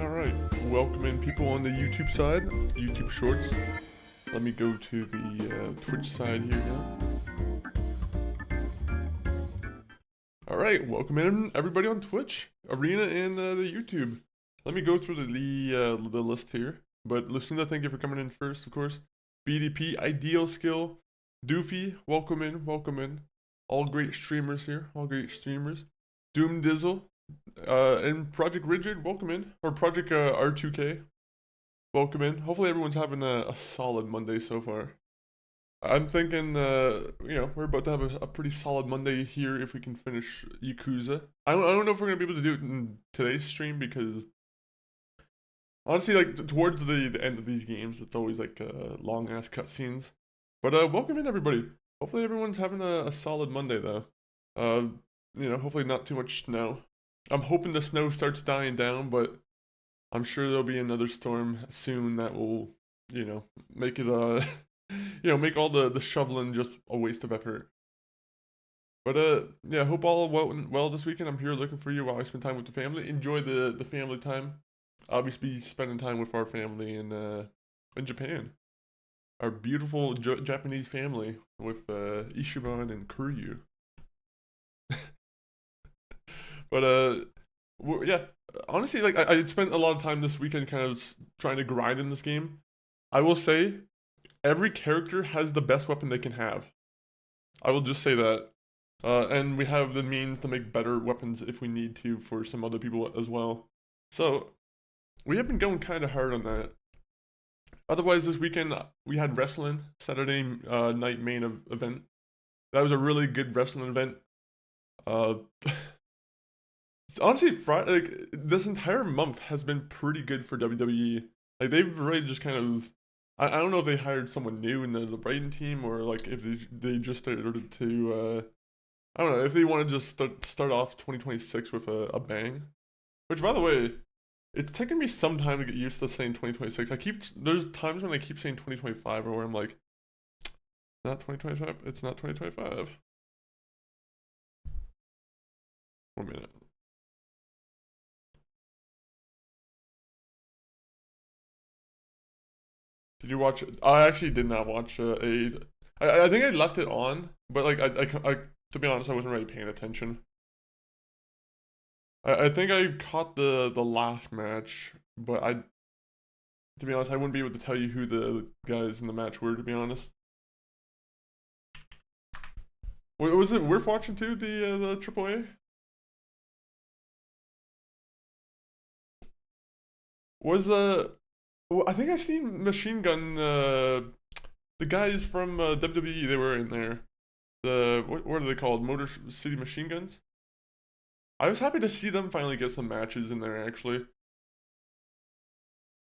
Alright, welcome in people on the YouTube side, YouTube Shorts. Let me go to the Twitch side here now. Alright, welcome in everybody on Twitch, Arena, and the YouTube. Let me go through the list here. But Lucinda, thank you for coming in first, of course. BDP, Ideal Skill, Doofy, welcome in, welcome in. All great streamers here, all great streamers. Doom Dizzle, and Project Rigid, welcome in. Or Project R2K, welcome in. Hopefully everyone's having a solid Monday so far. I'm thinking, we're about to have a pretty solid Monday here if we can finish Yakuza. I don't know if we're gonna be able to do it in today's stream because honestly, like towards the end of these games, it's always like long ass cutscenes. But welcome in everybody. Hopefully everyone's having a solid Monday though. Hopefully not too much snow. I'm hoping the snow starts dying down, but I'm sure there'll be another storm soon that will, make it make all the shoveling just a waste of effort. But yeah, hope all well this weekend. I'm here looking for you while I spend time with the family. Enjoy the family time. I'll be spending time with our family in Japan. Our beautiful Japanese family with Ishiban and Kuryu. But yeah, honestly, like I spent a lot of time this weekend kind of trying to grind in this game. I will say, every character has the best weapon they can have. I will just say that. And we have the means to make better weapons if we need to for some other people as well. So, we have been going kind of hard on that. Otherwise, this weekend, we had wrestling, Saturday night main event. That was a really good wrestling event. Honestly, Friday, like, this entire month has been pretty good for WWE. Like, they've really just kind of... I don't know if they hired someone new in the writing team or, like, if they just started to... I don't know, if they want to just start off 2026 with a bang. Which, by the way, it's taken me some time to get used to saying 2026. There's times when I keep saying 2025 or where I'm like, not 2025, it's not 2025. 1 minute. Did you watch it? I actually did not watch I think I left it on, but like I to be honest, I wasn't really paying attention. I think I caught the last match, but to be honest, I wouldn't be able to tell you who the guys in the match were, to be honest. Was it worth watching too, the AAA? Was well, I think I've seen Machine Gun. The guys from WWE, they were in there. What are they called? Motor City Machine Guns. I was happy to see them finally get some matches in there. Actually,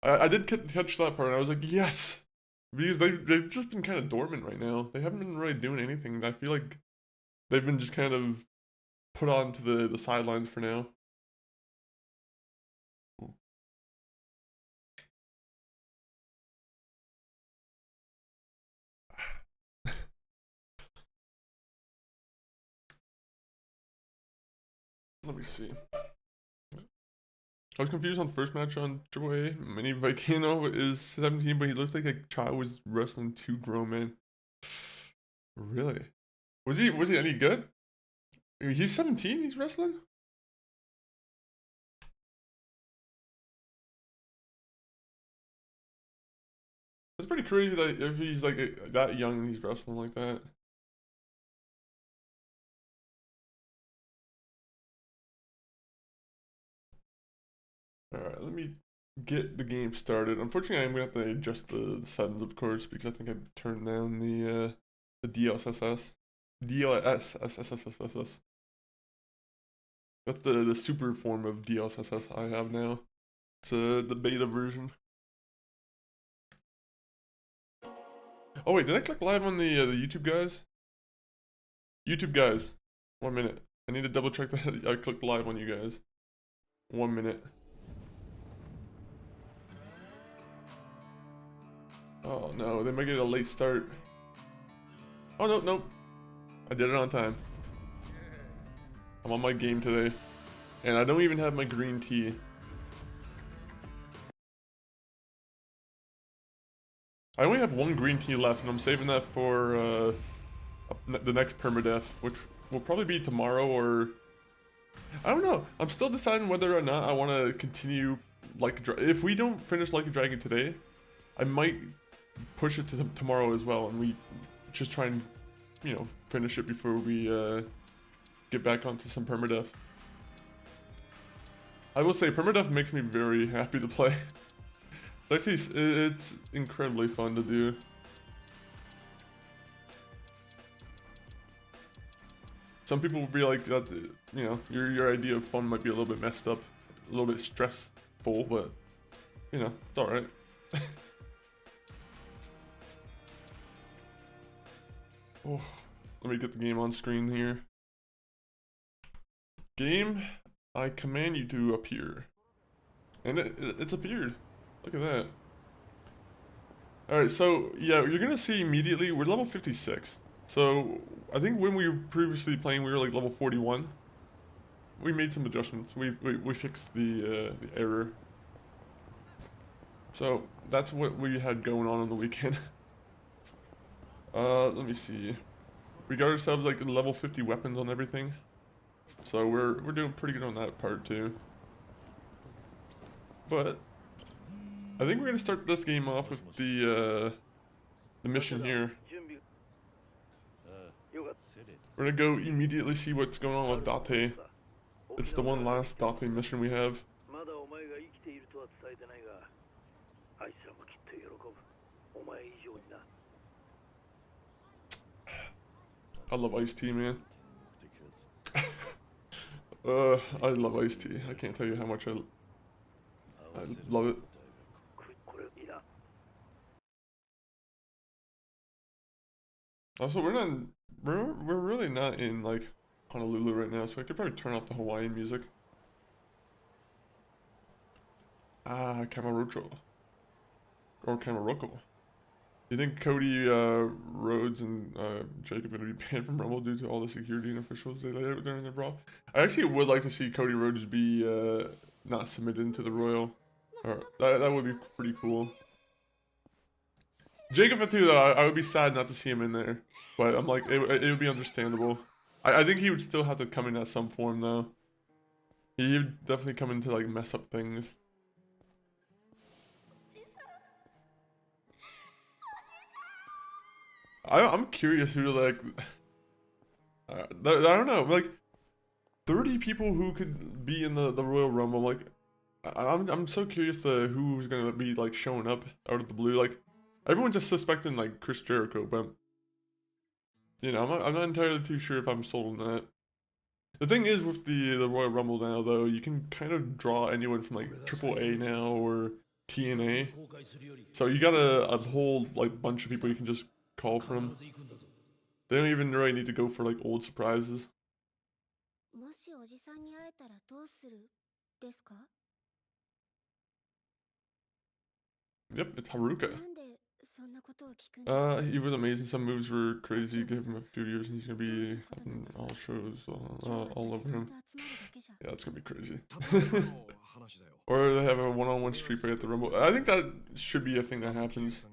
I did catch that part. And I was like, yes, because they've just been kind of dormant right now. They haven't been really doing anything. I feel like they've been just kind of put onto the sidelines for now. Let me see. I was confused on first match on AAA. Mini Vicano is 17, but he looked like a child was wrestling two grown men. Really? Was he any good? He's 17, he's wrestling? That's pretty crazy that if he's like that young and he's wrestling like that. Alright, let me get the game started. Unfortunately, I'm gonna have to adjust the settings, of course, because I think I turned down the DLSS. DLSS. That's the super form of DLSS I have now. It's the beta version. Oh wait, did I click live on the YouTube guys? YouTube guys, 1 minute. I need to double check that I clicked live on you guys. 1 minute. Oh no, they might get a late start. Oh no, nope. I did it on time. I'm on my game today. And I don't even have my green tea. I only have one green tea left, and I'm saving that for the next permadeath, which will probably be tomorrow or... I don't know. I'm still deciding whether or not I want to continue Like a Dragon. If we don't finish Like a Dragon today, I might push it to tomorrow as well, and we just try and, you know, finish it before we get back onto some permadeath. I will say, permadeath makes me very happy to play. Actually, it's incredibly fun to do. Some people will be like that, you know, your idea of fun might be a little bit messed up, a little bit stressful, but you know, it's all right. Oh, let me get the game on screen here. Game, I command you to appear, and it's appeared. Look at that. All right, so yeah, you're gonna see immediately we're level 56. So I think when we were previously playing, we were like level 41. We made some adjustments. We fixed the error. So that's what we had going on the weekend. Let me see. We got ourselves like level 50 weapons on everything. So we're doing pretty good on that part too. But I think we're gonna start this game off with the mission here. We're gonna go immediately see what's going on with Date. It's the one last Date mission we have. I love Ice-T, man. I love Ice-T. I can't tell you how much I love it. Also, we're really not in like Honolulu right now, so I could probably turn off the Hawaiian music. Ah, Kamurocho. Or Kamurocho. You think Cody Rhodes and Jacob are going to be banned from Rumble due to all the security and officials they laid out during their brawl? I actually would like to see Cody Rhodes be not submitted into the Royal. Or that would be pretty cool. Jacob too, though, I would be sad not to see him in there. But I'm like, it would be understandable. I think he would still have to come in at some form, though. He would definitely come in to like mess up things. I'm curious who like I don't know, like 30 people who could be in the Royal Rumble. Like I'm so curious to who's gonna be like showing up out of the blue. Like everyone's just suspecting like Chris Jericho, but you know I'm not entirely too sure if I'm sold on that. The thing is with the Royal Rumble now though, you can kind of draw anyone from like AAA now or TNA. So you got a whole like bunch of people you can just call from. They don't even really need to go for like old surprises. Yep, it's Haruka. He was amazing. Some moves were crazy. Give him a few years and he's gonna be on all shows, all over him. Yeah, it's gonna be crazy. Or they have a one-on-one street fight at the Rumble. I think that should be a thing that happens.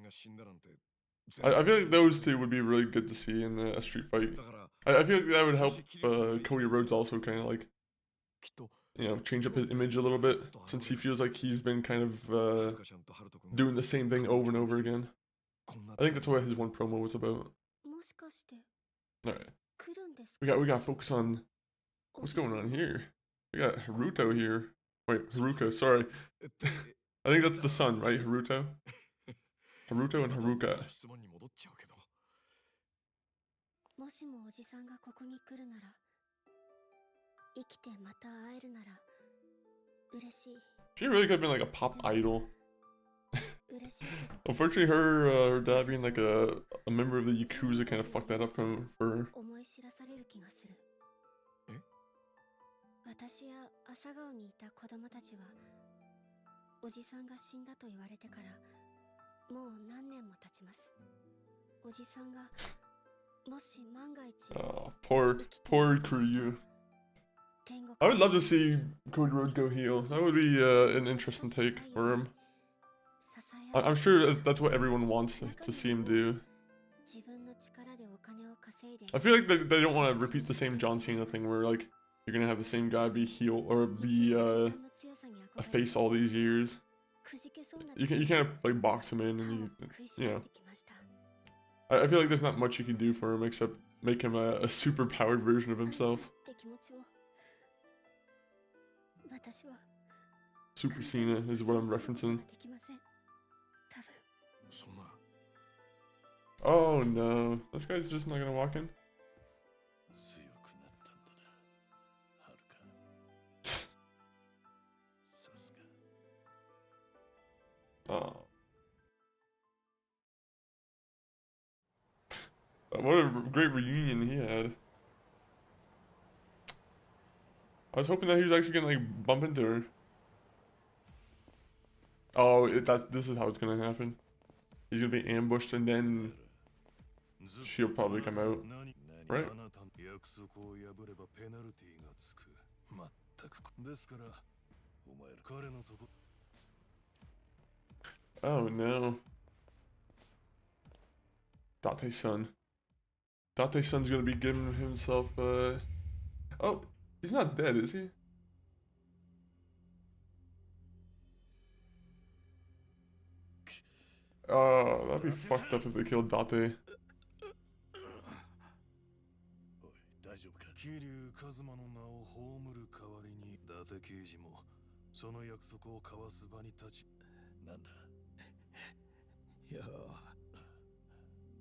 I feel like those two would be really good to see in a street fight. I feel like that would help Cody Rhodes also kind of like, you know, change up his image a little bit, since he feels like he's been kind of doing the same thing over and over again. I think that's what his one promo was about. Alright. We gotta focus on what's going on here. We got Haruto here. Wait, Haruka, sorry. I think that's the son, right? Haruto? Haruto and Haruka. She really could have been like a pop idol. Unfortunately, her dad being like a member of the Yakuza kind of fucked that up for her. Oh, poor Kuryu. I would love to see Cody Rhodes go heel. That would be an interesting take for him. I'm sure that's what everyone wants to see him do. I feel like they don't want to repeat the same John Cena thing where like you're gonna have the same guy be heel or be a face all these years. You can't like box him in and you know. I feel like there's not much you can do for him except make him a super powered version of himself. Super Cena is what I'm referencing. Oh no, this guy's just not gonna walk in. Oh. What a great reunion he had. I was hoping that he was actually gonna like bump into her. Oh, this is how it's gonna happen. He's gonna be ambushed and then she'll probably come out, right? Oh no. Date-san. Date-san's gonna be giving himself oh, he's not dead, is he? Oh, that'd be fucked up if they killed Date.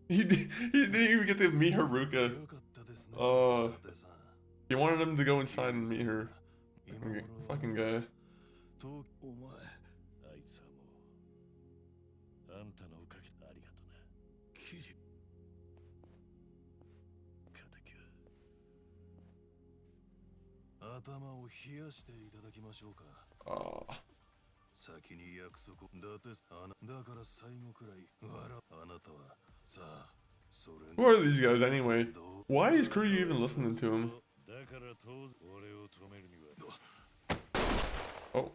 He didn't even get to meet Haruka. He wanted him to go inside and meet her. Fucking guy. Oh. Who are these guys anyway? Why is Kuryu even listening to him? Oh.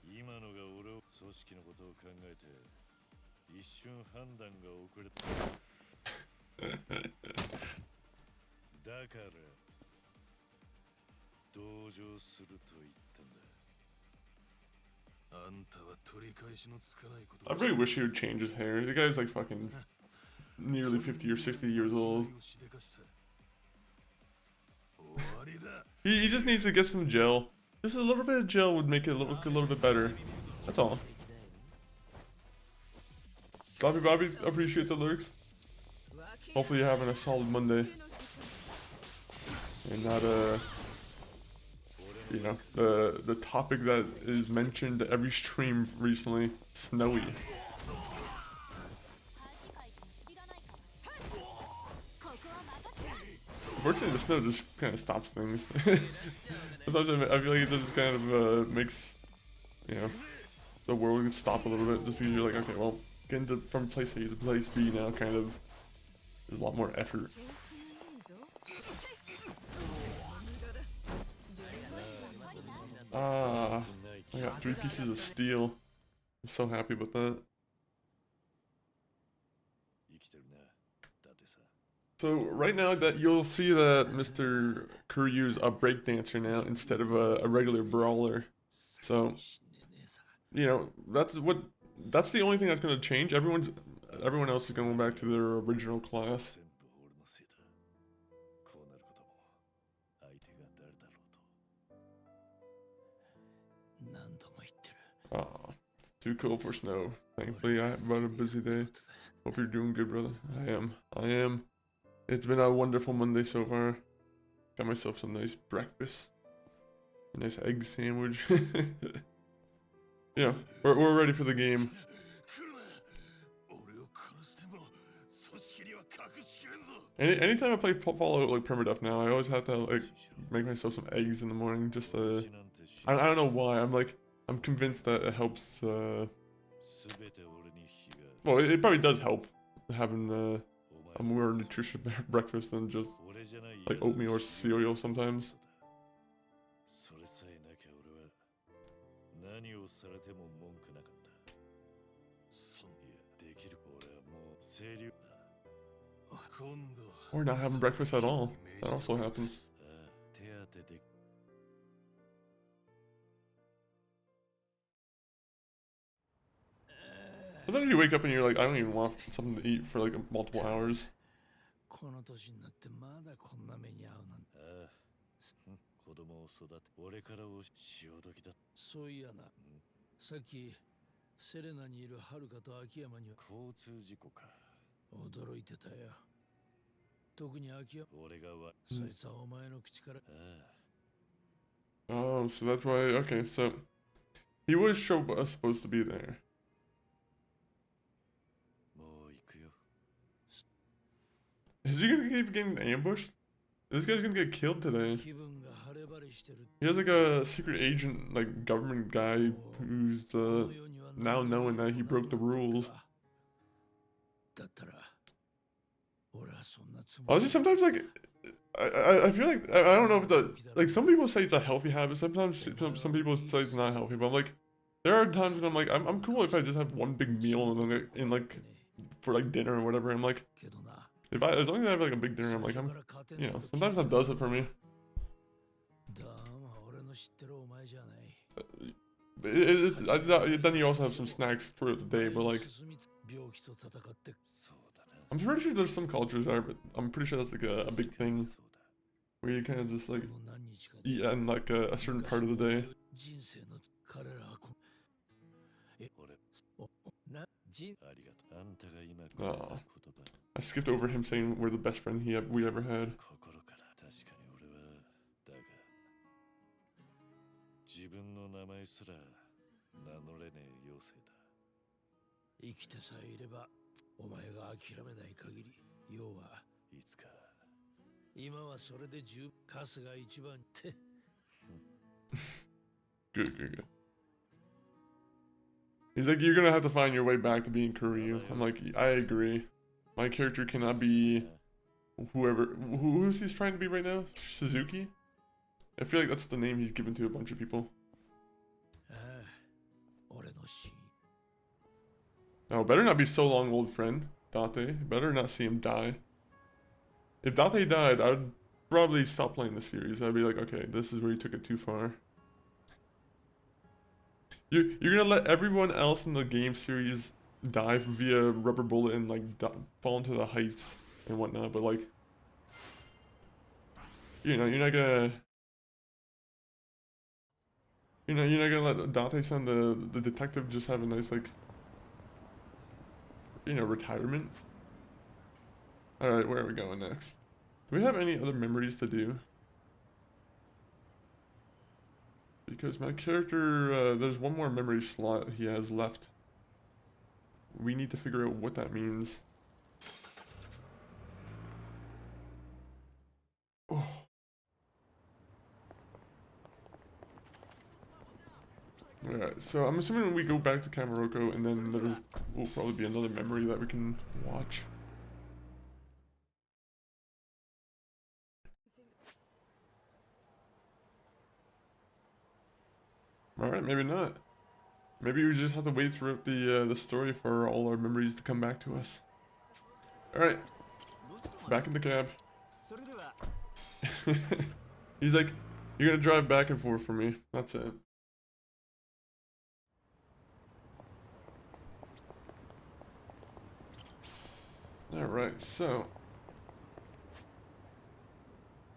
I really wish he would change his hair. The guy's like fucking nearly 50 or 60 years old. He just needs to get some gel. Just a little bit of gel would make it look a little bit better. That's all. Bobby, appreciate the lyrics. Hopefully you're having a solid Monday. And not you know, the topic that is mentioned every stream recently, snowy. Unfortunately, the snow just kind of stops things. Sometimes I feel like it just kind of makes, you know, the world stop a little bit. Just because you're like, okay, well, getting from place A to place B now kind of is a lot more effort. Ah, I got 3 pieces of steel. I'm so happy with that. So right now that you'll see that Mr. Kuryu's a breakdancer now instead of a regular brawler. So, you know, that's the only thing that's gonna change. Everyone else is going back to their original class. Oh, too cool for snow. Thankfully, I had a busy day. Hope you're doing good, brother. I am. It's been a wonderful Monday so far. Got myself some nice breakfast. A nice egg sandwich. Yeah, we're ready for the game. Anytime I play Fallout like permadeath now, I always have to like make myself some eggs in the morning. Just I don't know why. I'm convinced that it helps. Well, it probably does help having a more nutritious breakfast than just like oatmeal or cereal sometimes. Or not having breakfast at all. That also happens. Sometimes you wake up and you're like, I don't even want something to eat for like multiple hours. この年になってまだこんな目に遭うなんて。ああ、子供を育て、俺からを潮時だ。そういやな。さっきセレナにいるはるかと秋山には交通事故か。驚いてたよ。特に秋山。俺がそいつはお前の口から。Oh, so that's why. Okay, so he was supposed to be there. Is he gonna keep getting ambushed? This guy's gonna get killed today. He has like a secret agent, like government guy who's now knowing that he broke the rules. Honestly, sometimes like I feel like I don't know if like some people say it's a healthy habit. Sometimes some people say it's not healthy, but I'm like there are times when I'm like I'm cool if I just have one big meal and then like for like dinner or whatever. I'm like. As long as I have like a big dinner, I'm like, you know, sometimes that does it for me. Then you also have some snacks throughout the day, but like, I'm pretty sure there's some cultures there, but I'm pretty sure that's like a big thing where you kind of just like eat in like a certain part of the day. Oh. I skipped over him saying we're the best friend we ever had. Good. He's like, you're gonna have to find your way back to being Kuryu. I'm like, I agree. My character cannot be who's he's trying to be right now? Suzuki? I feel like that's the name he's given to a bunch of people. Oh, better not be so long, old friend. Date. Better not see him die. If Date died, I would probably stop playing the series. I'd be like, okay, this is where you took it too far. You're gonna let everyone else in the game series die via rubber bullet and like fall into the heights and whatnot, but like, you know, you're not gonna let Date-san, the detective, just have a nice like, you know, retirement. All right, where are we going next? Do we have any other memories to do? Because my character, there's one more memory slot he has left. We need to figure out what that means. Oh. Alright, so I'm assuming we go back to Kamurocho and then there will probably be another memory that we can watch. Alright, maybe not. Maybe we just have to wait throughout the story for all our memories to come back to us. Alright. Back in the cab. He's like, you're gonna drive back and forth for me. That's it. Alright, so.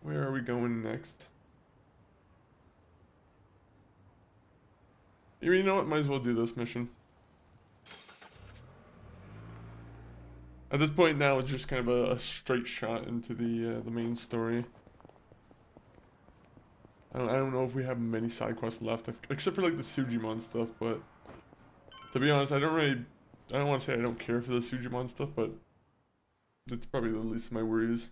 Where are we going next? You know what? Might as well do this mission. At this point now, it's just kind of a straight shot into the main story. I don't know if we have many side quests left, except for like the Sujimon stuff. But to be honest, I don't want to say I don't care for the Sujimon stuff, but it's probably the least of my worries.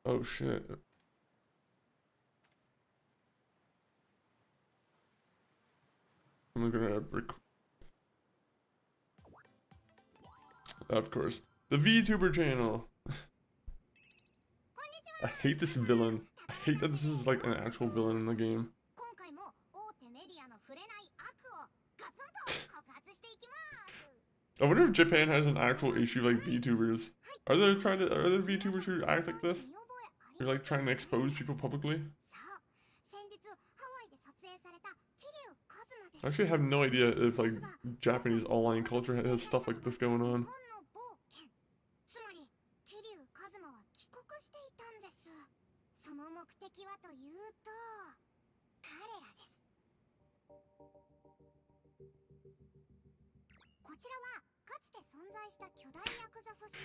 Oh shit. I'm gonna of course. The VTuber channel. I hate this villain. I hate that this is like an actual villain in the game. 今回も大手メディアの触れない悪をガツンと告発していきます。 I wonder if Japan has an actual issue like VTubers. Are there VTubers who act like this? 見覚えあり You're like trying to expose people publicly? さあ、先日ハワイで撮影された桐生一馬です。 I actually have no idea if like Japanese online culture has stuff like this going 日 on. 本の冒険。つまり桐生一馬は帰国していたんです。その目的はというと、彼らです。こちらはかつて存在した巨大ヤクザ組織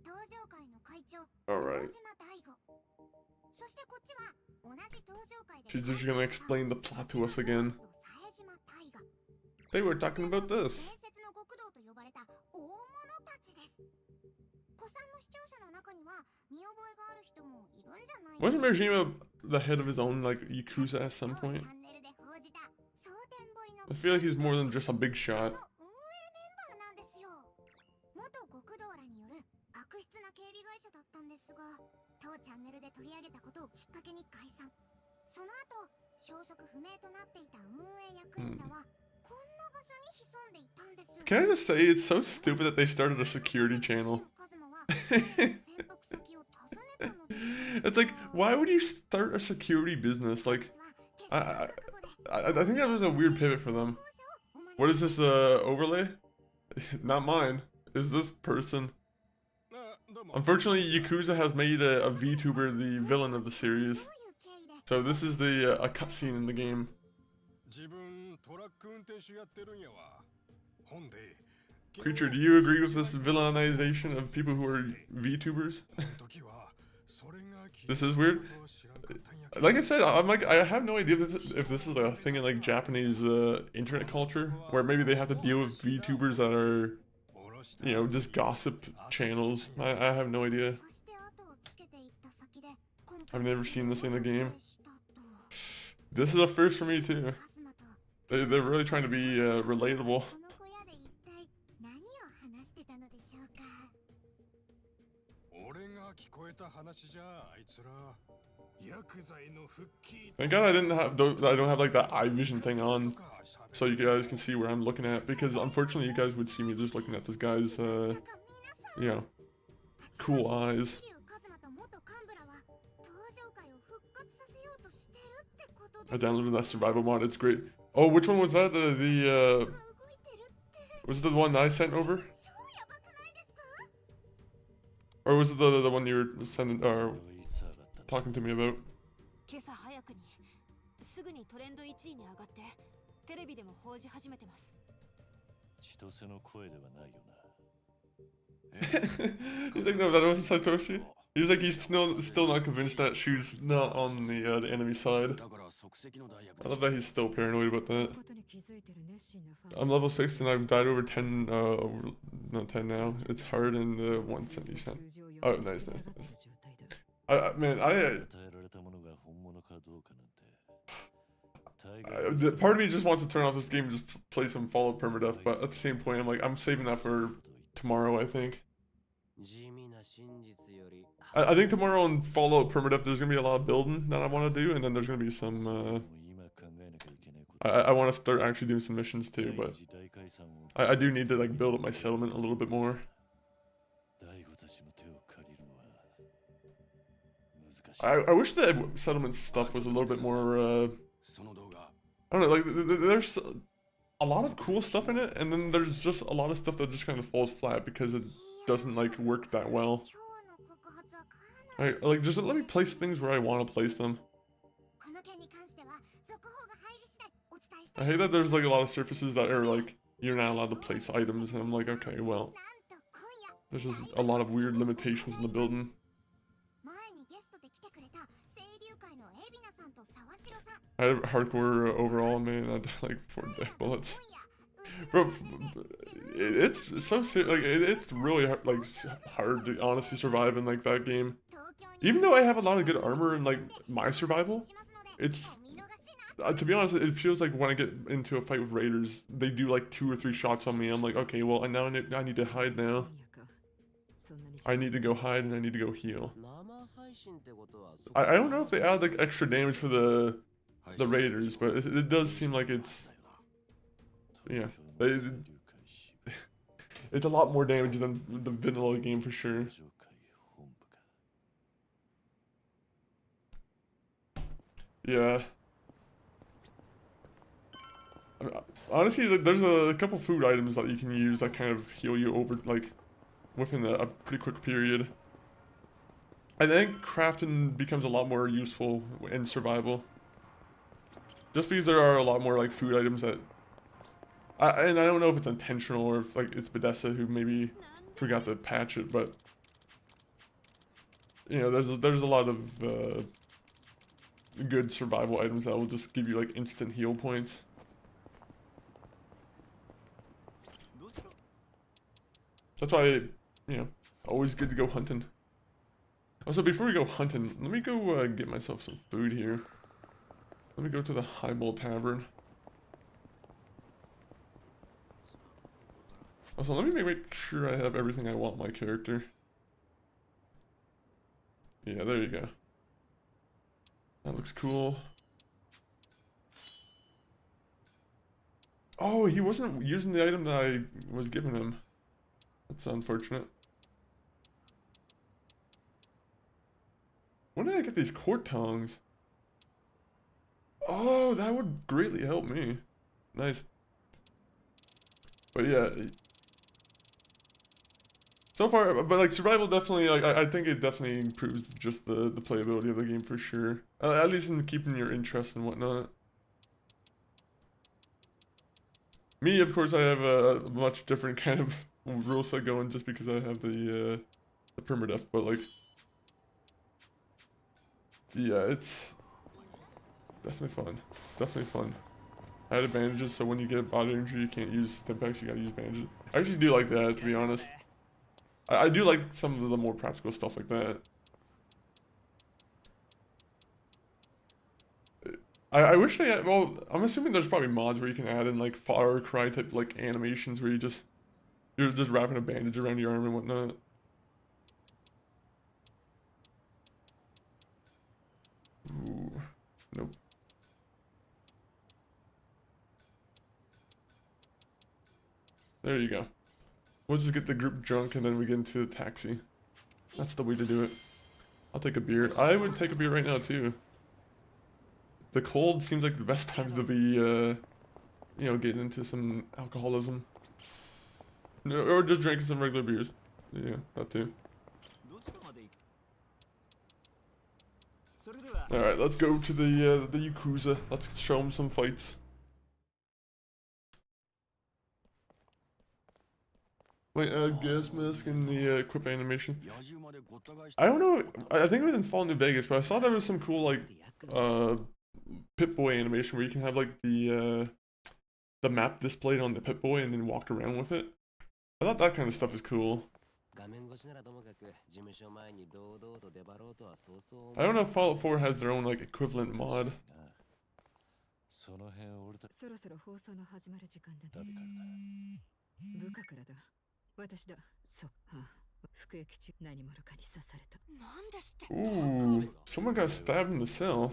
東上会の会長 Alright. 大島大吾。そしてこっちは同じ東上会で She's just gonna explain the plot to us again. 冴島大河。 They were talking about 伝 this. 説の極道と呼ばれた大物たちです。古参の視聴者の中には見覚えがある人もいるんじゃない Wasn't Majima the head of his own like Yakuza at some 当 point? チャンネルで報じた蒼天堀の I feel like he's more than just a big shot. の運営メンバーなんですよ。元極道らによる悪質な警備会社だったんですが、当チャンネルで取り上げたことをきっかけに解散。その後、消息不明となっていた運営役員らは、こんな場所に潜んでいたんです。 Can I just say it's so stupid that they started a security channel? カズマは潜伏先を訪ねたのです。 It's like, why would you start a security business? Like, I think that was a weird pivot for them. What is this overlay? Not mine. Is this person? Unfortunately, Yakuza has made a VTuber the villain of the series. So this is the a cutscene in the game. 自分トラック運転手やってるんやわ。ほんで Creature, do you agree with this villainization of people who are VTubers? この時はそれが This is weird. ことを知らんかったんやけど Like I said, I'm like I have no idea if this is a thing in like Japanese internet culture where maybe they have to deal with VTubers that are, you know, just gossip channels. I have no idea. そして後をつけていった先で、今 I've 回 never seen this in the game. したと This is a first for me too. カズマと They're really trying to be relatable. この小屋で一体何を話してたのでしょうか。俺が聞こえた話じゃあいつらヤクザへの復帰 Thank God I didn't have I don't have like that eye vision thing on, so you guys can see where I'm looking at. Because unfortunately, you guys would see me just looking at this guy's, you know, cool eyes. 桐生一馬と元幹部らは東上会を復活させようとしてるってことです。 I downloaded that survival mod. It's great. Oh, which one was that? The 動いてるって was it the one I sent over, 超やばくないですか？ or was it the one you were sending or talking to me about? 今朝早くにすぐにトレンド1位に上がってテレビでも報じ始めてます。千歳の声ではないよな。 You think that wasn't Satoshi? He's like he's still not convinced that Shu's not on the enemy side. だから即席の代役 I love that he's still paranoid about そうい that. うことに気づいてる熱心なファ I'm ン level 6 and I've died over 10, not 10 now. It's hard in the 170 cent. 数字を Oh, 読み nice, 上 nice, がって nice. る状態だ。Man, 与えられたものが本物かどうかなんて。part of me just wants to turn off this game and just play some Fallout Permadeath, but at the same point, I'm like, I'm saving that for tomorrow, I think. 地味な真実より I think tomorrow in Fallout Permadeath, there's gonna be a lot of building that I want to do, and then there's gonna be some, 今考えなきゃいけないこと。 I want to start actually doing some missions too, but 大解散を I do need to like build up my settlement a little bit more. 大悟たちの手を借りるのは難しい。 I wish the settlement stuff was a little bit more, その動画 I don't know, like there's a lot of cool stuff in it, and then there's just a lot of stuff that just kind of falls flat because it doesn't like work that well. 今日の告発はかなり Like just let me place things where I want to place them. この件に関しては続報が入り次第お伝えした I い。 hate that there's like a lot of surfaces that are like you're not allowed to place items, and I'm like, okay, well, なんと今夜 there's just a lot of weird limitations in the building. 前にゲストで来てくれた清流会の海老名さんと沢城さん。 I have hardcore overall, man. I died like 4 death bullets. 今 Bro, 夜うちの it's so like it's really hard to honestly survive in like that game. 東京に Even though I have a lot of good armor in like my survival, it's to be honest, it feels like when I get into a fight with raiders, they do like 2 or 3 shots on me. I'm like, okay, well, now I need to hide now. 今夜かそんなに I need to go hide and I need to go heal. 生配 I don't know if they add like extra damage for the raiders, but it does seem like it's, yeah, it's a lot more damage than the vanilla game for sure. Yeah. I mean, honestly, there's a couple food items that you can use that kind of heal you over, like, within a pretty quick period. I think crafting becomes a lot more useful in survival. Just because there are a lot more, like, food items that... and I don't know if it's intentional or if, like, it's Bethesda who maybe forgot to patch it, but... You know, there's a lot of, good survival items that will just give you, like, instant heal points. That's why, you know, always good to go hunting. Also, before we go hunting, let me go get myself some food here. Let me go to the Highball Tavern. Also, let me make sure I have everything I want my character. Yeah, there you go. That looks cool. Oh, he wasn't using the item that I was giving him. That's unfortunate. When did I get these court tongs? Oh, that would greatly help me. Nice. But yeah. So far, but like survival definitely, like I think it definitely improves just the playability of the game for sure. At least in keeping your interest and whatnot. Me, of course, I have a much different kind of rule set going just because I have the permadeath, but like, yeah, it's definitely fun. Definitely fun. I had advantages, so when you get a body injury, you can't use Stimpaks, you gotta use bandages. I actually do like that, to be honest. I do like some of the more practical stuff like that. I wish they had, well, I'm assuming there's probably mods where you can add in like Far Cry type like animations where you're just wrapping a bandage around your arm and whatnot. Ooh, nope. There you go. We'll just get the group drunk and then we get into the taxi. That's the way to do it. I'll take a beer. I would take a beer right now too. The cold seems like the best time to be, you know, getting into some alcoholism. Or just drinking some regular beers. Yeah, that too. Alright, let's go to the Yakuza. Let's show them some fights. Wait, gas mask and the equip animation. I don't know, I think it was in Fallout New Vegas, but I saw there was some cool, like, Pip-Boy animation where you can have, like, the map displayed on the Pip-Boy and then walk around with it. I thought that kind of stuff is cool. I don't know if Fallout 4 has their own, like, equivalent mod. Ooh, someone got stabbed in the cell.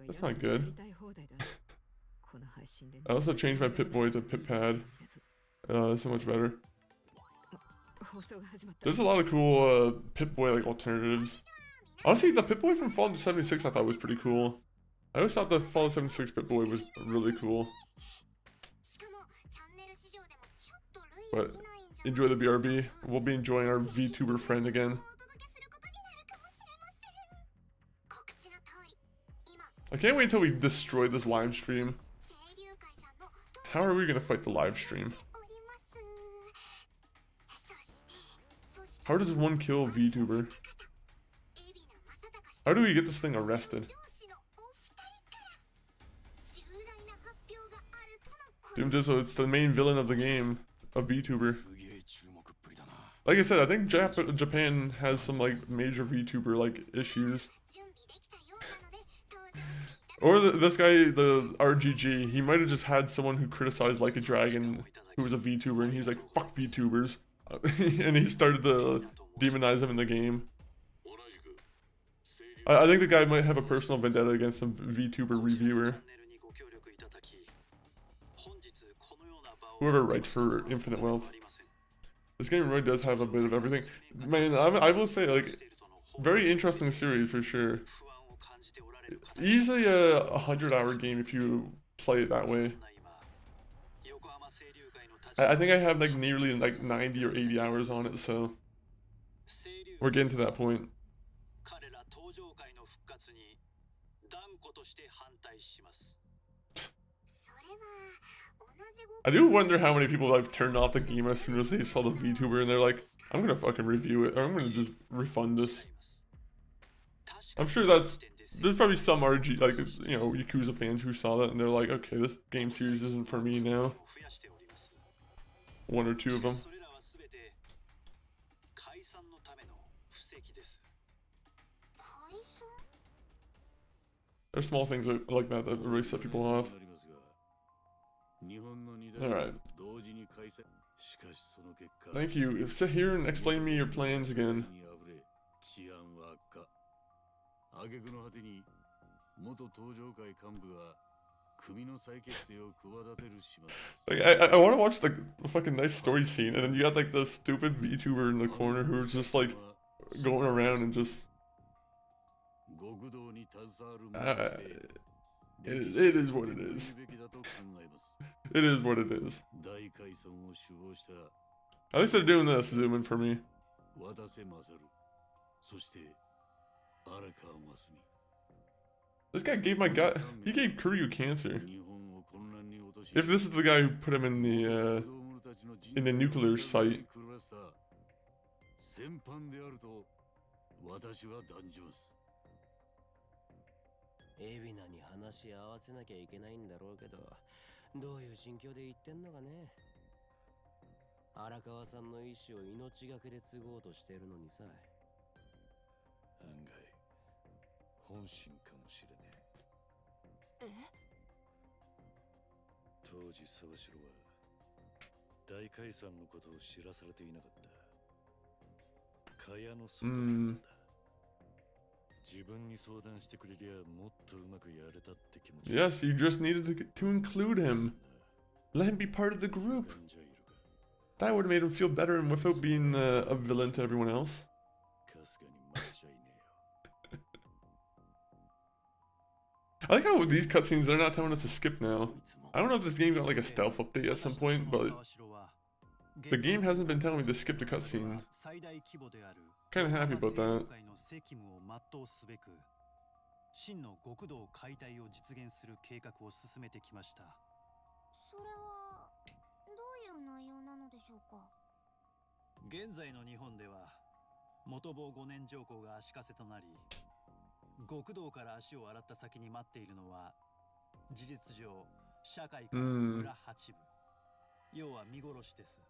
That's not good. I also changed my Pip-Boy to Pip-Pad. So much better. There's a lot of cool Pip-Boy like alternatives. Honestly, the Pip-Boy from Fallout 76 I thought was pretty cool. I always thought the Fallout 76 Pip-Boy was really cool. But enjoy the BRB. We'll be enjoying our VTuber friend again. I can't wait until we destroy this live stream. How are we gonna fight the live stream? How does one kill VTuber? How do we get this thing arrested? Doom Dizzle, it's the main villain of the game, a VTuber. Like I said, I think Japan has some like major VTuber like issues. Or this guy, the RGG, he might have just had someone who criticized Like a Dragon who was a VTuber and he's like, fuck VTubers. and he started to demonize him in the game. I think the guy might have a personal vendetta against some VTuber reviewer. Whoever writes for Infinite Wealth. This game really does have a bit of everything. Man, I will say, like, very interesting series for sure. Easily a 100-hour game if you play it that way. I think I have like nearly like 90 or 80 hours on it, so we're getting to that point. I do wonder how many people have turned off the game as soon as they saw the VTuber and they're like, I'm gonna fucking review it, or I'm gonna just refund this. I'm sure there's probably some RG, like, you know, Yakuza fans who saw that and they're like, okay, this game series isn't for me now. One or two of them. There's small things like that that really set people off. Alright. Thank you. Sit here and explain me your plans again. Like, I want to watch the fucking nice story scene, and then you got like the stupid VTuber in the corner who's just like going around and just. It is what it is. It is what it is. At least they're doing this zoom in for me. This guy gave my gut. He gave Kuryu cancer. If this is the guy who put him in the nuclear site. Yes, you just needed to include him. Let him be part of the group. That would have made him feel better and without being a villain to everyone else. I like how with these cutscenes, they're not telling us to skip now. I don't know if this game got like a stealth update at some point, but the game hasn't been telling me to skip the cutscene. Kind of happy about that. 真の極道解体を実現する計画を進めてきました。それはどういう内容なのでしょうか。現在の日本では元坊5年上皇が足かせとなり、極道から足を洗った先に待っているのは事実上社会から裏八部、要は見殺しです。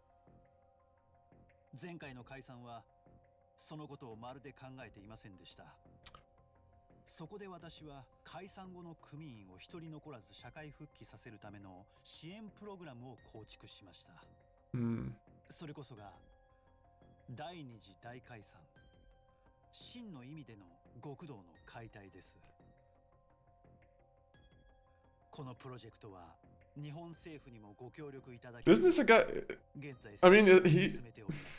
前回の解散はそのことをまるで考えていませんでした。そこで私は解散後の組員を一人残らず社会復帰させるための支援プログラムを構築しました。それこそが第二次大解散、真の意味での極道の解体です。このプロジェクトは日本政府にもご協力いただき、 Isn't this a guy? I mean,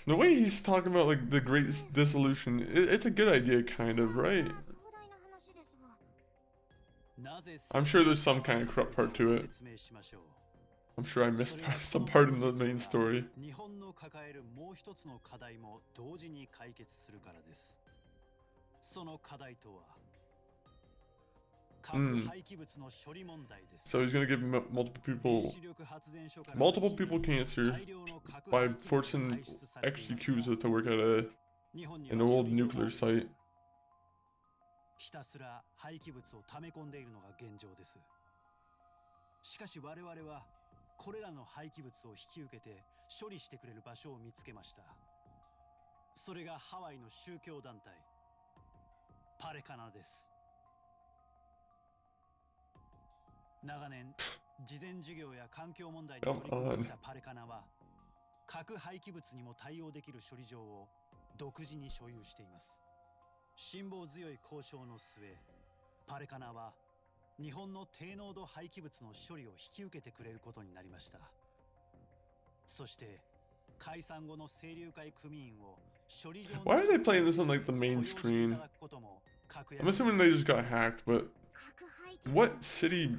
the way he's talking about like the great dissolution, it's a good idea, kind of, right? I'm sure there's some kind of corrupt part to it. I'm sure I missed some part in the main story. 日本の抱えるもう一つの課題も同時に解決するからです。その課題とは核廃棄物の処理問題です。 So he's gonna give multiple people cancer by forcing ex-Yakuza to work at an old nuclear site. ひたすら廃棄物を溜め込んでいるのが現状です。しかし我々はこれらの廃棄物を引き受けて処理してくれる場所を見つけました。それがハワイの宗教団体パレカナです。長年慈善事業や環境問題に取り組んできたパレカナは核廃棄物にも対応できる処理場を独自に所有しています。辛抱強い交渉の末、パレカナは日本の低濃度廃棄物の処理を引き受けてくれることになりました。そして解散後の清流会組員を処理場の Why are they playing this on like the main screen? I'm assuming they just got hacked, but 核廃棄 what city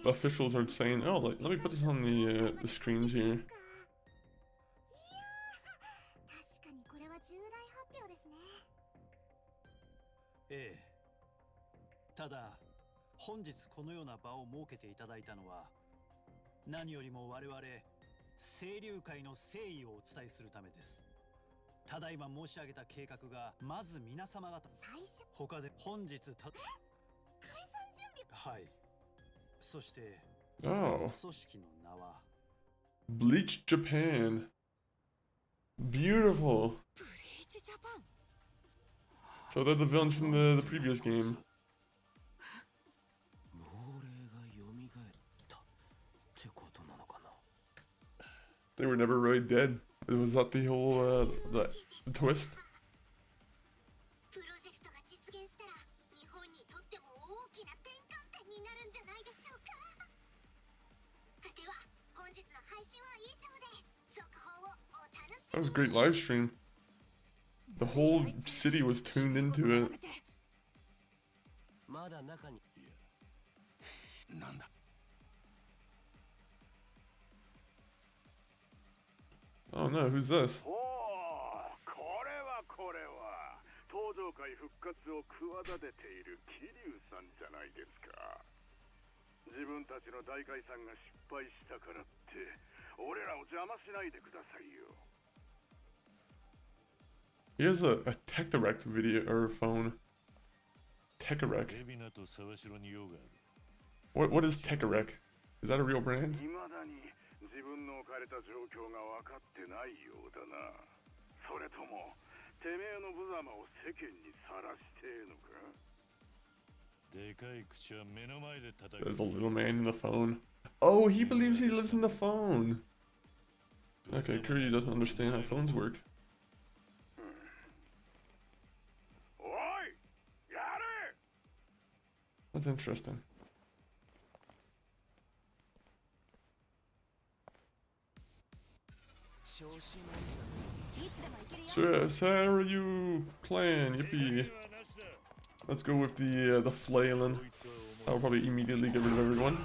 officials are saying? Oh, like, let me put this on the screens here. いやー、確かにこれは重大発表ですね。ええ。ただ本日このような場を設けていただいたのは、何よりも我々清流会の誠意をお伝えするためです。ただいま申し上げた計画がまず皆様方最初他で本日解散準備。はい。そして Oh, 組織の名は Bleach Japan. Beautiful. ブリーチジャパン。 So they're the villains from the previous game. 亡霊が蘇ったってことなのかな。 They were never really dead. Was that the whole the twist? プロジェクトが実現したら日本にとっても大きな転換点になるんじゃないでしょうか。では本日の配信は以上で続報をお楽し That み was a great live stream. The whole city was tuned into it. まだ中に。なんだ。 Oh no, who's this? おお、これは東上界復活を企てている桐生さんじゃないですか。自分たちの大解散が失敗したからって俺らを邪魔しないでくださいよ。 He has a Tech-Direct video or phone. Tech-Direct. What is Tech-Direct? Is that a real brand? 未だに自分の置かれた状況が分かってないようだな。それともてめえの無様を世間にさらしてえのか。 There's a little man in the phone. Oh, he believes he lives in the phone. Okay, Curry doesn't understand how phones work. おい、やれ。 That's interesting. Saryu clan, yippee. Let's go with the flailing. I'll probably immediately get rid of everyone.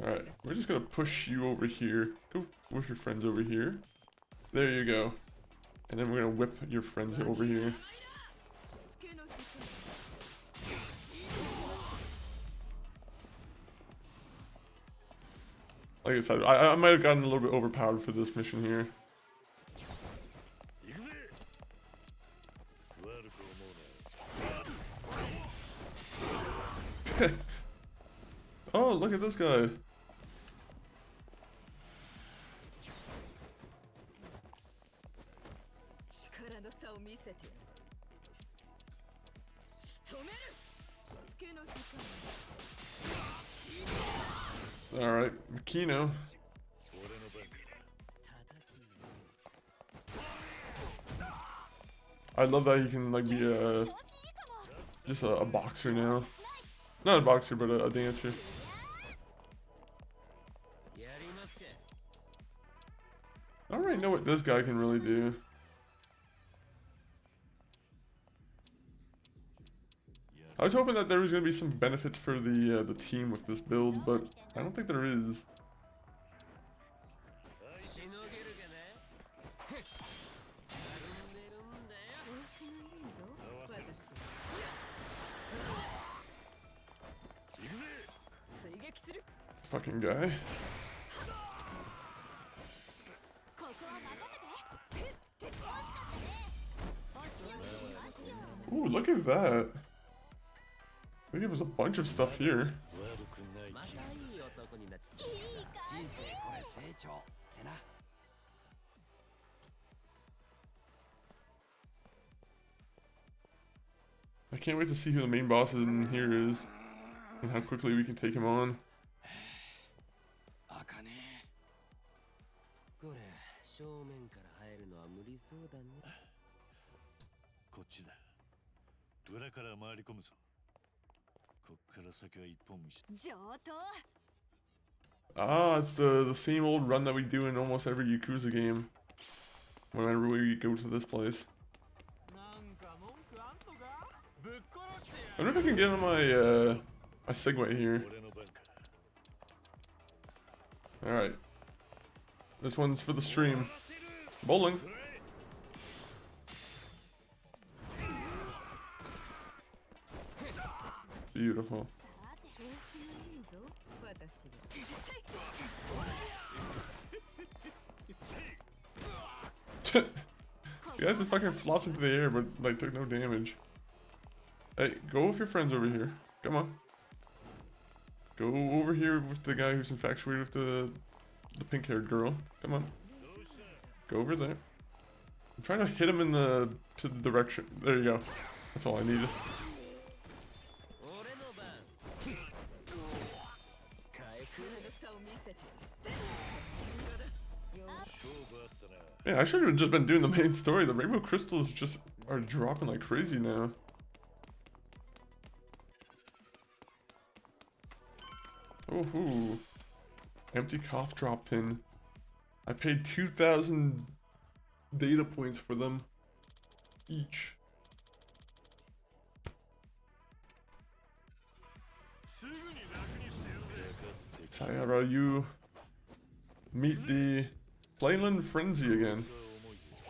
Alright, we're just gonna push you over here. Go with your friends over here. There you go. And then we're gonna whip your friends over here. Like I said, I might have gotten a little bit overpowered for this mission here. Oh, look at this guy. Alright, Makino. I love that he can like be just a boxer now. Not a boxer, but a dancer. I don't really know what this guy can really do. I was hoping that there was going to be some benefits for the team with this build, but I don't think there is. Fucking guy. Ooh, look at that. They gave us a bunch of stuff here. I can't wait to see who the main boss in here is. and how quickly we can take him on. 開かねえ。これ正面から入るのは無理そうだね。こっちだ。裏から回り込むぞ。こっから先は一本道。上等。 Ah, it's the same old run that we do in almost every Yakuza game. Whenever we go to this place. I wonder if I can get on my my Segway here. Alright. This one's for the stream. Bowling. Beautiful. You guys just fucking flopped into the air, but like took no damage. Hey, go with your friends over here. Come on. Go over here with the guy who's infatuated with the pink-haired girl. Come on. Go over there. I'm trying to hit him in the direction. There you go. That's all I needed. Yeah, I should have just been doing the main story. The rainbow crystals just are dropping like crazy now. Oh, empty cough drop pin. I paid 2,000 data points for them each. Sayara, you meet the Leyland Frenzy again.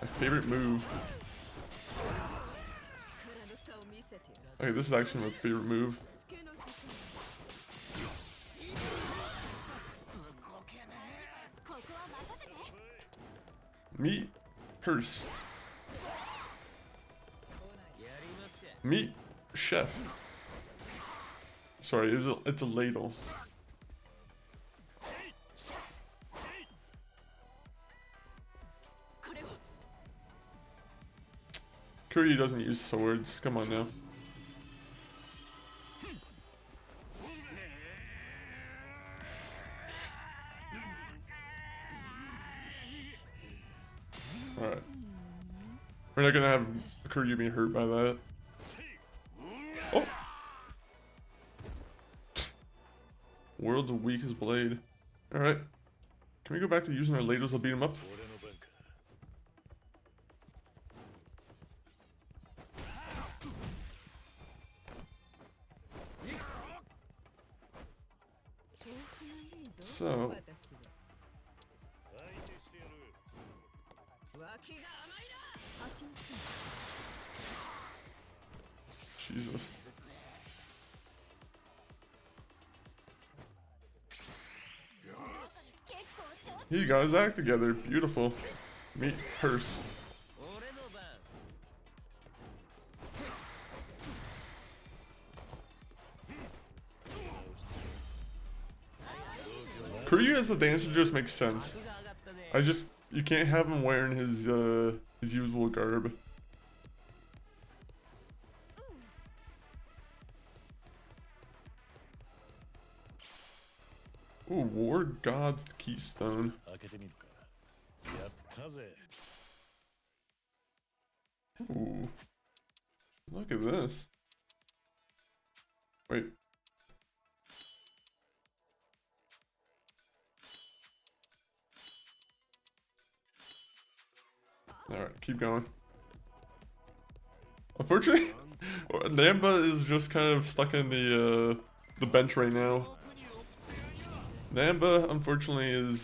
My favorite move. Okay, this is actually my favorite move. Meet Hearse. Meet Chef. Sorry, it's a ladle. Curry doesn't use swords. Come on now. Alright. We're not gonna have Kuryu being hurt by that. Oh! World's weakest blade. Alright. Can we go back to using our ladles to beat him up? So... Jesus. He got his act together. Beautiful. Meet Hearse. Kuryu as a dancer just makes sense. You can't have him wearing his usual garb. Ooh, War God's Keystone. Ooh. Look at this. Wait. Alright, keep going. Unfortunately, Namba is just kind of stuck in the bench right now. Namba, unfortunately, is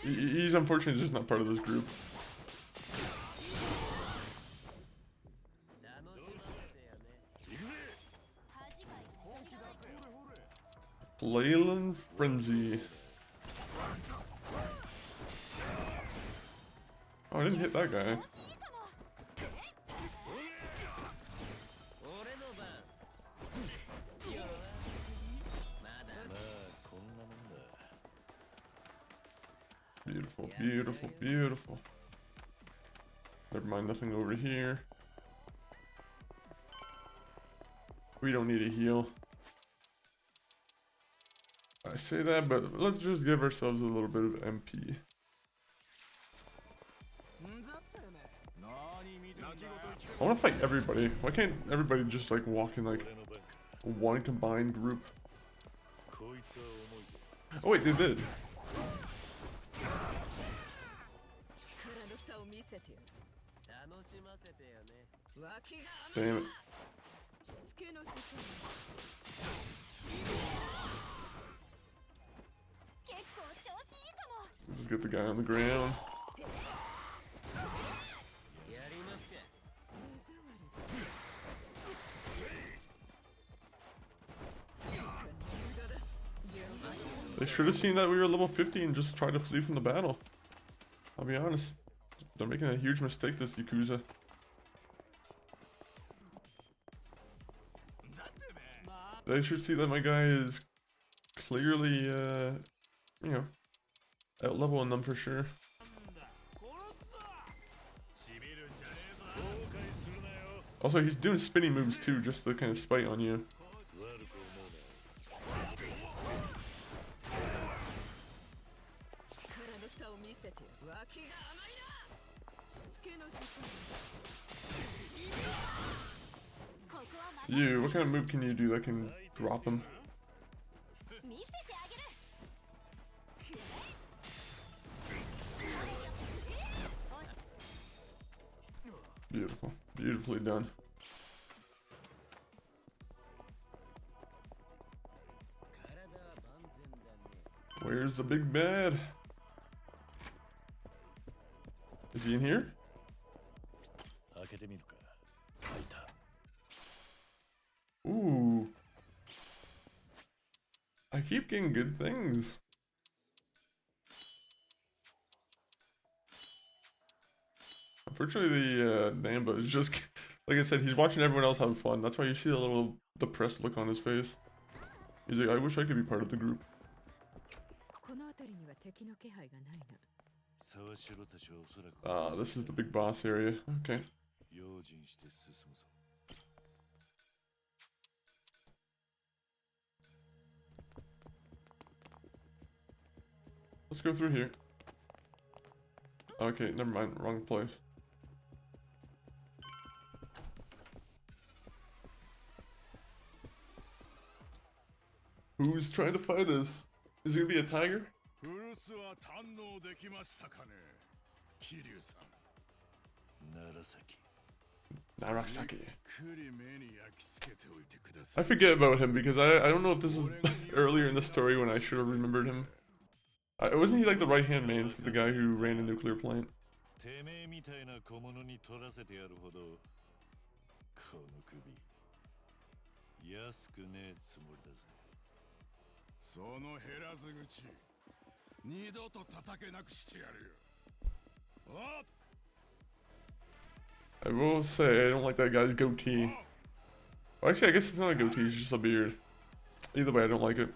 he's unfortunately just not part of this group. Leyland Frenzy. Oh, I didn't hit that guy. Beautiful, beautiful, beautiful. Never mind, nothing over here. We don't need a heal. I say that, but let's just give ourselves a little bit of MP. I want to fight everybody. Why can't everybody just like walk in like one combined group? Oh wait, they did. Damn it. Just get the guy on the ground. They should have seen that we were level 50 and just tried to flee from the battle. I'll be honest. They're making a huge mistake, this Yakuza. They should see that my guy is clearly, you know, out-leveling them for sure. Also, he's doing spinning moves too, just to kind of spite on you. You, what kind of move can you do that can drop them? Beautiful. Beautifully done. Where's the big bad? Is he in here? Ooh. I keep getting good things. Unfortunately, the Namba is just, like I said, he's watching everyone else have fun. That's why you see a little depressed look on his face. He's like, I wish I could be part of the group. Ah, this is the big boss area. Okay. Let's go through here. Okay, never mind. Wrong place. Who's trying to fight us? Is it gonna be a tiger? Narasaki. I forget about him because I don't know if this is earlier in the story when I should have remembered him. Wasn't he like the right-hand man for the guy who ran a nuclear plant? I will say, I don't like that guy's goatee. Well, actually, I guess it's not a goatee, it's just a beard. Either way, I don't like it.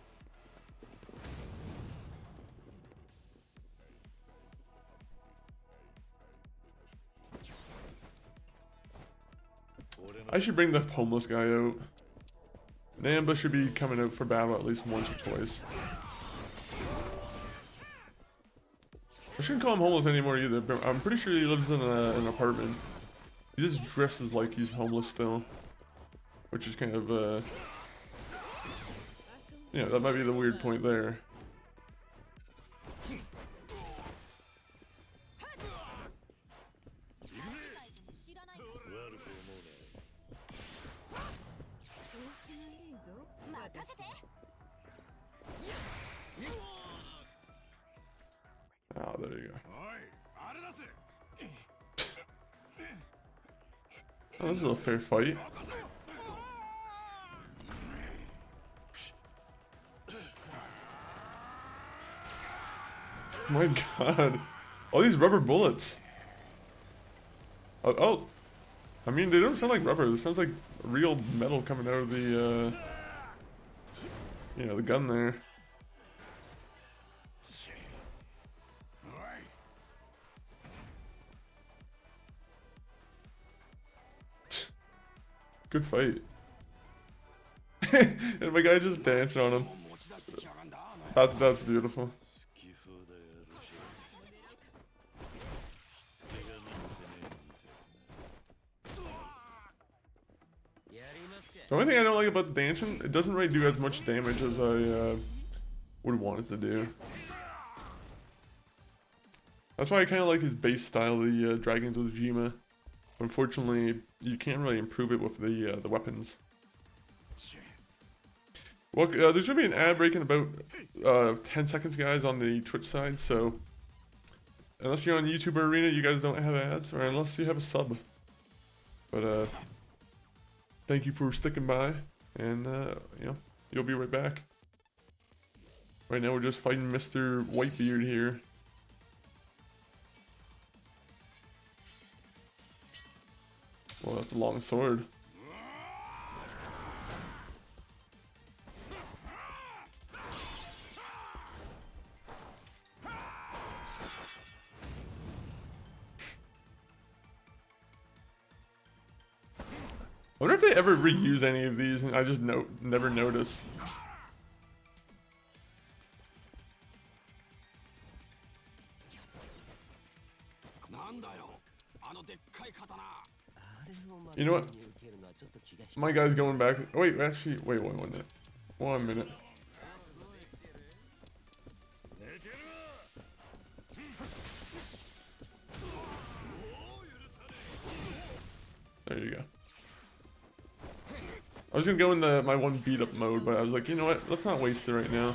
I should bring the homeless guy out. Namba should be coming out for battle at least once or twice. I shouldn't call him homeless anymore either, but I'm pretty sure he lives in an apartment. He just dresses like he's homeless still. Which is kind of, yeah, that might be the weird point there. Oh, there you go. Oh, this is a fair fight. Oh my god. All these rubber bullets. Oh. I mean, they don't sound like rubber. It sounds like real metal coming out of the, you know, the gun there. Good fight. And my guy just dancing on him. That's beautiful. The only thing I don't like about the dancing, it doesn't really do as much damage as I would want it to do. That's why I kind of like his base style, the Dragon's Ojima. Unfortunately, you can't really improve it with the weapons. Well, there's gonna be an ad break in about 10 seconds, guys, on the Twitch side. So unless you're on YouTube or Arena, you guys don't have ads, or unless you have a sub. But thank you for sticking by, and you know, you'll be right back. Right now, we're just fighting Mr. Whitebeard here. Well, that's a long sword. I wonder if they ever reuse any of these, and I just never noticed. You know what? My guy's going back. Oh, wait, actually, wait 1 minute. 1 minute. There you go. I was gonna go in my one beat up mode, but I was like, you know what? Let's not waste it right now.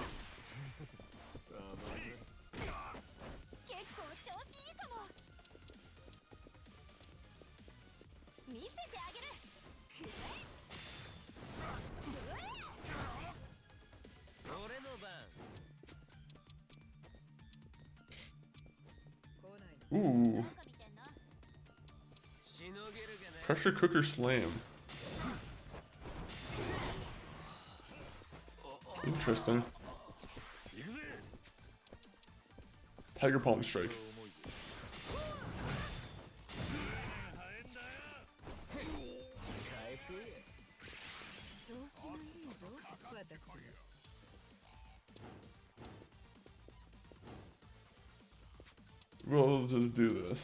Ooh. Pressure cooker slam. Interesting. Tiger palm strike. We'll just do this.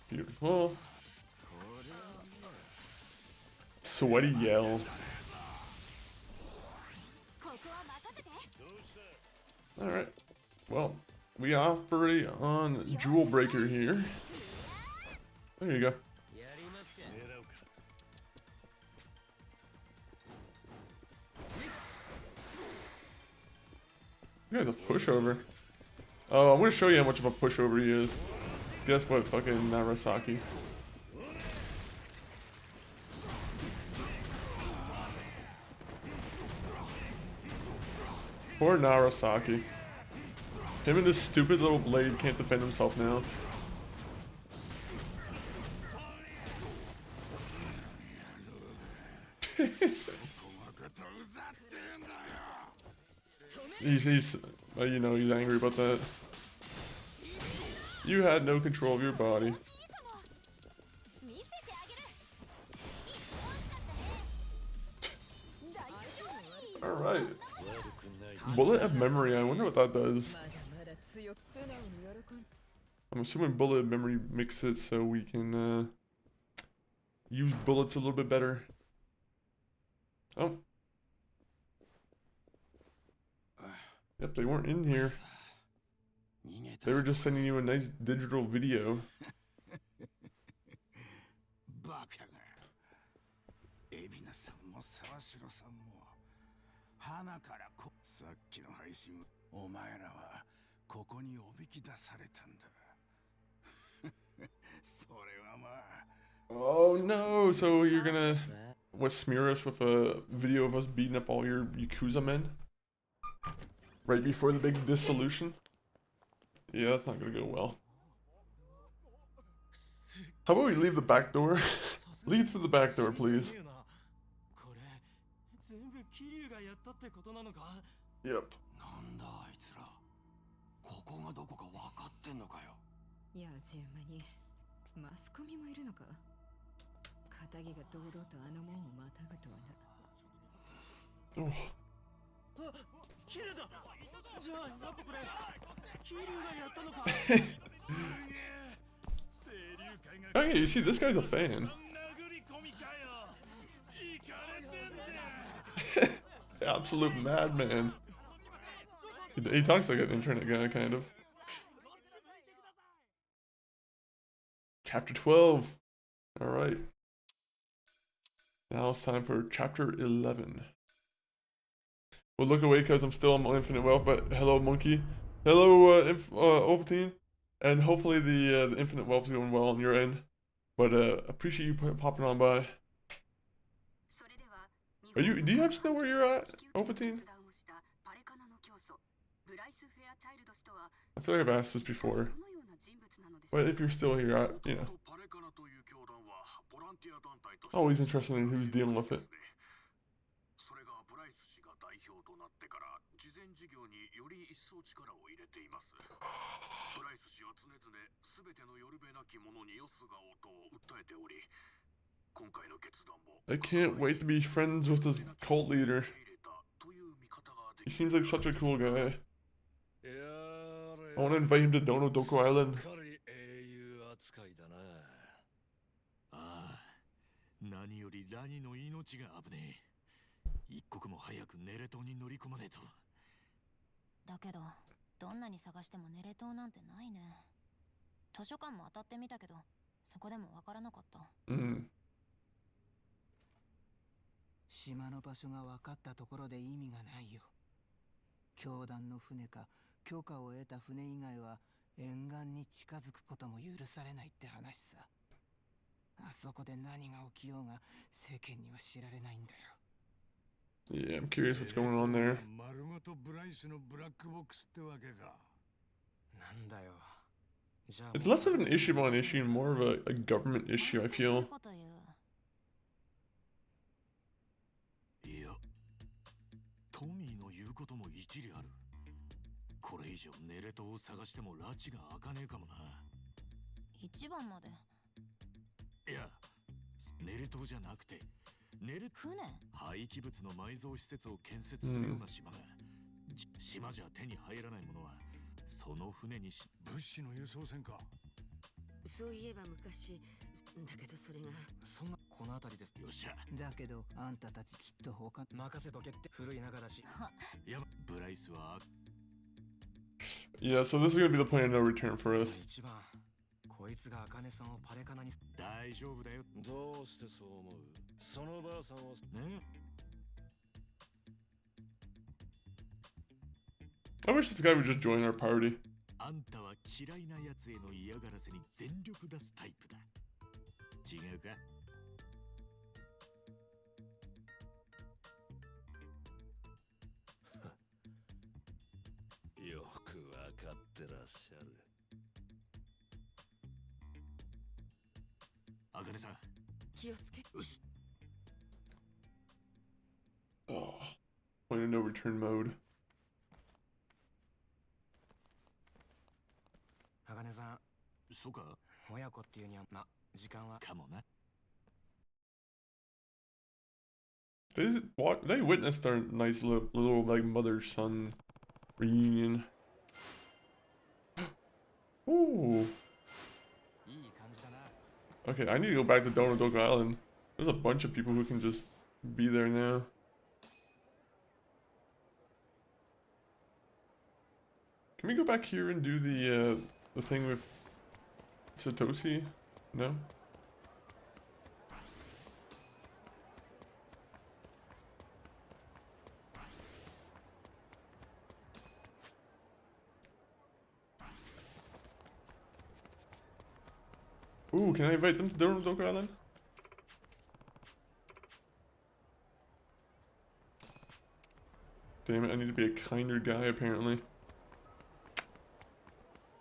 Beautiful. Sweaty yell. Alright. Well, we operate on Jewel Breaker here. There you go. You guys a pushover. Oh, I'm gonna show you how much of a pushover he is. Guess what, fucking Narasaki. Poor Narasaki. Him and this stupid little blade can't defend himself now. he's you know, he's angry about that. You had no control of your body. Alright. Bullet of memory, I wonder what that does. I'm assuming bullet of memory makes it so we can use bullets a little bit better. Oh. Yep, they weren't in here. They were just sending you a nice digital video. Oh no, so you're gonna smear us with a video of us beating up all your Yakuza men? Right before the big dissolution? Yeah, that's not gonna go well. How about we leave the back door? Leave through the back door, please. Yep. なんだあいつら。ここがどこか分かってんのかよ。いや、順番にマスコミもいるのか。片木が堂々とあの門をまたぐとはな。Oh. あ、キレだ。じゃあやっぱこれ桐生がやったのか。すげえ。清流会が Oh yeah, you see, this guy's a fan. 殴り込みかよ。いかれてんぜ。 Absolute madman. He talks like an internet guy, kind of. Chapter 12. Alright. Now it's time for Chapter 11. We'll look away because I'm still on my infinite wealth, but hello, Monkey. Hello, Ovaltine. And hopefully the infinite wealth is going well on your end. But appreciate you popping on by. Do you have snow where you're at, Ovaltine? I feel like I've asked this before. But if you're still here, you know. Always interested in who's dealing with it. それがブライス氏が代表となってから慈善事業により一層力を入れています。ブライス氏は常々すべてのよるべなき者によすがおうと訴えており、今回の決断も I can't wait to be friends with this cult leader. He seems like such a cool guy. I want to invite him to Donodoko Island. 何よりラニの命が危ねえ。一刻も早くネレ島に乗り込まねえと。だけど、どんなに探してもネレ島なんてないね。図書館も当たってみたけど、そこでもわからなかった。島の場所が分かったところで意味がないよ。教団の船か許可を得た船以外は沿岸に近づくことも許されないって話さ。あそこで何が起きようが世間には知られないんだよ。Yeah, I'm curious what's going on there. 丸ごとブライスのブラックボックスってわけか。なんだよ。 It's less of an issue on issue and more of a government issue, I feel. いや、トミーの言うことも一理ある。これ以上ネレ島を探しても拉致が開かねえかもな。一番まで。いや、ネレ島じゃなくて、船？廃棄物の埋蔵施設を建設するような島が、島じゃ手に入らないものは、その船に物資の輸送船か。そういえば昔、だけどそれがそんなこの辺りです。よっしゃ。だけどあんたたちきっと他任せとけって古い仲だし。やば、ブライスは。Yeah, so this is gonna be the point of no return for us. 一番。こいつが茜さんをパレカナに。大丈夫だよ。どうしてそう思う？そのばあさんをね。I wish this guy would just join our party. あんたは嫌いなやつへの嫌がらせに全力出すタイプだ。違うか？よくわかってらっしゃる。あかねさん、気をつけ。Oh, point of no return mode. 鋼さん、そうか？親子っていうには、ま、時間は。かもな。They witnessed our nice little like mother-son reunion. Ooh. Okay, I need to go back to Donodoko Island. There's a bunch of people who can just be there now. Can we go back here and do the thing with Satoshi? No? Ooh, can I invite them to Donodoko Island? Damn it, I need to be a kinder guy apparently.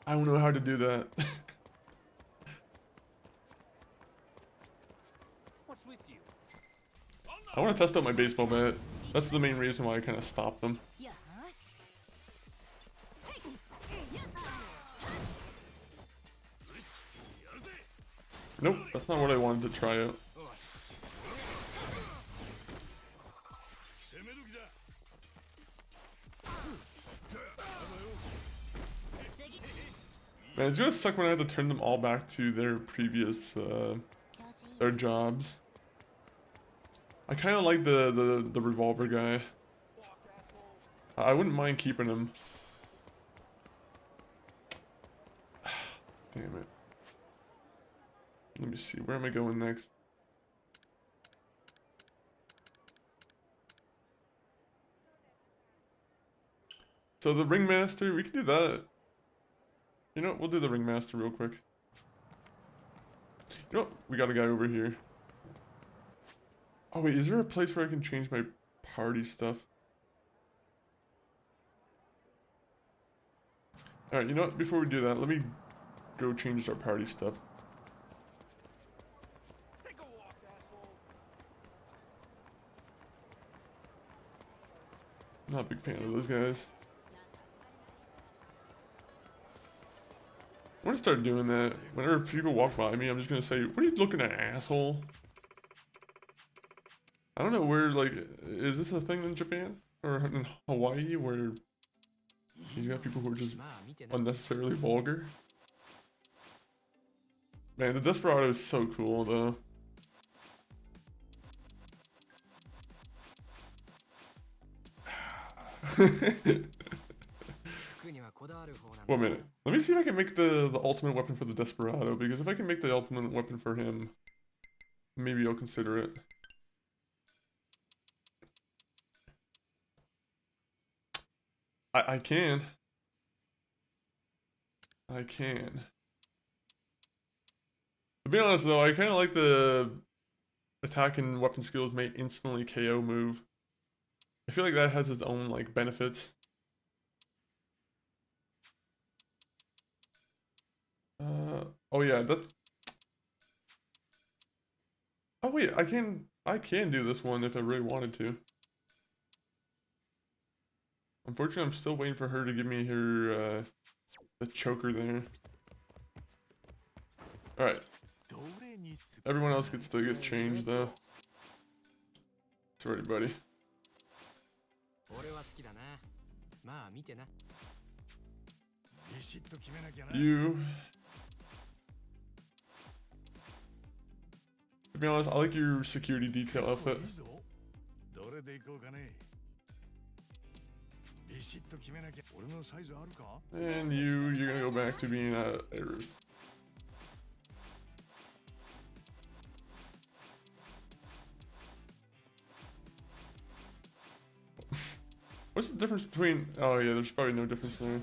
I don't know how to do that. What's with you? I want to test out my baseball bat. That's the main reason why I kind of stopped them. Nope, that's not what I wanted to try out. Man, it's gonna suck when I have to turn them all back to their previous, their jobs. I kind of like the revolver guy. I wouldn't mind keeping him. Damn it. Let me see, where am I going next? So the Ringmaster, we can do that. You know what, we'll do the Ringmaster real quick. You know what, we got a guy over here. Oh wait, is there a place where I can change my party stuff? Alright, you know what, before we do that, let me go change our party stuff. Not a big fan of those guys. I'm gonna start doing that. Whenever people walk by me, I'm just gonna say, "What are you looking at, asshole?" I don't know where, like, is this a thing in Japan? Or in Hawaii where you got people who are just unnecessarily vulgar? Man, the Desperado is so cool, though. One minute. Let me see if I can make the ultimate weapon for the Desperado, because if I can make the ultimate weapon for him, maybe I'll consider it. I can. I can. To be honest though, I kind of like the attack and weapon skills may instantly KO move. I feel like that has its own like benefits. Oh yeah, that. Oh wait, I can do this one if I really wanted to. Unfortunately, I'm still waiting for her to give me her the choker there. All right. Everyone else gets to get changed though. Sorry, buddy. You. To be honest, I like your security detail outfit. And you're gonna go back to being Iris. What's the difference between? Oh yeah, there's probably no difference there.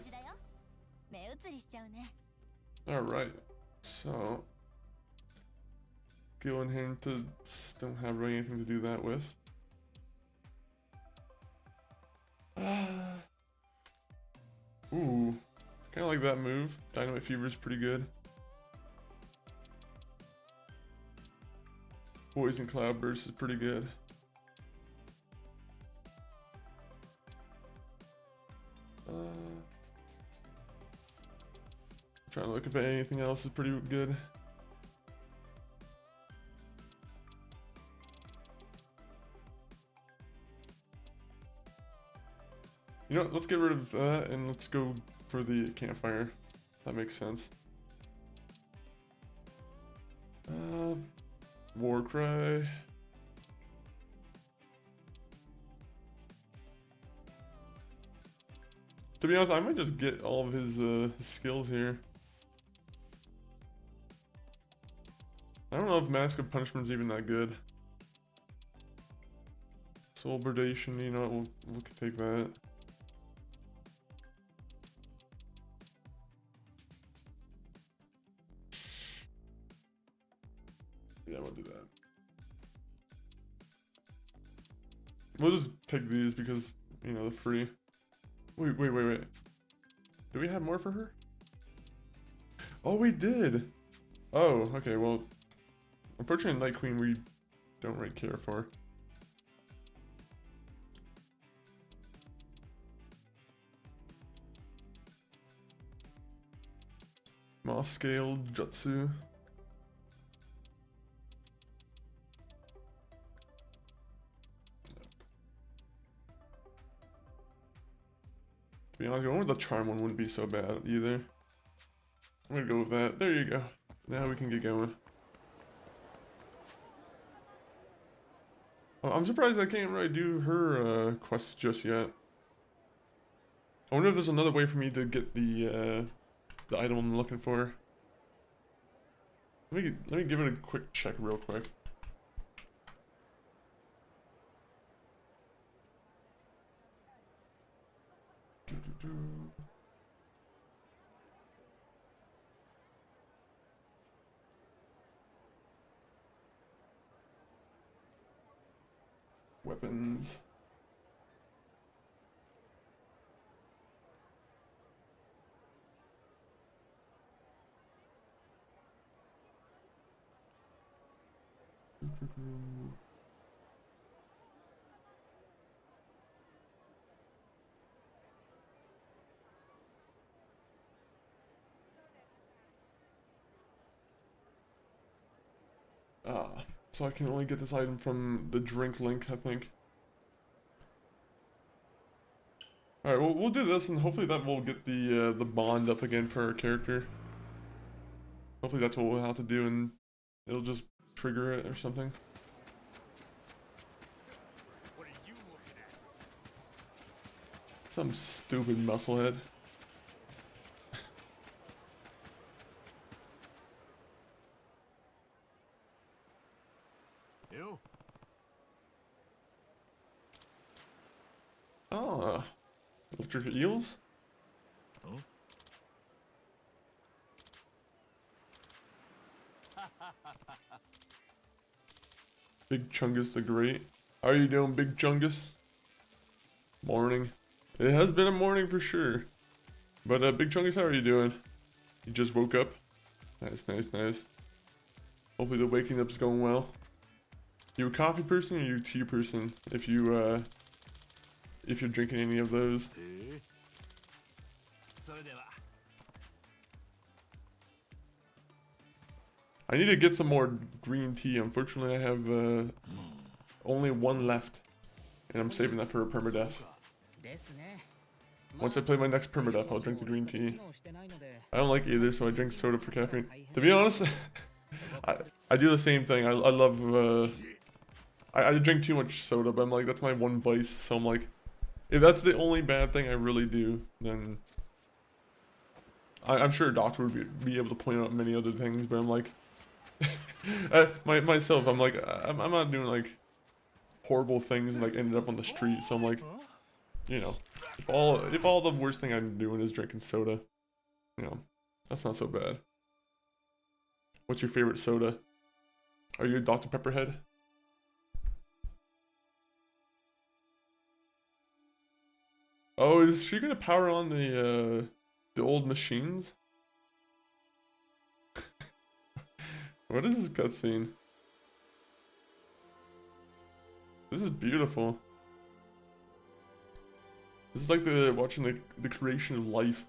Alright, so skill inherited, don't have really anything to do that with. Ooh, kind of like that move. Dynamite Fever is pretty good. Poison Cloudburst is pretty good. Trying to look if anything else is pretty good. You know what, let's get rid of that and let's go for the campfire. That makes sense. Warcry. To be honest, I might just get all of his skills here. I don't know if Mask of Punishment's even that good. Soul Burdation, you know what, we'll take that. Yeah, we'll do that. We'll just take these because, you know, they're free. Wait. Do we have more for her? Oh, we did! Oh, okay, well, unfortunately Night Queen we don't really care for. Moss Scale Jutsu. be honest, I wonder if the charm one wouldn't be so bad either. I'm gonna go with that. There you go. Now we can get going. I'm surprised I can't really do her quests just yet. I wonder if there's another way for me to get the item I'm looking for. Let me give it a quick check real quick. Weapons. So I can only get this item from the drink link, I think. Alright, well, we'll do this, and hopefully that will get the bond up again for our character. Hopefully that's what we'll have to do, and it'll just trigger it or something. What are you looking at? Some stupid musclehead. You? Oh, electric eels? Oh? Big Chungus the Great. How are you doing, Big Chungus? Morning. It has been a morning for sure. But Big Chungus, how are you doing? You just woke up? Nice, nice, nice. Hopefully the waking up's going well. You a coffee person or you a tea person? If you're drinking any of those. I need to get some more green tea. Unfortunately, I have only one left, and I'm saving that for a permadeath. Once I play my next permadeath, I'll drink the green tea. I don't like either, so I drink soda for caffeine. To be honest, I do the same thing. I love. I drink too much soda, but I'm like, that's my one vice. So I'm like, if that's the only bad thing I really do, then I'm sure a doctor would be able to point out many other things. But I'm like, myself, I'm like, I'm not doing like horrible things and like ended up on the street. So I'm like, you know, if all the worst thing I'm doing is drinking soda, you know, that's not so bad. What's your favorite soda? Are you a Dr. Pepper head? Oh, is she gonna power on the old machines? What is this cutscene? This is beautiful. This is like watching the creation of life.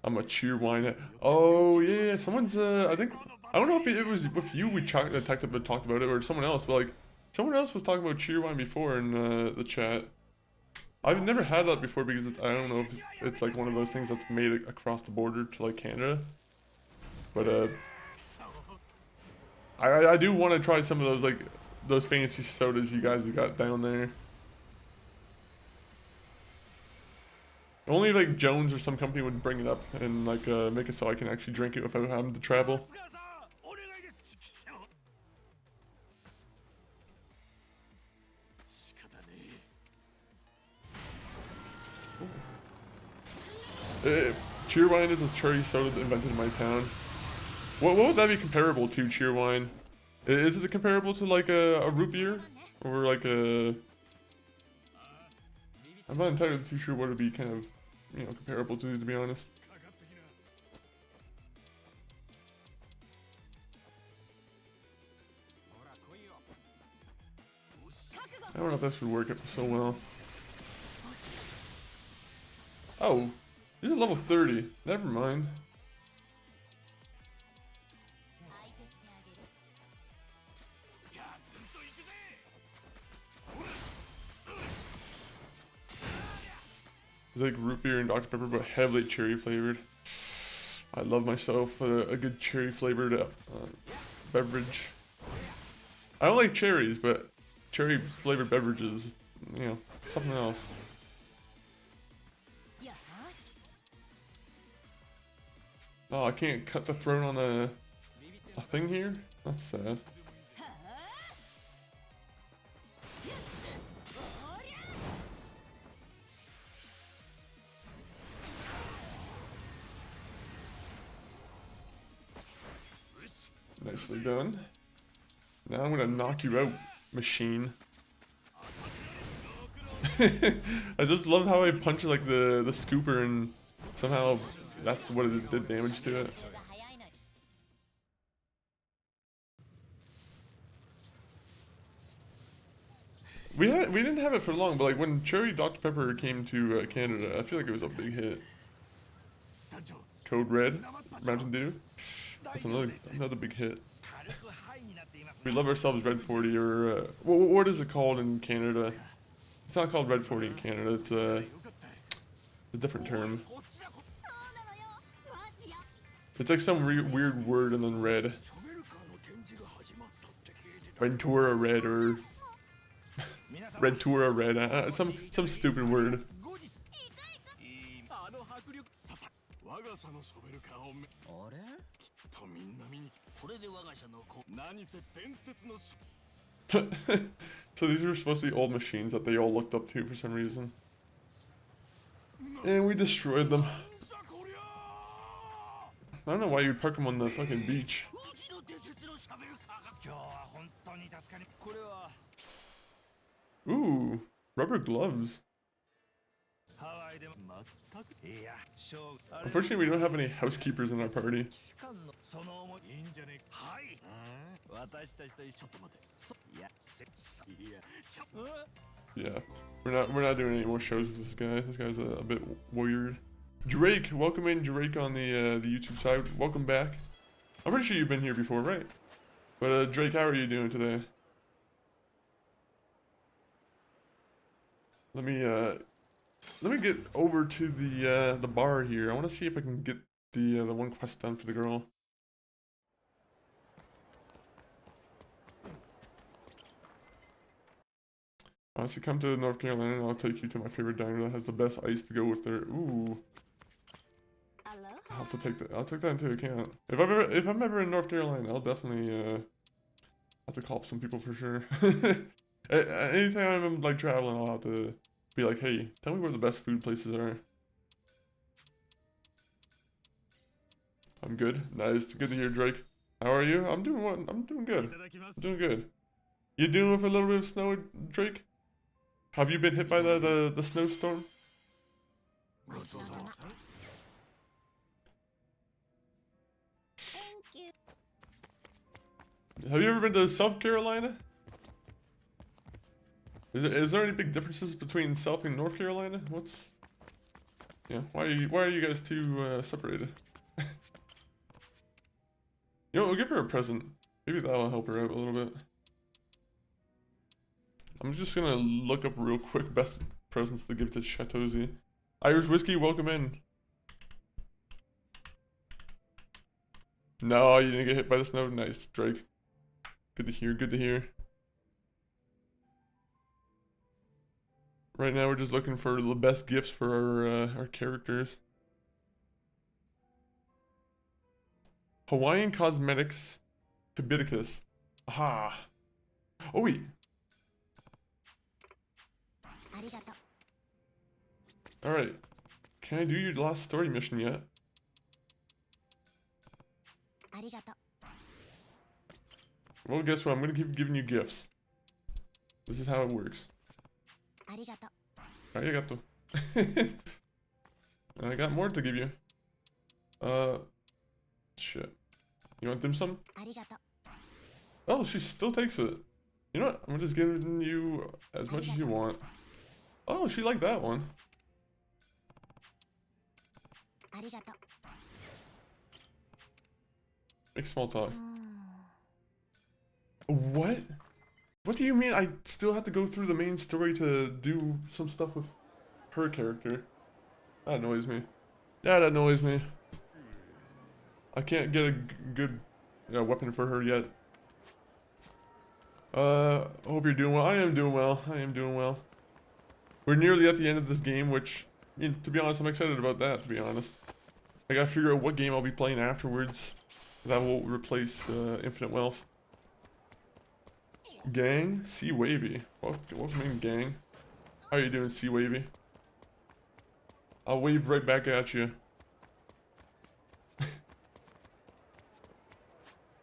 I'm a Cheerwine. Oh yeah, someone's I think I don't know if it was with you we talked about it or someone else, but like someone else was talking about Cheerwine before in the chat. I've never had that before because I don't know if it's like one of those things that's made across the border to like Canada. But I do want to try some of those like those fancy sodas you guys got down there. Only like Jones or some company would bring it up and like make it so I can actually drink it without having to travel. Cheerwine is a cherry soda invented in my town. What would that be comparable to, Cheerwine? Is it comparable to like a root beer? Or like a... I'm not entirely too sure what it'd be kind of, you know, comparable to be honest. I don't know if that should work so well. Oh, this is level 30. Never mind. It's like root beer and Dr. Pepper, but heavily cherry flavored. I love myself a good cherry flavored beverage. I don't like cherries, but cherry flavored beverages, you know, something else. Oh, I can't cut the throne on a thing here? That's sad. Nicely done. Now I'm gonna knock you out, machine. I just love how I punch like the scooper and somehow that's what it did damage to it. We didn't have it for long, but like when Cherry Dr. Pepper came to Canada, I feel like it was a big hit. Code Red, Mountain Dew. That's another big hit. We love ourselves Red 40, or what is it called in Canada? It's not called Red 40 in Canada. It's a different term. It's like some weird word and then red. Ventura Red or Redtura Red. Some stupid word. So these were supposed to be old machines that they all looked up to for some reason. And we destroyed them. I don't know why you park them on the fucking beach. Ooh, rubber gloves. Unfortunately, we don't have any housekeepers in our party. Yeah, we're not doing any more shows with this guy. This guy's a bit weird. Drake, welcome in, Drake, on the YouTube side. Welcome back. I'm pretty sure you've been here before, right? But Drake, how are you doing today? Let me get over to the bar here. I want to see if I can get the one quest done for the girl. Honestly, come to North Carolina and I'll take you to my favorite diner that has the best ice to go with their. Ooh. I'll have to take that. I'll take that into account. If I'm ever in North Carolina, I'll definitely have to call up some people for sure. Anytime I'm like traveling, I'll have to be like, hey, tell me where the best food places are. I'm good. Nice. Good to hear, Drake. How are you? I'm doing good. I'm doing good. You dealing with a little bit of snow, Drake? Have you been hit by the snowstorm? Have you ever been to South Carolina? Is there any big differences between South and North Carolina? Yeah, why are you guys two separated? You know, we'll give her a present. Maybe that'll help her out a little bit. I'm just gonna look up real quick best presents to give to Chatozy. Irish Whiskey, welcome in. No, you didn't get hit by the snow. Nice, Drake. Good to hear, good to hear. Right now we're just looking for the best gifts for our characters. Hawaiian Cosmetics Hibiscus. Aha. Oh wait. Alright. Can I do your last story mission yet? Well, guess what? I'm gonna keep giving you gifts. This is how it works. Arigato. I got more to give you. Shit. You want dim sum? Oh, she still takes it. You know what? I'm just giving you as much as you want. Oh, she liked that one. Make small talk. What? What do you mean I still have to go through the main story to do some stuff with her character? That annoys me. That annoys me. I can't get a good weapon for her yet. I hope you're doing well. I am doing well. I am doing well. We're nearly at the end of this game, which, to be honest, I'm excited about that, to be honest. I gotta figure out what game I'll be playing afterwards that will replace Infinite Wealth. Gang? Sea Wavy. Welcome in, gang. How you doing, Sea Wavy? I'll wave right back at you.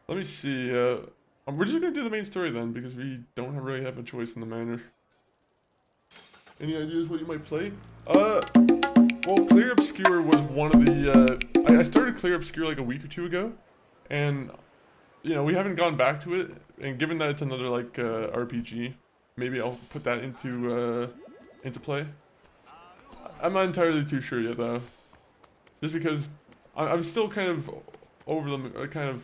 Let me see, we're just gonna do the main story then, because we don't really have a choice in the manner. Any ideas what you might play? Well, Clear Obscure was one of the, I started Clear Obscure like a week or two ago, and, we haven't gone back to it, and given that it's another, like, RPG, maybe I'll put that into play. I'm not entirely too sure yet, though. Just because I'm still kind of over the, kind of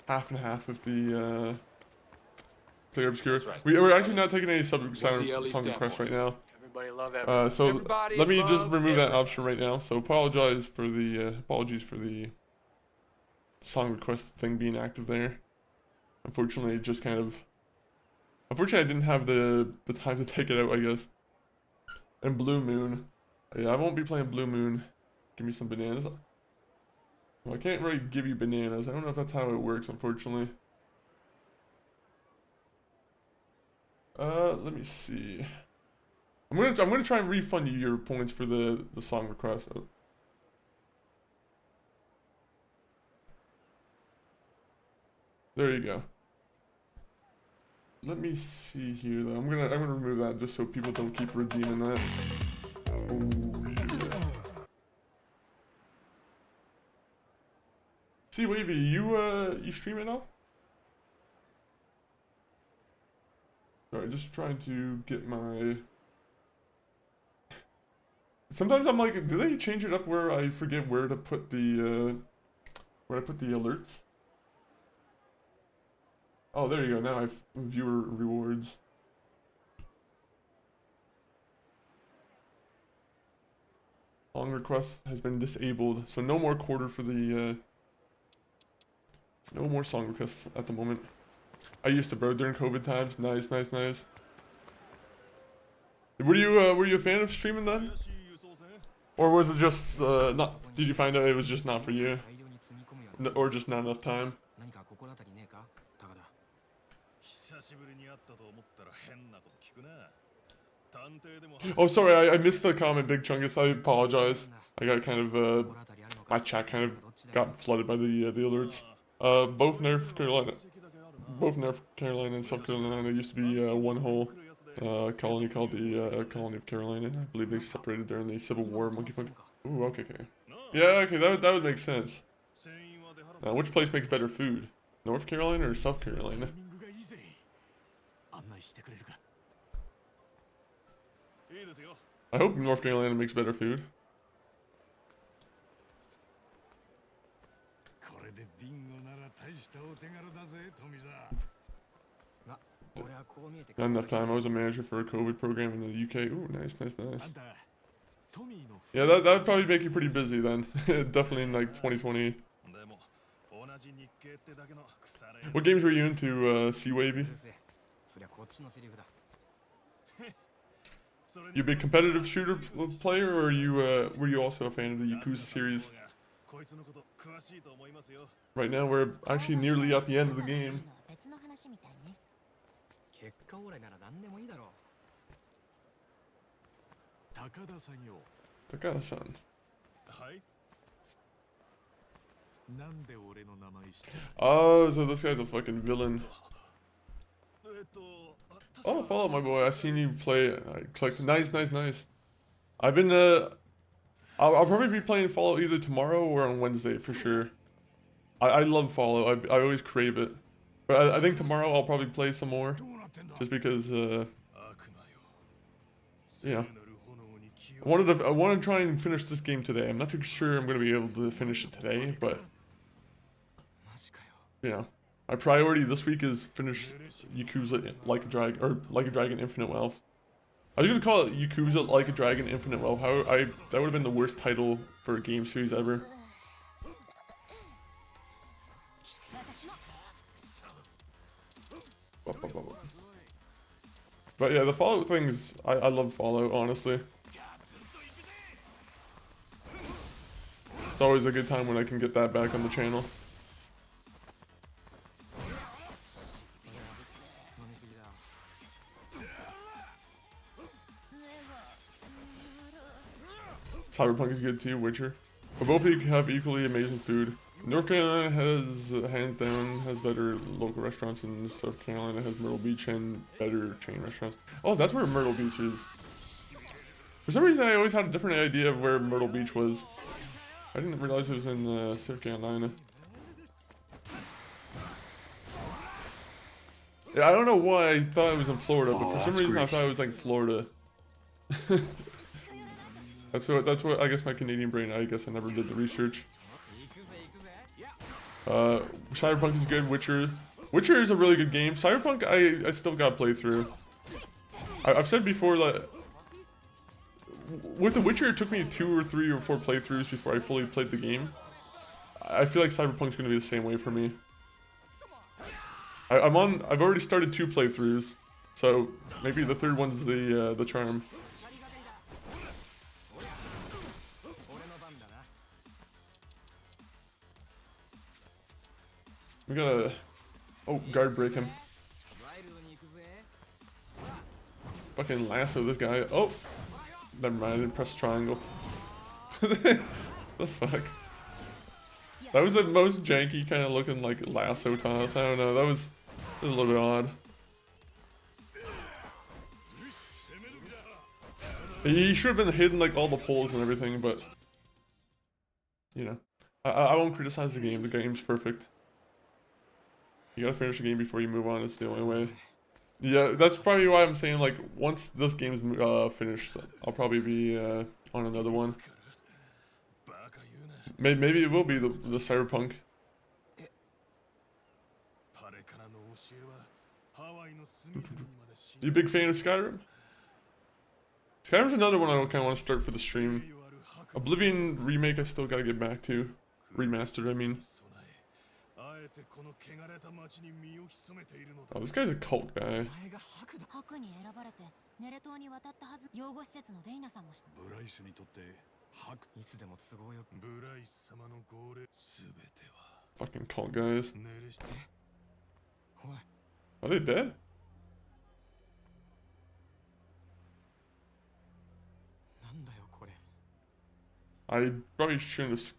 half and half with the, Clear Obscure. Right. We're actually not taking any song requests right now. Everybody love everybody. So let me just remove that option right now. So apologies for the song request thing being active there. Unfortunately, it just kind of. Unfortunately, I didn't have the time to take it out, I guess. And Blue Moon. Yeah, I won't be playing Blue Moon. Give me some bananas. Well, I can't really give you bananas. I don't know if that's how it works, unfortunately. Let me see. I'm gonna try and refund you your points for the song request. There you go. Let me see here though. I'm gonna remove that just so people don't keep redeeming that. Oh yeah. See, Wavy, you stream it now? Sorry, just trying to get my. Sometimes I'm like, do they change it up where I forget where to put the alerts? Oh, there you go. Now I have viewer rewards. Song request has been disabled, so no more quarter for the. No more song requests at the moment. I used to, bro, during COVID times. Nice, nice, nice. Were you a fan of streaming then? Or was it just not? Did you find out it was just not for you, or just not enough time? Oh, sorry, I missed the comment, Big Chungus. I apologize. I got kind of my chat kind of got flooded by the alerts. Both North Carolina and South Carolina used to be one whole colony called the Colony of Carolina. I believe they separated during the Civil War. Monkey Funk. Ooh, okay. Yeah, okay, that would make sense. Now, which place makes better food? North Carolina or South Carolina? I hope North Carolina makes better food. Not enough time. I was a manager for a COVID program in the UK. Ooh, nice, nice, nice. Yeah, that would probably make you pretty busy then. Definitely in like 2020. What games were you into, Sea Wavy? You a big competitive shooter player, or were you also a fan of the Yakuza series? Right now, we're actually nearly at the end of the game. Takada-san. Oh, so this guy's a fucking villain. Oh, follow my boy. I've seen you play. I clicked. Nice, nice, nice. I've been I'll probably be playing Fallout either tomorrow or on Wednesday for sure. I love Fallout. I always crave it. But I think tomorrow I'll probably play some more, just because you know, I wanted to try and finish this game today. I'm not too sure I'm gonna be able to finish it today, but you know, my priority this week is finish Yakuza Like a Dragon Infinite Wealth. I was gonna call it Yakuza Like a Dragon Infinite Wealth. That would have been the worst title for a game series ever. But yeah, the Fallout things, I love Fallout, honestly. It's always a good time when I can get that back on the channel. Cyberpunk is good too, Witcher. But both have equally amazing food. North Carolina has, hands down, has better local restaurants, and South Carolina has Myrtle Beach and better chain restaurants. Oh, that's where Myrtle Beach is. For some reason, I always had a different idea of where Myrtle Beach was. I didn't realize it was in South Carolina. Yeah, I don't know why I thought it was in Florida, but for some reason I thought it was like Florida. That's what I guess my Canadian brain, I guess I never did the research. Cyberpunk is good. Witcher is a really good game. Cyberpunk I still got playthrough. I've said before that with The Witcher it took me 2 or 3 or 4 playthroughs before I fully played the game. I feel like Cyberpunk's gonna be the same way for me. I've already started 2 playthroughs, so maybe the 3rd one's the charm. We gotta... Oh, guard break him. Fucking lasso this guy. Oh! Never mind, I didn't press triangle. The fuck? That was the most janky kind of looking like lasso toss. I don't know, that was a little bit odd. He should have been hitting like all the poles and everything, but... You know. I won't criticize the game, the game's perfect. You gotta finish the game before you move on, it's the only way. Yeah, that's probably why I'm saying, like, once this game's finished, I'll probably be on another one. Maybe it will be the Cyberpunk. You a big fan of Skyrim? Skyrim's another one I kind of want to start for the stream. Oblivion Remake I still gotta get back to. Remastered, I mean. Oh, this guy's a cult guy. Fucking cult guys. Are they dead? I probably shouldn't have.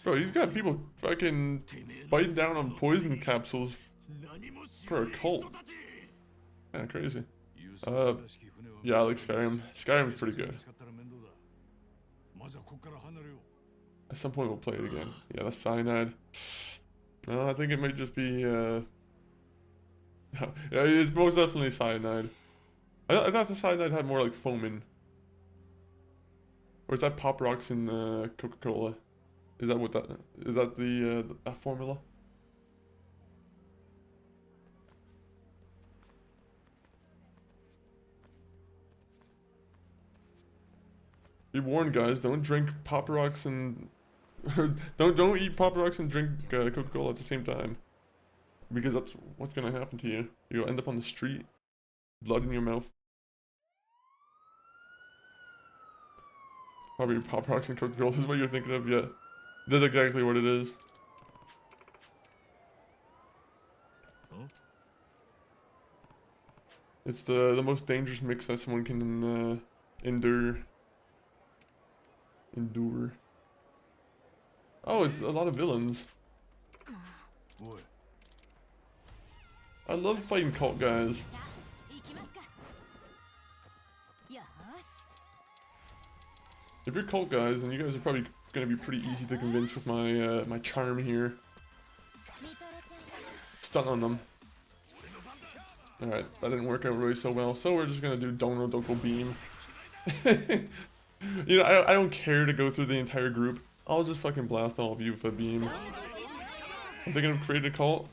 Bro, he's got people fucking biting down on poison capsules for a cult. Yeah, crazy. Yeah, I like Skyrim. Skyrim's pretty good. At some point we'll play it again. Yeah, that's cyanide. No, I think it might just be yeah, it's most definitely cyanide. I thought the cyanide had more like foaming. Or is that Pop Rocks in Coca-Cola? Is that what that is? That that formula? Be warned, guys! Don't drink Pop Rocks and don't eat Pop Rocks and drink Coca-Cola at the same time, because that's what's gonna happen to you. You'll end up on the street, blood in your mouth. Probably Pop Rocks and Coca-Cola is what you're thinking of, yeah. That's exactly what it is. Huh? It's the most dangerous mix that someone can endure. Oh, it's a lot of villains. I love fighting cult guys. If you're cult guys, then you guys are probably gonna be pretty easy to convince with my my charm here. Stun on them. Alright, that didn't work out really so well, so we're just gonna do Dono Doko Beam. You know, I don't care to go through the entire group. I'll just fucking blast all of you with a beam. I'm thinking of creating a cult.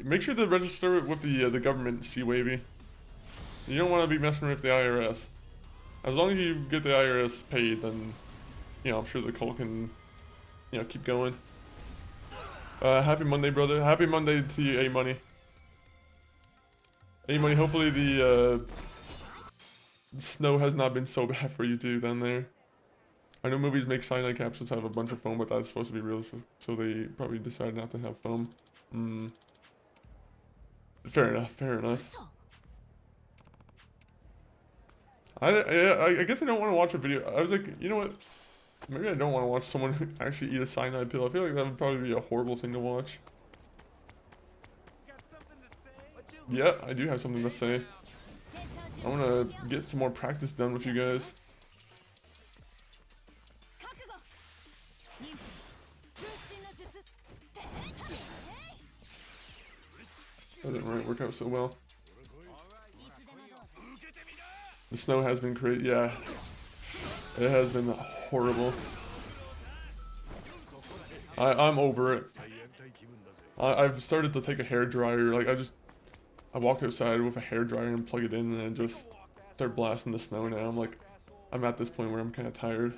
Make sure to register it with the government, C-Wavy. You don't want to be messing with the IRS. As long as you get the IRS paid, then, you know, I'm sure the cult can, you know, keep going. Happy Monday, brother. Happy Monday to you, A-Money. A-Money, hopefully the snow has not been so bad for you two down there. I know movies make cyanide capsules have a bunch of foam, but that's supposed to be realistic, so they probably decided not to have foam. Fair enough, fair enough. I guess I don't want to watch a video. I was like, you know what? Maybe I don't want to watch someone actually eat a cyanide pill. I feel like that would probably be a horrible thing to watch. Yeah, I do have something to say. I want to get some more practice done with you guys. That didn't really work out so well. The snow has been crazy. Yeah, it has been horrible. I'm over it. I've started to take a hairdryer. Like I walk outside with a hairdryer and plug it in, and just start blasting the snow. Now I'm at this point where I'm kind of tired.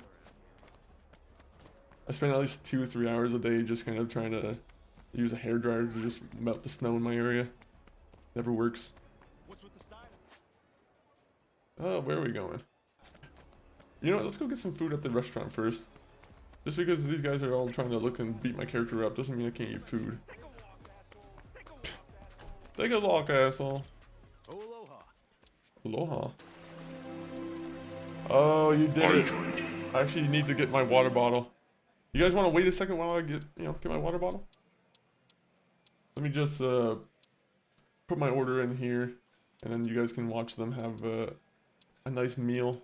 I spend at least 2 or 3 hours a day just kind of trying to use a hairdryer to just melt the snow in my area. Never works. Oh, where are we going? You know what, let's go get some food at the restaurant first. Just because these guys are all trying to look and beat my character up doesn't mean I can't eat food. Take a walk, asshole. Aloha. Oh, you did it. I actually need to get my water bottle. You guys want to wait a second while I get my water bottle? Let me just put my order in here, and then you guys can watch them have a nice meal.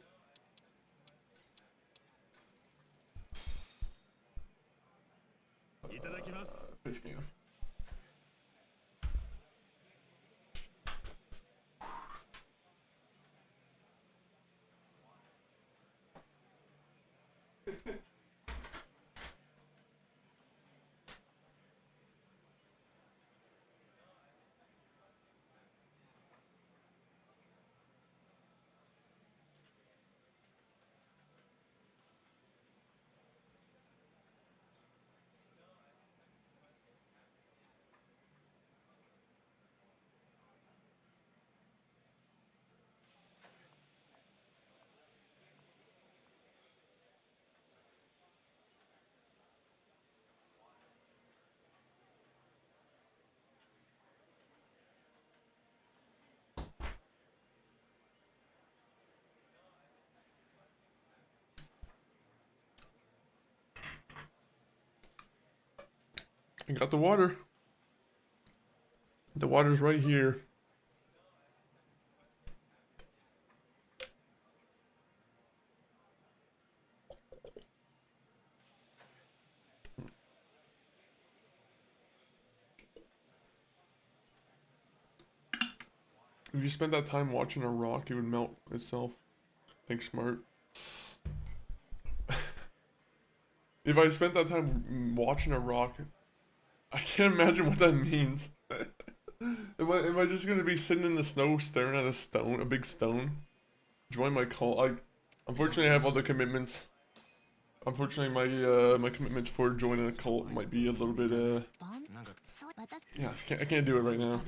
Face cam. I got the water. The water's right here. If you spent that time watching a rock, it would melt itself. Think smart. If I spent that time watching a rock, I can't imagine what that means. Am I just gonna be sitting in the snow staring at a stone, a big stone? Join my cult. Unfortunately I have other commitments. Unfortunately my commitments for joining a cult might be a little bit yeah, I can't do it right now.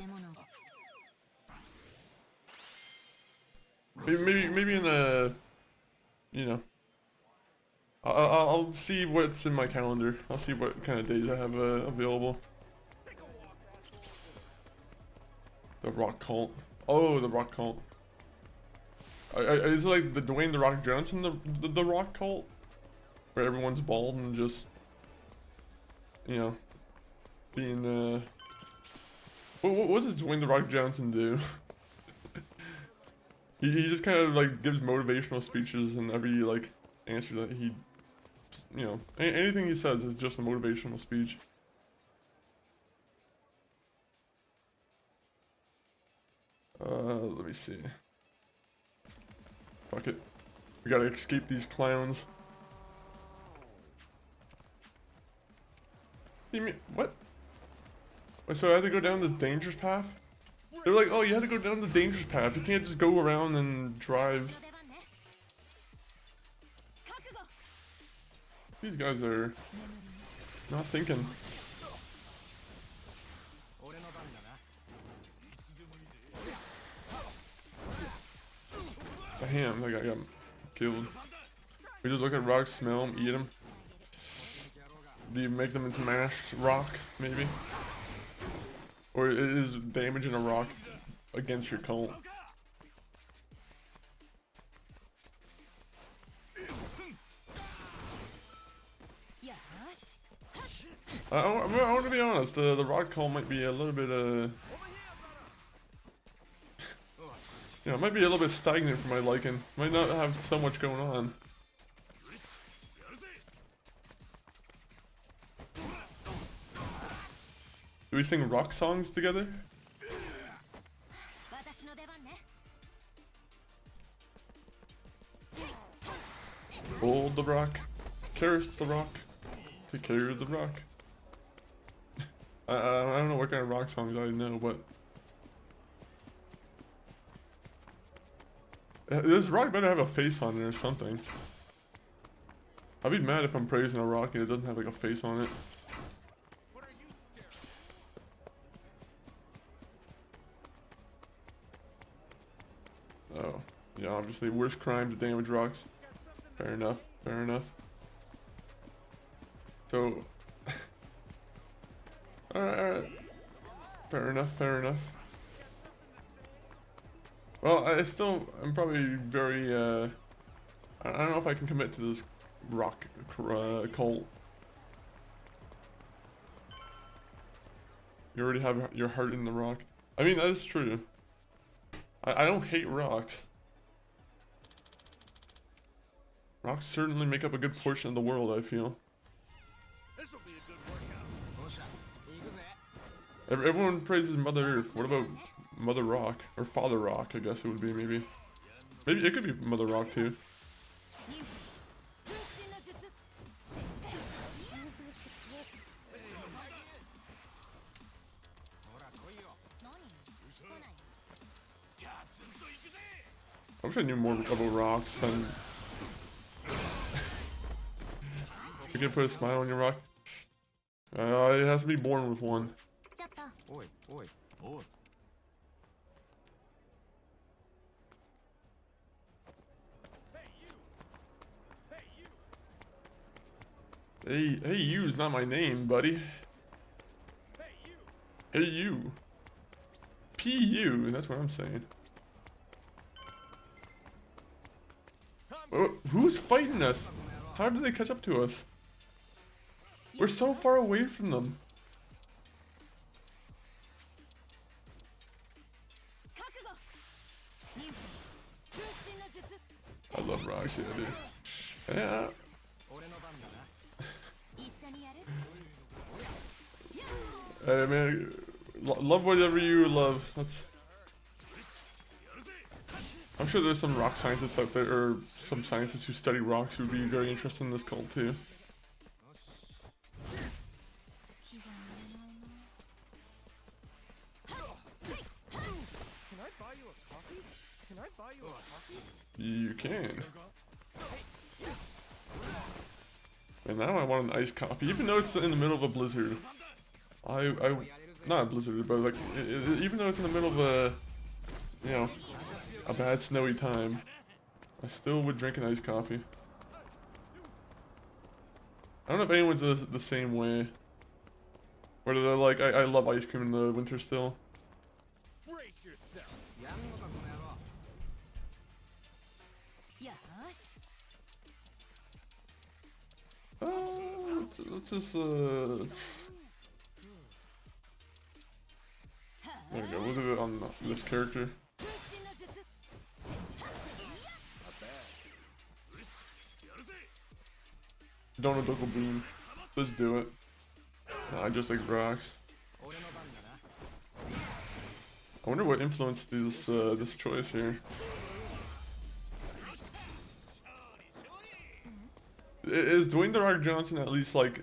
Maybe in a, you know, I'll see what's in my calendar. I'll see what kind of days I have available. The Rock Cult. Oh, the Rock Cult. Is it like the Dwayne "The Rock" Johnson, the Rock Cult, where everyone's bald and just, you know, being what does Dwayne "The Rock" Johnson do? He just kind of like gives motivational speeches, and every like answer that he, you know, anything he says is just a motivational speech. Let me see. Fuck it. We gotta escape these clowns. You mean what? Wait, so I had to go down this dangerous path? They're like, oh, you had to go down the dangerous path. You can't just go around and drive. These guys are not thinking. Damn, that guy got killed. We just look at rocks, smell them, eat them. Do you make them into mashed rock, maybe? Or is damaging a rock against your cult? I want to be honest, the rock cult might be a little bit, you know, it might be a little bit stagnant for my liking. Might not have so much going on. Do we sing rock songs together? Hold the rock, caress the rock, take care of the rock. I don't know what kind of rock songs I know, but this rock better have a face on it or something. I'd be mad if I'm praising a rock and it doesn't have like a face on it. Oh, yeah, obviously worst crime to damage rocks. Fair enough, fair enough. So, alright, fair enough, fair enough. Well, I'm probably very, I don't know if I can commit to this rock cult. You already have your heart in the rock. I mean, that is true. I don't hate rocks. Rocks certainly make up a good portion of the world, I feel. Everyone praises Mother Earth. What about Mother Rock? Or Father Rock, I guess it would be, maybe. Maybe it could be Mother Rock, too. I wish I knew more about rocks and... You can put a smile on your rock. It has to be born with one. Hey you is not my name, buddy. Hey you. P-U, that's what I'm saying. Who's fighting us? How did they catch up to us? We're so far away from them. I love rocks, yeah, dude. Yeah. Hey man, love whatever you love. I'm sure there's some rock scientists out there, or some scientists who study rocks who would be very interested in this cult too. You can. And now I want an iced coffee, even though it's in the middle of a blizzard. Not a blizzard, but like, even though it's in the middle of a, you know, a bad snowy time, I still would drink an iced coffee. I don't know if anyone's the same way. Or they're like, I love ice cream in the winter still. Let's just, there we go, we'll do it on this character. Donodoku Beam. Let's do it. I just like rocks. I wonder what influenced this choice here. Is Dwayne "The Rock" Johnson at least like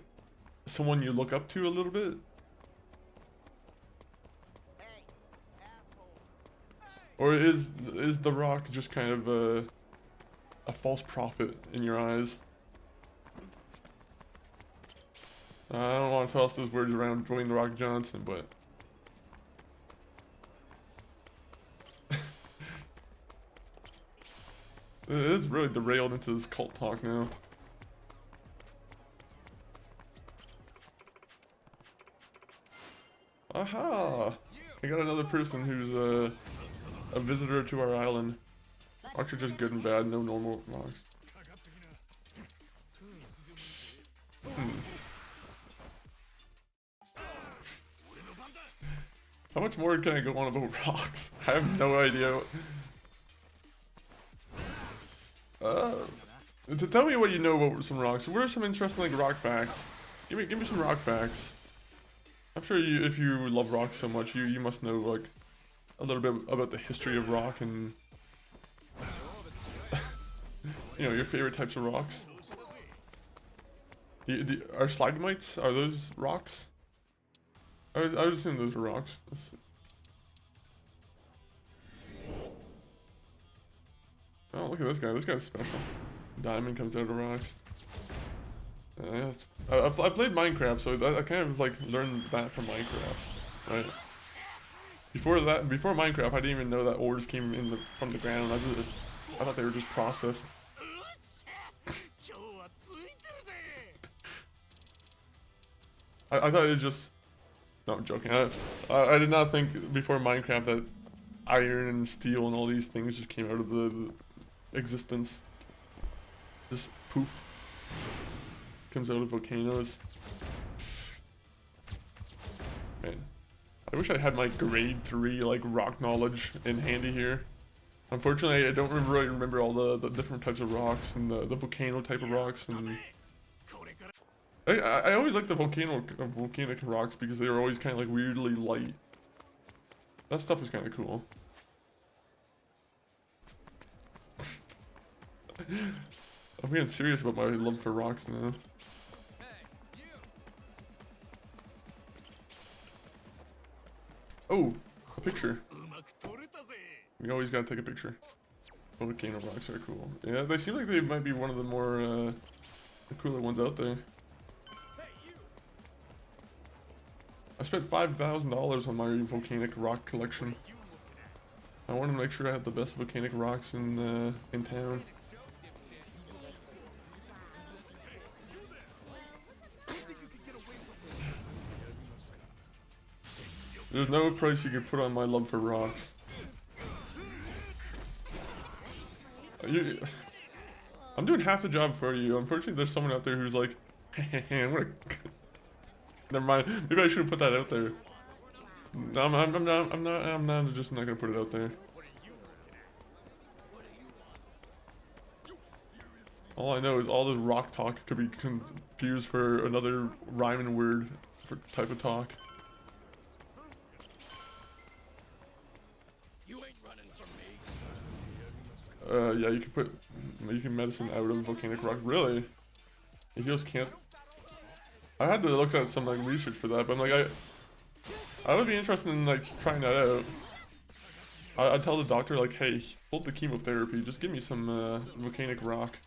someone you look up to a little bit? Or is The Rock just kind of a false prophet in your eyes? I don't want to toss those words around Dwayne The Rock Johnson, but it is really derailed into this cult talk now. Aha! I got another person who's a visitor to our island. Rocks are just good and bad, no normal rocks. How much more can I go on about rocks? I have no idea. To tell me what you know about some rocks. What are some interesting like rock facts? Give me some rock facts. I'm sure if you love rock so much, you must know like a little bit about the history of rock and you know your favorite types of rocks. Are stalagmites, are those rocks? I would assume those are rocks. Oh, look at this guy. This guy's special. Diamond comes out of rocks. I played Minecraft, so I kind of like learned that from Minecraft, right? Before Minecraft, I didn't even know that ores came from the ground. I thought they were just processed. I thought it was just. No, I'm joking. I did not think before Minecraft that iron and steel and all these things just came out of the existence. Just poof. Comes out of volcanoes. Man. I wish I had my grade 3 like rock knowledge in handy here. Unfortunately, I don't really remember all the different types of rocks and the volcano type of rocks and I always liked the volcanic rocks because they were always kind of like weirdly light. That stuff was kind of cool. I'm getting serious about my love for rocks now. Oh, a picture. We always gotta take a picture. Volcano rocks are cool. Yeah, they seem like they might be one of the more the cooler ones out there. I spent $5,000 on my volcanic rock collection. I wanted to make sure I had the best volcanic rocks in town. There's no price you can put on my love for rocks. I'm doing half the job for you. Unfortunately, there's someone out there who's like, I'm gonna. Never mind. Maybe I shouldn't put that out there. No, I'm not just not gonna put it out there. All I know is all this rock talk could be confused for another rhyming word for type of talk. Yeah, you can medicine out of volcanic rock. Really? It just can't. I had to look at some like research for that, but I'm like I would be interested in like trying that out. I'd tell the doctor like, hey, hold the chemotherapy, just give me some volcanic rock.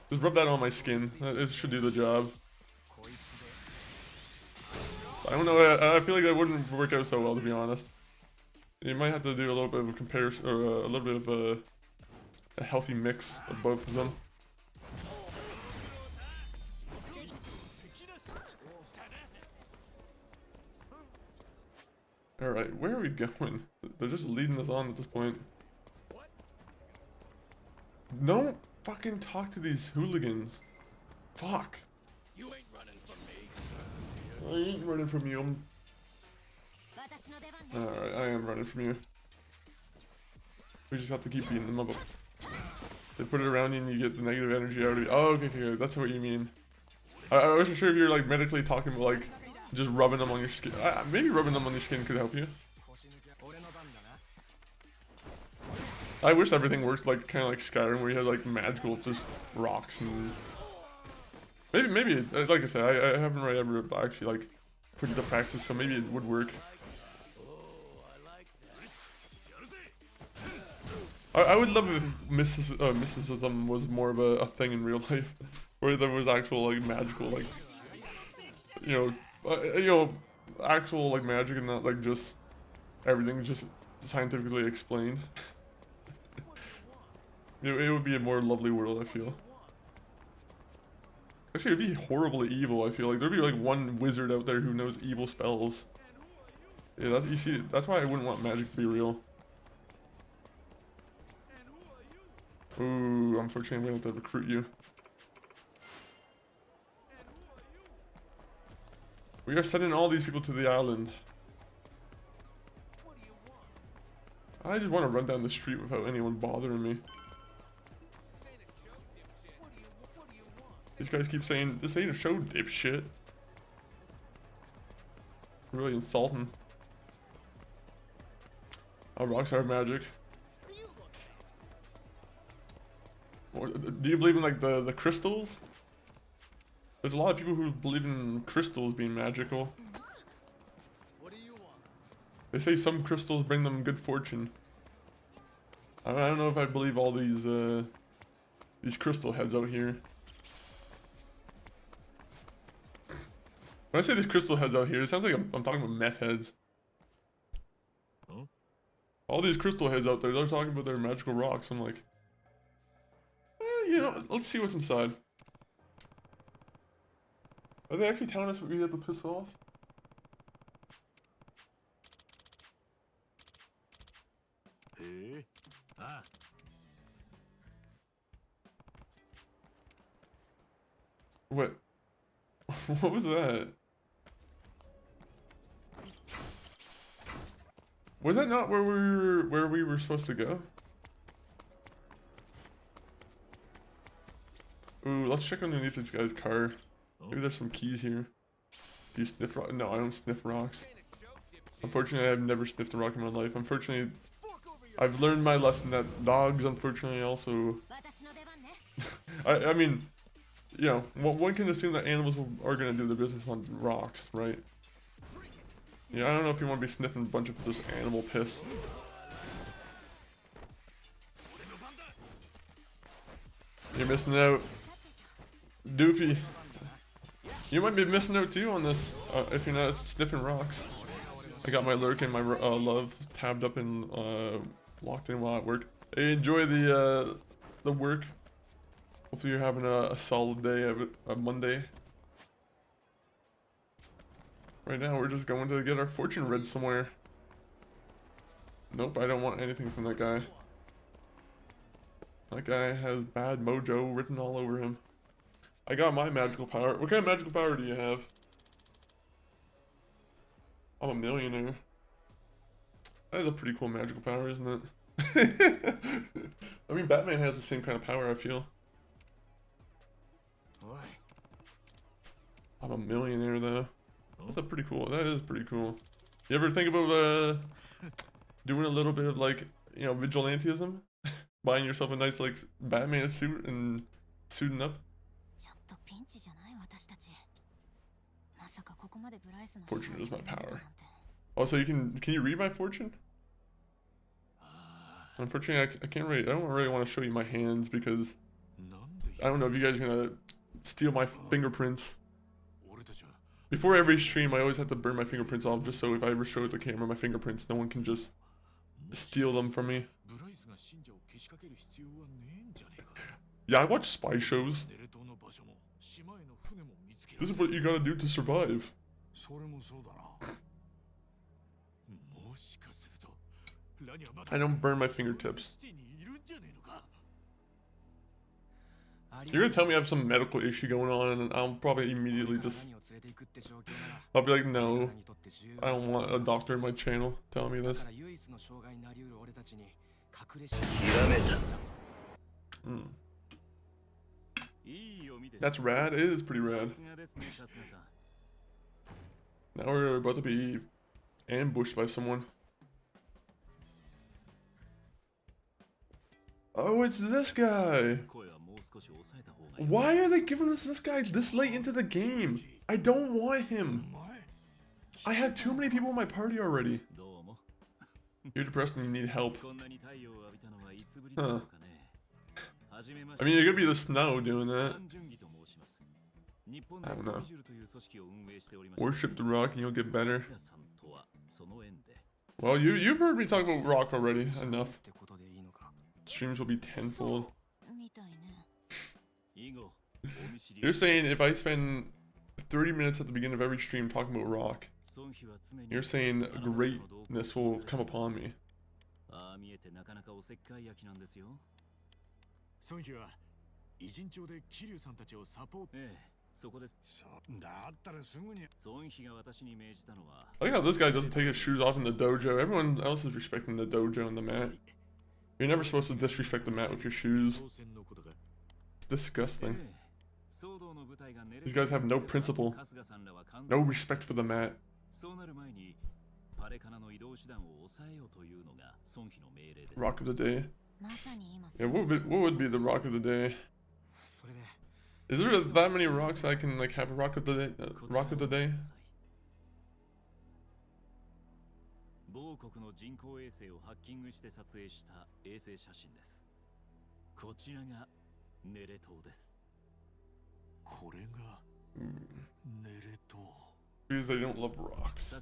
Just rub that on my skin. It should do the job. I don't know. I feel like that wouldn't work out so well, to be honest. You might have to do a little bit of a comparison, or a little bit of a healthy mix of both of them. Alright, where are we going? They're just leading us on at this point. Don't fucking talk to these hooligans. Fuck. You ain't running from me. I ain't running from you. Alright, I am running from you. We just have to keep beating them up. They put it around you and you get the negative energy out of you. Oh, okay, that's what you mean. I wasn't sure if you're like medically talking about like just rubbing them on your skin. Maybe rubbing them on your skin could help you. I wish everything worked like kind of like Skyrim, where you had like magical just rocks and Maybe, like I said, I haven't really ever actually like put it to practice, so maybe it would work. I would love if mysticism was more of a thing in real life, where there was actual like magical like, you know, actual like magic and not like just everything just scientifically explained. It would be a more lovely world, I feel. Actually, it'd be horribly evil, I feel like. There'd be like one wizard out there who knows evil spells. Yeah, you see, that's why I wouldn't want magic to be real. Ooh, unfortunately I'm gonna have to recruit you. We are sending all these people to the island. I just want to run down the street without anyone bothering me. These guys keep saying, this ain't a show, dipshit. Really insulting. Oh, rocks are magic. Do you believe in like the crystals? There's a lot of people who believe in crystals being magical. They say some crystals bring them good fortune. I don't know if I believe all these crystal heads out here. When I say these crystal heads out here, it sounds like I'm talking about meth heads. Huh? All these crystal heads out there, they're talking about their magical rocks. I'm like, you know, let's see what's inside. Are they actually telling us what we have to piss off? Hey. Ah. What? What was that? Was that not where we were supposed to go? Ooh, let's check underneath this guy's car. Maybe there's some keys here. Do you sniff rock? No, I don't sniff rocks. Unfortunately, I've never sniffed a rock in my life. Unfortunately, I've learned my lesson that dogs, unfortunately, also... I mean, you know, one can assume that animals are going to do their business on rocks, right? Yeah, I don't know if you want to be sniffing a bunch of just animal piss. You're missing out. Doofy. You might be missing out too on this, if you're not sniffing rocks. I got my lurk and my love tabbed up and locked in while at work. Hey, enjoy the work. Hopefully you're having a solid day of a Monday. Right now we're just going to get our fortune read somewhere. Nope, I don't want anything from that guy. That guy has bad mojo written all over him. I got my magical power. What kind of magical power do you have? I'm a millionaire. That is a pretty cool magical power, isn't it? I mean, Batman has the same kind of power, I feel. I'm a millionaire, though. That's pretty cool. That is pretty cool. You ever think about doing a little bit of, like, you know, vigilantism? Buying yourself a nice, like, Batman suit and suiting up? Fortune is my power. Oh, so can you read my fortune? Unfortunately, I can't really. I don't really want to show you my hands because I don't know if you guys are gonna steal my fingerprints. Before every stream, I always have to burn my fingerprints off just so if I ever show the camera my fingerprints, no one can just steal them from me. Yeah, I watch spy shows. This is what you gotta do to survive. I don't burn my fingertips. You're gonna tell me I have some medical issue going on and I'll probably immediately just... I'll be like, no, I don't want a doctor in my channel telling me this. That's rad. It is pretty rad. Now we're about to be ambushed by someone. Oh, it's this guy. Why are they giving us this guy this late into the game? I don't want him. I have too many people in my party already. You're depressed and you need help. Huh. I mean, it could be the snow doing that. I don't know. Worship the Rock and you'll get better. Well, you've heard me talk about Rock already enough. Streams will be tenfold. You're saying if I spend 30 minutes at the beginning of every stream talking about Rock, you're saying greatness will come upon me. I like how this guy doesn't take his shoes off in the dojo. Everyone else is respecting the dojo and the mat. You're never supposed to disrespect the mat with your shoes. It's disgusting. These guys have no principle. No respect for the mat. Rock of the day. Yeah, what would be the rock of the day? Is there that many rocks I can like have a rock of the day? Rock of the day? Because they don't love rocks.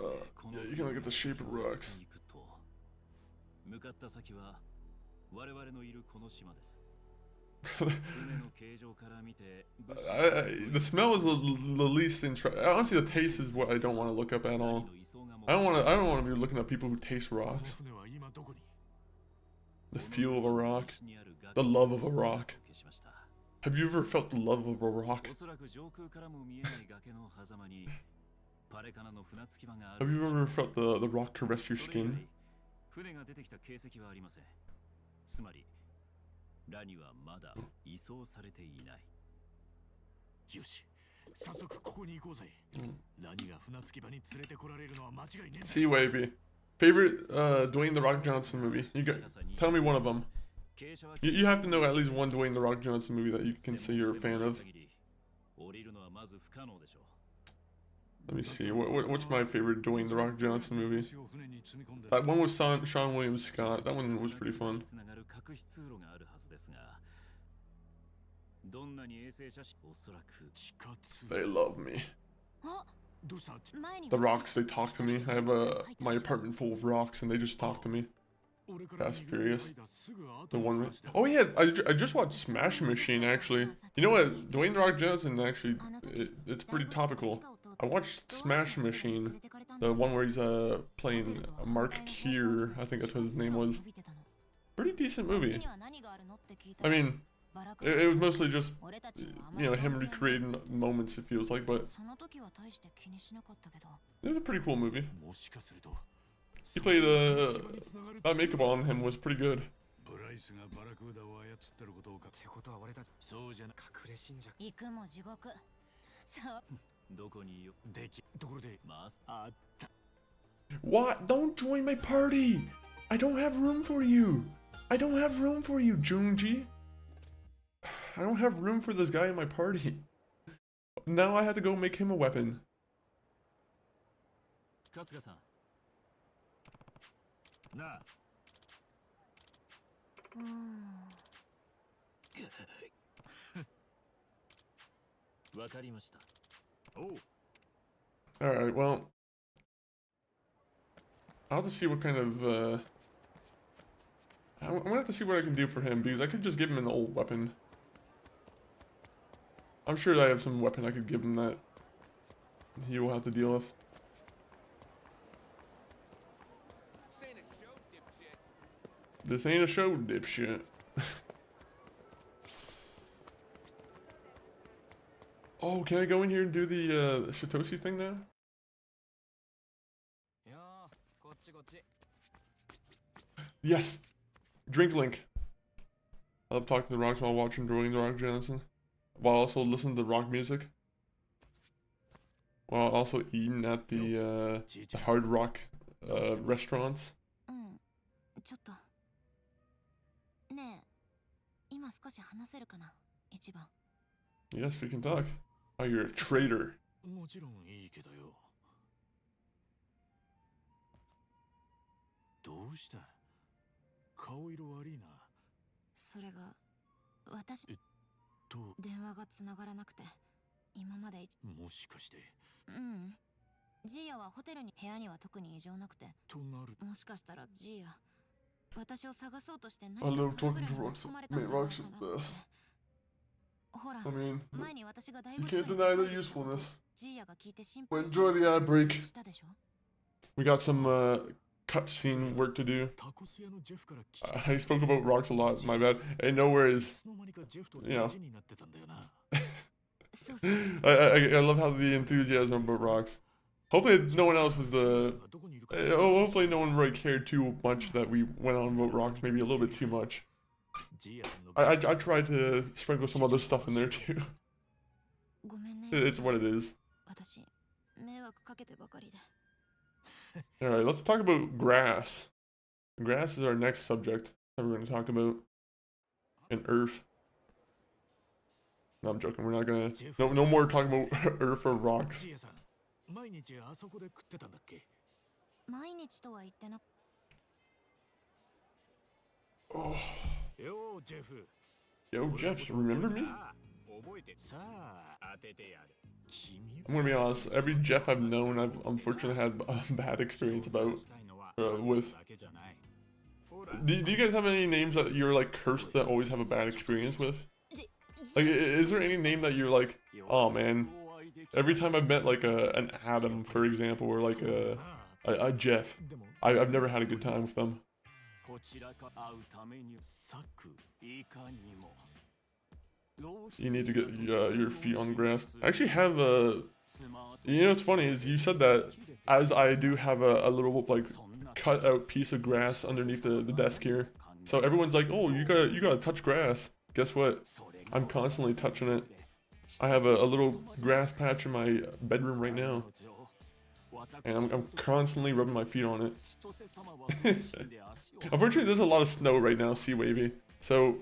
Yeah, you can look at the shape of rocks. The smell is the least interesting. Honestly, the taste is what I don't want to look up at all. I don't want to be looking at people who taste rocks. The feel of a rock, the love of a rock. Have you ever felt the love of a rock? Have you ever felt the rock caress your skin? See, Wavy. Favorite Dwayne The Rock Johnson movie? Tell me one of them. You have to know at least one Dwayne The Rock Johnson movie that you can say you're a fan of. Let me see. What's my favorite Dwayne The Rock Johnson movie? That one was Sean William Scott. That one was pretty fun. They love me. The rocks, they talk to me. I have my apartment full of rocks and they just talk to me. Fast and Furious. The one. Oh yeah, I just watched Smash Machine actually. You know what? Dwayne The Rock Johnson actually, it's pretty topical. I watched Smash Machine, the one where he's playing Mark Keir, I think that's what his name was. Pretty decent movie. I mean, it was mostly just, you know, him recreating moments, it feels like, but it was a pretty cool movie. He played, that makeup on him was pretty good. What? Don't join my party! I don't have room for you! I don't have room for you, Junji! I don't have room for this guy in my party. Now I have to go make him a weapon. Alright, well, I'll have to see what kind of, I'm gonna have to see what I can do for him, because I could just give him an old weapon. I'm sure I have some weapon I could give him that he will have to deal with. This ain't a show, dipshit. Oh, can I go in here and do the Shitoshi thing now? Yes! Drink Link. I love talking to the rocks while watching Dwayne The Rock Johnson. While also listening to rock music. while also eating at the Hard Rock restaurants. ちょっとねえ今少し話せるかな一番 Yes, we can talk. Oh, you're a traitor. もちろんいいけどよ。どうした？顔色悪いな。それが私電話がつながらなくて今までもしかしてジーヤはホテルに部屋には特に異常なくてとなるもしかしたらジーヤ私を探そうとして何 I か love トラブ talking ル to に Rox. 巻き込まれたん Mate, じゃない Rox か is な the best. ほら I mean, 前に私が大 you 悟地 can't 区に deny 入 the る人 usefulness. ジーヤが聞いて心 Well, 配して enjoy the ad break. したでしょ We got some cutscene work to do. I spoke about Rox a lot, my bad. And nowhere is, you know. I love how the enthusiasm about Rox. Hopefully no one else was hopefully no one really cared too much that we went on about Rox, maybe a little bit too much. I tried to sprinkle some other stuff in there too. It's what it is. 私迷惑かけてばかりで Alright, let's talk about grass. Grass is our next subject that we're going to talk about. And Earth. No, I'm joking. We're not going to... No more talking about Earth or rocks. 毎日あそこで食ってたんだっけ？毎日とは言ってな よジェフ。 Yo, Jeff, you remember me? 覚えてさあ当ててやる。 I'm gonna be honest, every Jeff I've known, I've unfortunately had a bad experience about, with. Do you guys have any names that you're like cursed that always have a bad experience with? Like, is there any name that you're like, oh man, every time I've met like an Adam, for example, or like a Jeff, I've never had a good time with them. You need to get your feet on the grass. I actually have a... You know what's funny is you said that as I do have a little like cut out piece of grass underneath the desk here. So everyone's like, oh, you gotta touch grass. Guess what? I'm constantly touching it. I have a little grass patch in my bedroom right now. And I'm constantly rubbing my feet on it. Unfortunately, there's a lot of snow right now, Sea Wavy. So,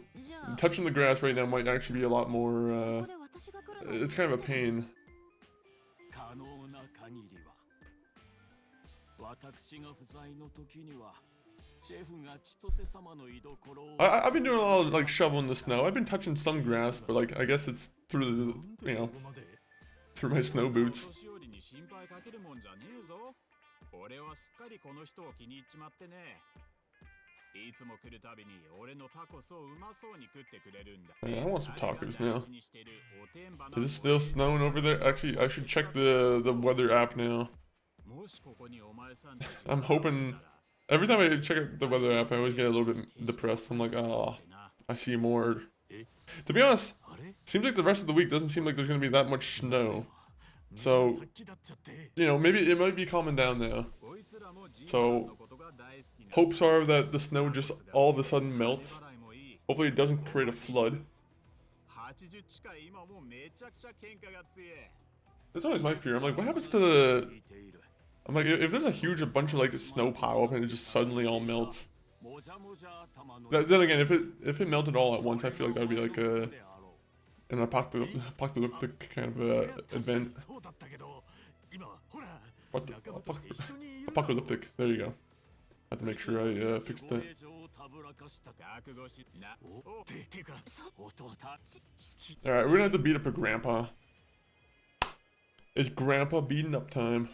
touching the grass right now might actually be a lot more, it's kind of a pain. I've been doing a lot of, like, shoveling the snow. I've been touching some grass, but, like, I guess it's through the, you know, through my snow boots. Yeah, I want some tacos now. Is it still snowing over there? Actually, I should check the weather app now. I'm hoping... Every time I check out the weather app, I always get a little bit depressed. I'm like, oh, I see more. To be honest, seems like the rest of the week doesn't seem like there's going to be that much snow. So, you know, maybe it might be calming down now. So, hopes are that the snow just all of a sudden melts. Hopefully it doesn't create a flood. That's always my fear. I'm like, what happens to the... I'm like, if there's a huge bunch of like snow pile up and it just suddenly all melts. Then again, if it melted all at once, I feel like that would be like an apocalyptic kind of event. Apocalyptic. There you go. I have to make sure I fixed that. Alright, we're gonna have to beat up a grandpa. It's grandpa beating up time.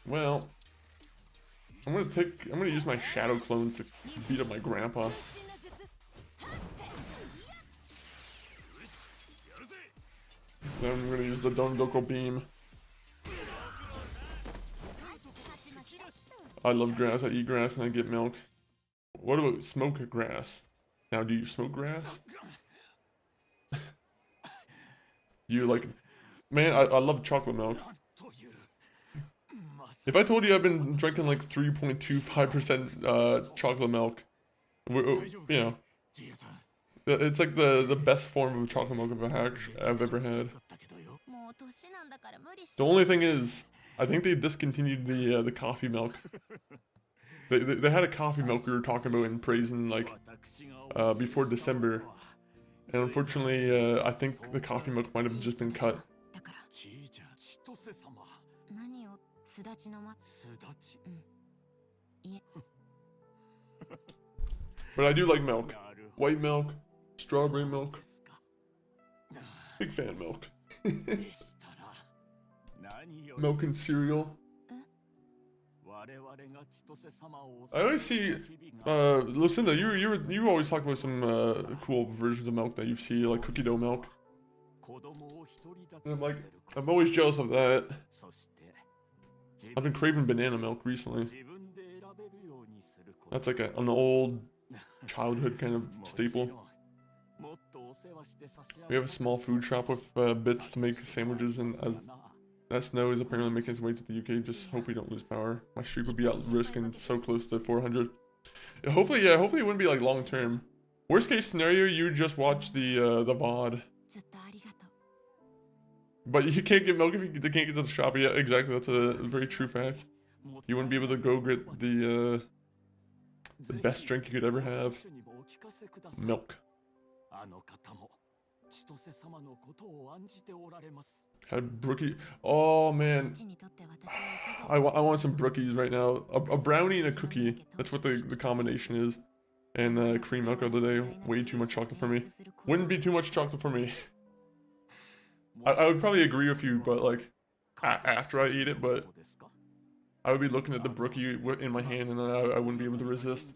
Well, I'm gonna use my shadow clones to beat up my grandpa. Then I'm gonna use the Dondoko beam. I love grass, I eat grass and I get milk. What about smoke grass? Now, do you smoke grass? You like... Man, I love chocolate milk. If I told you I've been drinking like 3.25% chocolate milk, you know, It's like the best form of chocolate milk I've ever had. The only thing is, I think they discontinued the coffee milk. They had a coffee milk we were talking about and praising like before December, and unfortunately I think the coffee milk might have just been cut. But I do like milk. White milk, strawberry milk. Big fan of milk. Milk and cereal. I always see, Lucinda, you always talk about some cool versions of milk that you see, like cookie dough milk. And I'm always jealous of that. I've been craving banana milk recently. That's like an old childhood kind of staple. We have a small food shop with bits to make sandwiches, and as that snow is apparently making its way to the UK, just hope we don't lose power. My streak would be at risk and so close to 400. Hopefully it wouldn't be like long term. Worst case scenario, you just watch the VOD. But you can't get milk if you can't get to the shop. Yeah, exactly. That's a very true fact. You wouldn't be able to go get the best drink you could ever have. Milk. Had brookie. Oh man, I want some brookies right now. A brownie and a cookie. That's what the combination is. And cream milk of the day. Way too much chocolate for me. Wouldn't be too much chocolate for me. I would probably agree with you, but like after I eat it, but I would be looking at the brookie in my hand, and then I wouldn't be able to resist.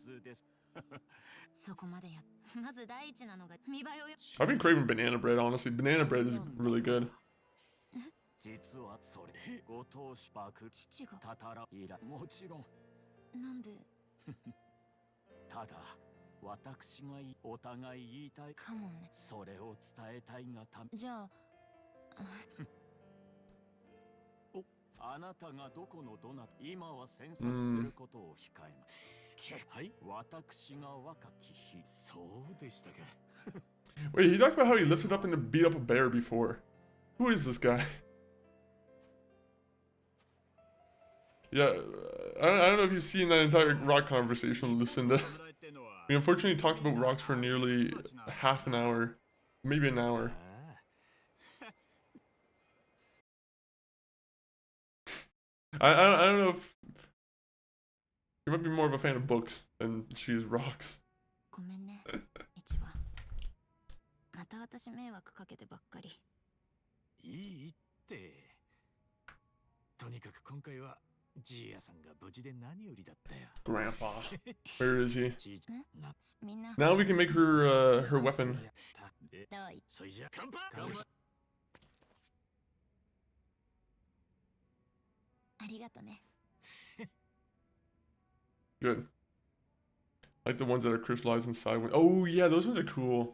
I've been craving banana bread, honestly. Banana bread is really good. Wait, he talked about how he lifted up and beat up a bear before. Who is this guy? Yeah, I don't know if you've seen that entire rock conversation, Lucinda. We unfortunately talked about rocks for nearly half an hour, maybe an hour. I don't know if you might be more of a fan of books than she is rocks. また私迷惑かけてばっかり。いいって。とにかく今回はジーヤさんが無事で何よりだったよ。Grandpa, where is he? Now we can make her her weapon. それじゃ乾杯。ありがとね。Good. Like the ones that are crystallized inside. Oh yeah, those ones are cool.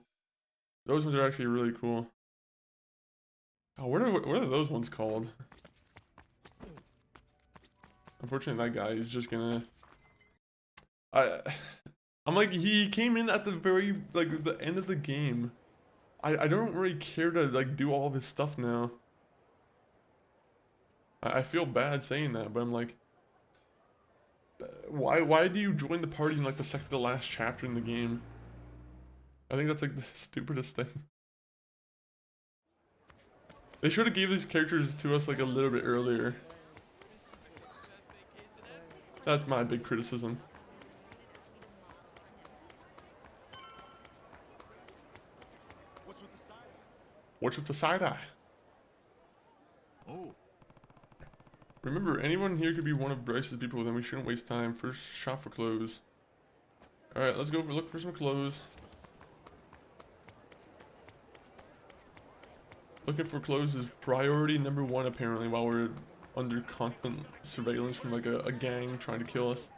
Those ones are actually really cool. Oh, what are those ones called? Unfortunately, that guy is just gonna. I'm like, he came in at the very like the end of the game. I don't really care to like do all of his stuff now. I feel bad saying that, but I'm like, why do you join the party in like the second to last chapter in the game? I think that's like the stupidest thing. They should have gave these characters to us like a little bit earlier. That's my big criticism. What's with the side eye? Oh. Remember, anyone here could be one of Bryce's people, then we shouldn't waste time. First shop for clothes. Alright, let's go look for some clothes. Looking for clothes is priority number 1 apparently, while we're under constant surveillance from like a gang trying to kill us.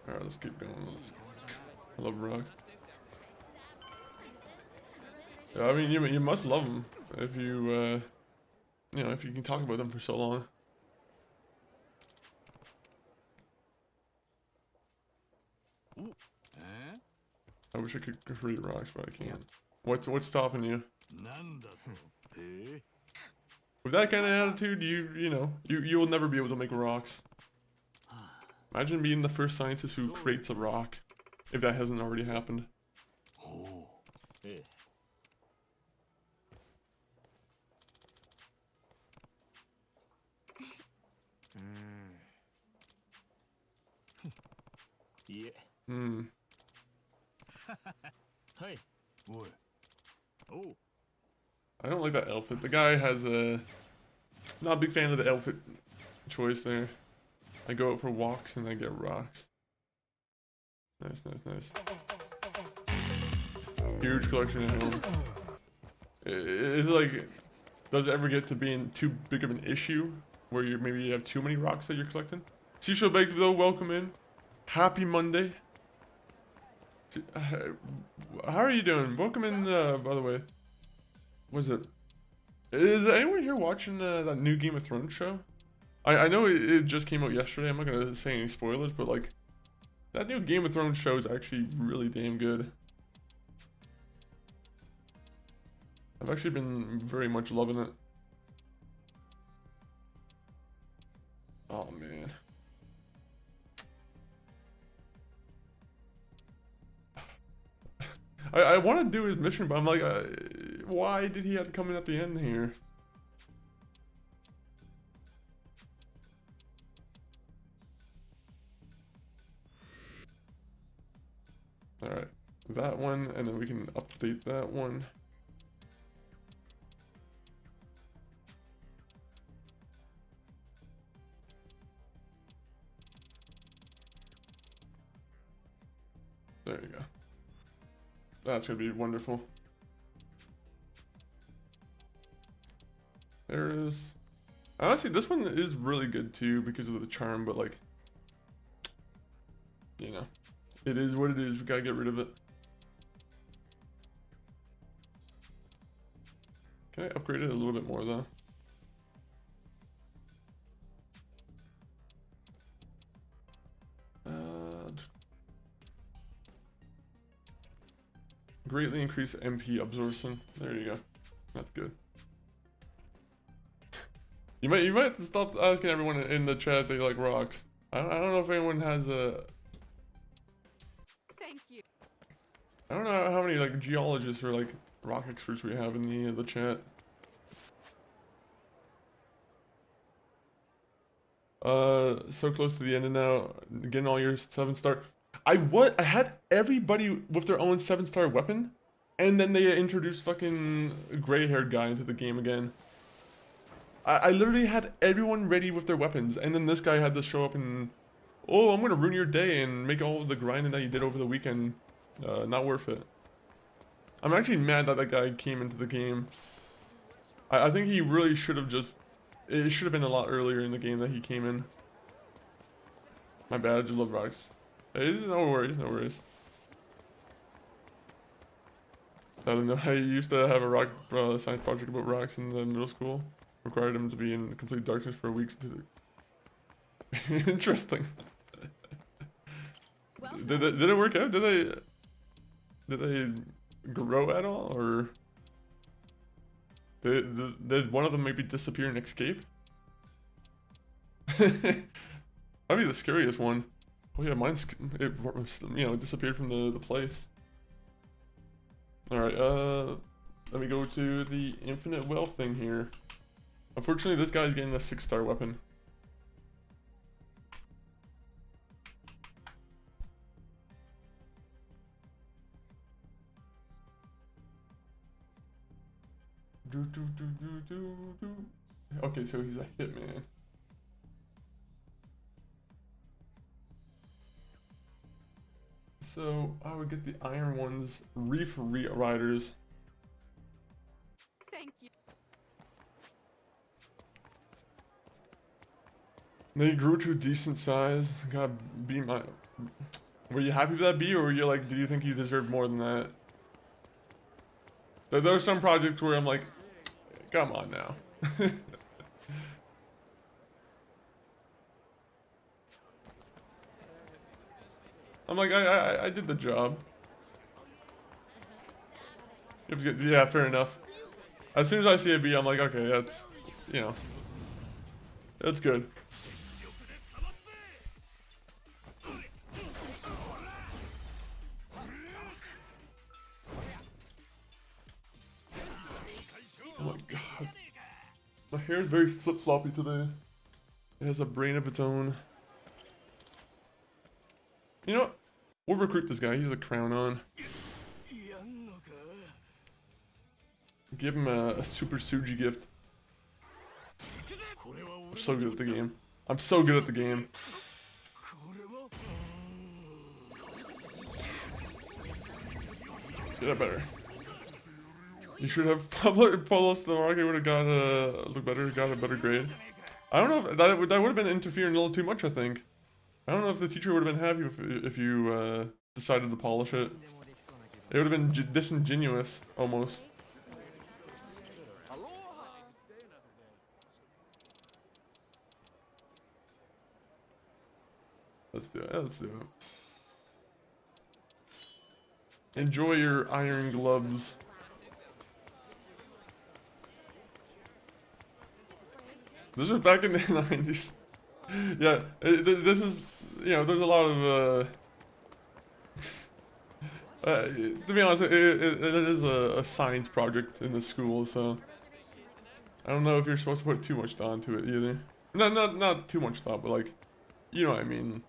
Alright, let's keep going. I love rocks. Yeah, I mean, you must love them if you, you know, if you can talk about them for so long. I wish I could create rocks, but I can't. What's stopping you? With that kind of attitude, you know, you will never be able to make rocks. Imagine being the first scientist who creates a rock, if that hasn't already happened. Hmm. I don't like that outfit. The guy has a... Not a big fan of the outfit choice there. I go out for walks and I get rocks. Nice, nice, nice. Huge collection at home. Is it like... Does it ever get to being too big of an issue? Where maybe you have too many rocks that you're collecting? Seashell Baked though, welcome in. Happy Monday. How are you doing? Welcome in, by the way. Was it? Is anyone here watching that new Game of Thrones show? I know it just came out yesterday. I'm not gonna say any spoilers, but like, that new Game of Thrones show is actually really damn good. I've actually been very much loving it. Oh man. I want to do his mission, but I'm like, why did he have to come in at the end here? Alright, that one, and then we can update that one. There you go. That's gonna be wonderful. There is... Honestly, this one is really good too because of the charm, but like... You know. It is what it is, we gotta get rid of it. Can I upgrade it a little bit more though? Greatly increase MP absorption. There you go. That's good. You might have to stop asking everyone in the chat if they like rocks. I don't know if anyone has a... Thank you. I don't know how many like geologists or like rock experts we have in the chat. So close to the end and now getting all your 7-star. I had everybody with their own 7-star weapon, and then they introduced fucking gray-haired guy into the game again. I literally had everyone ready with their weapons, and then this guy had to show up and, oh, I'm gonna ruin your day and make all the grinding that you did over the weekend not worth it. I'm actually mad that guy came into the game. I think he really should have just... It should have been a lot earlier in the game that he came in. My bad, I just love rocks. Hey, no worries, no worries. I don't know, I used to have a rock science project about rocks in the middle school. Required them to be in complete darkness for weeks. Interesting. Did it work out? Did they grow at all, or did one of them maybe disappear and escape? That'd be the scariest one. Oh yeah, mine's, it, you know, disappeared from the place. Alright, let me go to the infinite wealth thing here. Unfortunately, this guy's getting a 6-star weapon. Okay, so he's a hitman. So I would get the iron ones, reef riders. Thank you. They grew to a decent size. God, be my. Were you happy with that B, or were you like, did you think you deserved more than that? There are some projects where I'm like, come on now. I'm like, I did the job. Yeah, fair enough. As soon as I see a B, I'm like, okay, that's, you know, that's good. Oh my god. My hair is very flip-floppy today. It has a brain of its own. You know what? We'll recruit this guy. He's a crown on. Give him a Super Suji gift. I'm so good at the game. I'm so good at the game. Get that better. You should have Paulos the Rocket would have got a better grade. I don't know if that would have been interfering a little too much, I think. I don't know if the teacher would have been happy if you decided to polish it. It would have been disingenuous, almost. Let's do it. Let's do it. Enjoy your iron gloves. This was back in the 90s. Yeah, this is, you know, there's a lot of, to be honest, it is a science project in the school, so I don't know if you're supposed to put too much thought into it either. Not too much thought, but like, you know what I mean.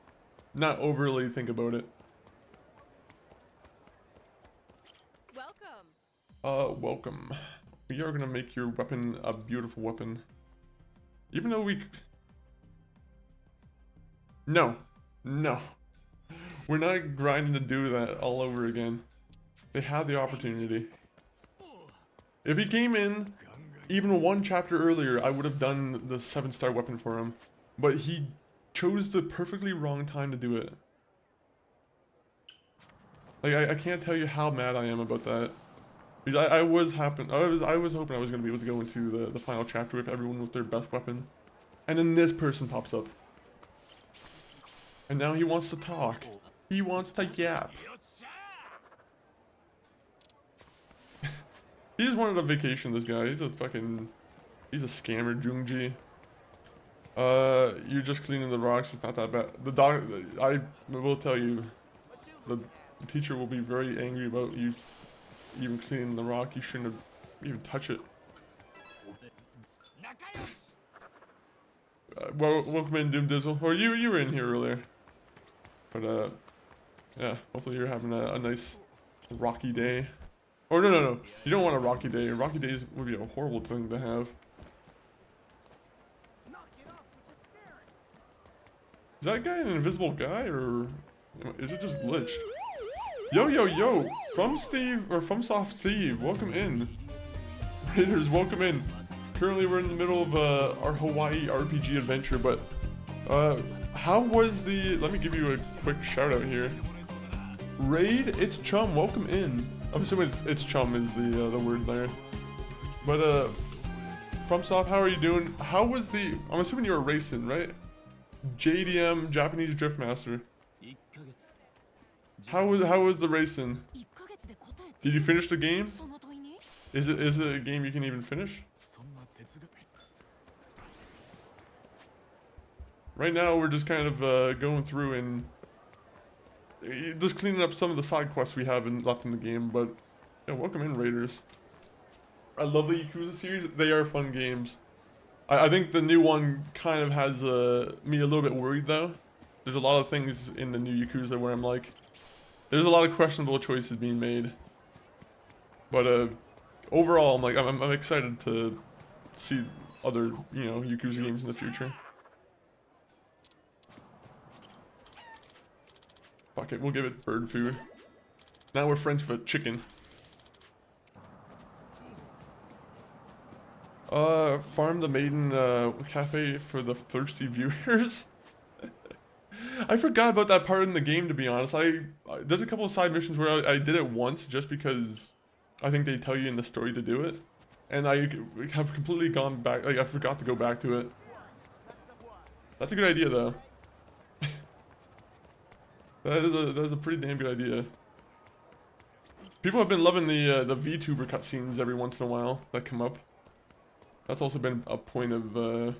Not overly think about it. Welcome. Welcome. We are gonna make your weapon a beautiful weapon. Even though we... No. We're not grinding to do that all over again. They had the opportunity. If he came in even one chapter earlier, I would have done the 7-star weapon for him. But he chose the perfectly wrong time to do it. Like, I can't tell you how mad I am about that. Because I was hoping I was going to be able to go into the final chapter with everyone with their best weapon. And then this person pops up. And now he wants to talk. He wants to yap. He just wanted a vacation, this guy. He's a scammer, Jungji. You're just cleaning the rocks, it's not that bad. I will tell you, the teacher will be very angry about you even cleaning the rock. You shouldn't have even touched it. Well, welcome in, Doom Dizzle. Or you were in here earlier. But yeah, hopefully you're having a nice rocky day. Or no. You don't want a rocky day. Rocky days would be a horrible thing to have. Is that guy an invisible guy, or is it just glitched? Yo! From Soft Steve, welcome in. Raiders, welcome in. Currently we're in the middle of our Hawaii RPG adventure, but how was the... Let me give you a quick shout out here. Raid, it's Chum, welcome in. I'm assuming it's Chum is the word there. But FromSoft, how are you doing? How was the... I'm assuming you were racing, right? JDM, Japanese Driftmaster. How was the racing? Did you finish the game? Is it a game you can even finish? Right now we're just kind of going through and just cleaning up some of the side quests we have left in the game, but yeah, welcome in, Raiders. I love the Yakuza series. They are fun games. I think the new one kind of has me a little bit worried though. There's a lot of things in the new Yakuza where I'm like, there's a lot of questionable choices being made. But overall, I'm like, I'm excited to see other, you know, Yakuza games in the future. Fuck it, we'll give it bird food. Now we're friends with a chicken. Farm the Maiden Cafe for the thirsty viewers. I forgot about that part in the game, to be honest. There's a couple of side missions where I did it once just because I think they tell you in the story to do it. And I have completely gone back, like I forgot to go back to it. That's a good idea though. That is a pretty damn good idea. People have been loving the VTuber cutscenes every once in a while that come up. That's also been a point of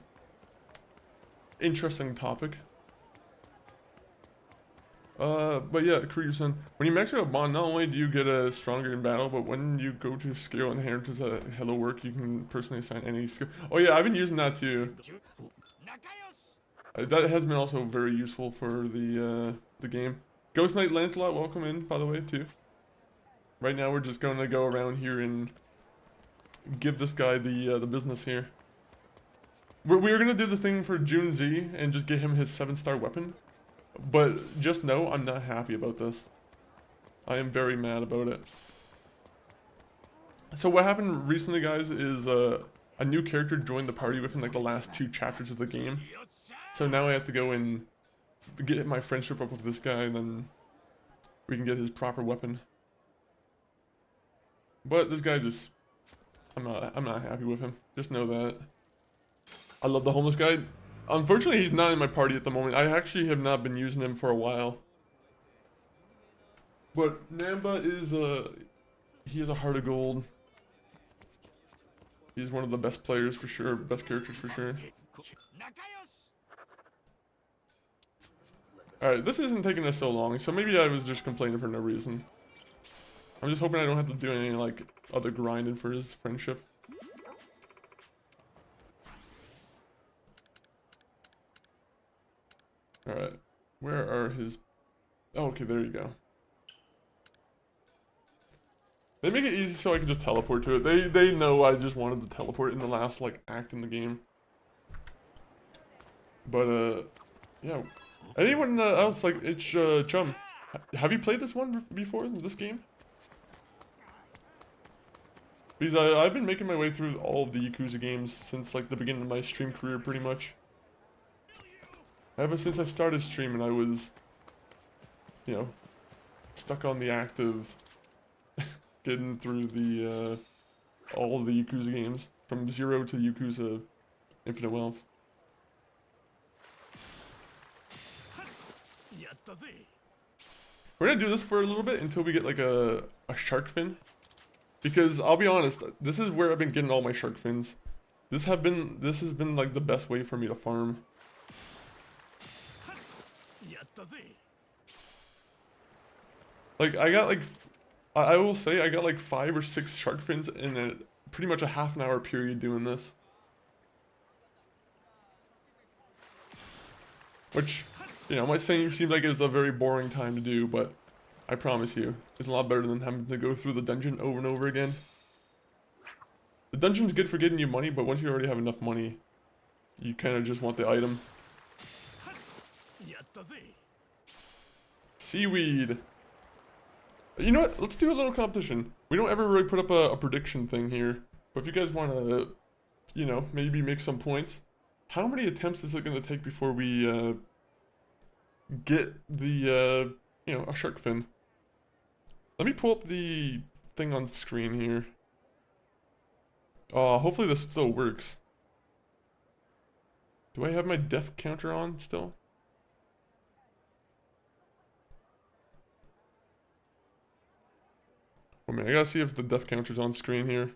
interesting topic. But yeah, Kuryu-san, when you max out a bond, not only do you get a stronger in battle, but when you go to scale inheritance at Hello Work, you can personally assign any skill. Oh yeah, I've been using that too. That has been also very useful for the game. Ghost Knight Lancelot, welcome in, by the way, too. Right now we're just going to go around here and give this guy the business here. We're going to do this thing for Jun Z and just get him his 7-star weapon. But just know, I'm not happy about this. I am very mad about it. So what happened recently, guys, is a new character joined the party within like the last 2 chapters of the game. So now I have to go and get my friendship up with this guy, and then we can get his proper weapon. But this guy just, I'm not happy with him. Just know that. I love the homeless guy. Unfortunately, he's not in my party at the moment. I actually have not been using him for a while. But Namba is he has a heart of gold. He's one of the best players for sure, best characters for sure. Alright, this isn't taking us so long, so maybe I was just complaining for no reason. I'm just hoping I don't have to do any, like, other grinding for his friendship. Alright, where are his... Oh, okay, there you go. They make it easy so I can just teleport to it. They know I just wanted to teleport in the last, like, act in the game. But, yeah. Anyone else, like, it's, Chum, have you played this one before, this game? Because I've been making my way through all of the Yakuza games since, like, the beginning of my stream career, pretty much. Ever since I started streaming, I was, you know, stuck on the act of getting through the, all of the Yakuza games, from 0 to Yakuza Infinite Wealth. We're gonna do this for a little bit until we get like a shark fin. Because I'll be honest, this is where I've been getting all my shark fins. This has been like the best way for me to farm. Like I will say I got like 5 or 6 shark fins in pretty much a half-an-hour period doing this. Which, you know, might seem like it's a very boring time to do, but I promise you, it's a lot better than having to go through the dungeon over and over again. The dungeon's good for getting you money, but once you already have enough money, you kind of just want the item. Seaweed! You know what? Let's do a little competition. We don't ever really put up a prediction thing here, but if you guys want to, you know, maybe make some points. How many attempts is it going to take before we get the, you know, a shark fin? Let me pull up the thing on screen here. Hopefully this still works. Do I have my death counter on still? Oh man, I gotta see if the death counter's on screen here.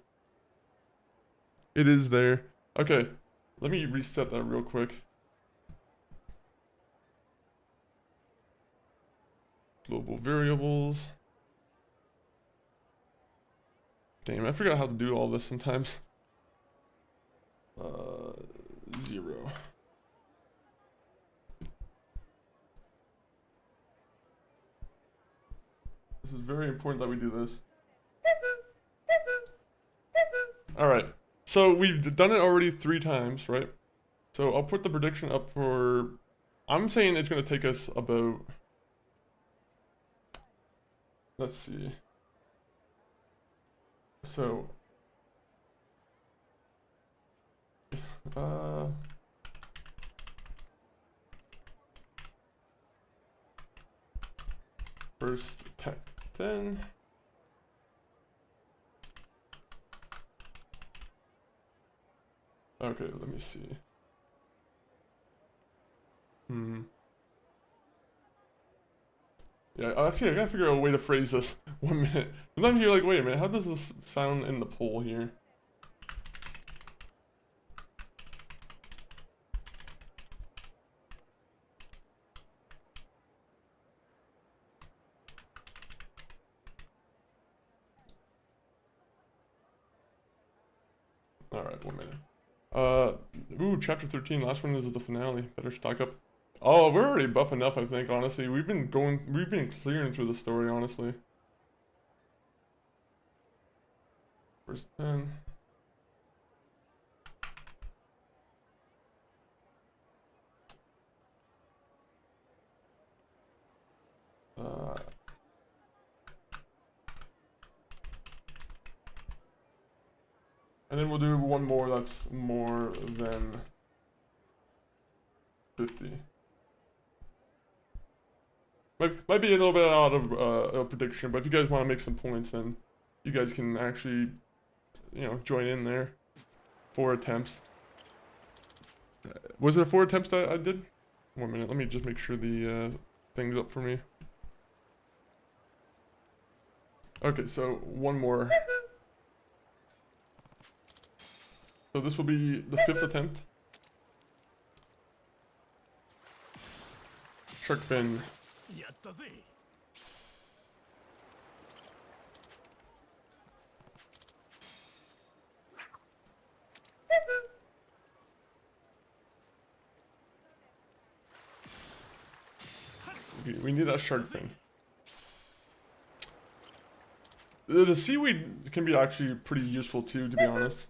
It is there. Okay, let me reset that real quick. Global variables. Damn, I forgot how to do all this sometimes. 0. This is very important that we do this. Alright, so we've done it already 3 times, right? So I'll put the prediction up for... I'm saying it's going to take us about... Let's see. So... First 10. Okay, let me see. Yeah, actually, I gotta figure out a way to phrase this. 1 minute. Sometimes you're like, wait a minute, how does this sound in the poll here? Alright, 1 minute. Ooh, chapter 13, last one is the finale. Better stock up. Oh, we're already buff enough, I think, honestly. We've been clearing through the story, honestly. Verse 10. And then we'll do one more that's more than 50. Might be a little bit out of a prediction, but if you guys want to make some points, then you guys can actually, you know, join in there. 4 attempts. Was it 4 attempts that I did? 1 minute, let me just make sure the thing's up for me. Okay, so one more. So this will be the 5th attempt. Shark fin. We need that shark fin. The seaweed can be actually pretty useful too, to be honest.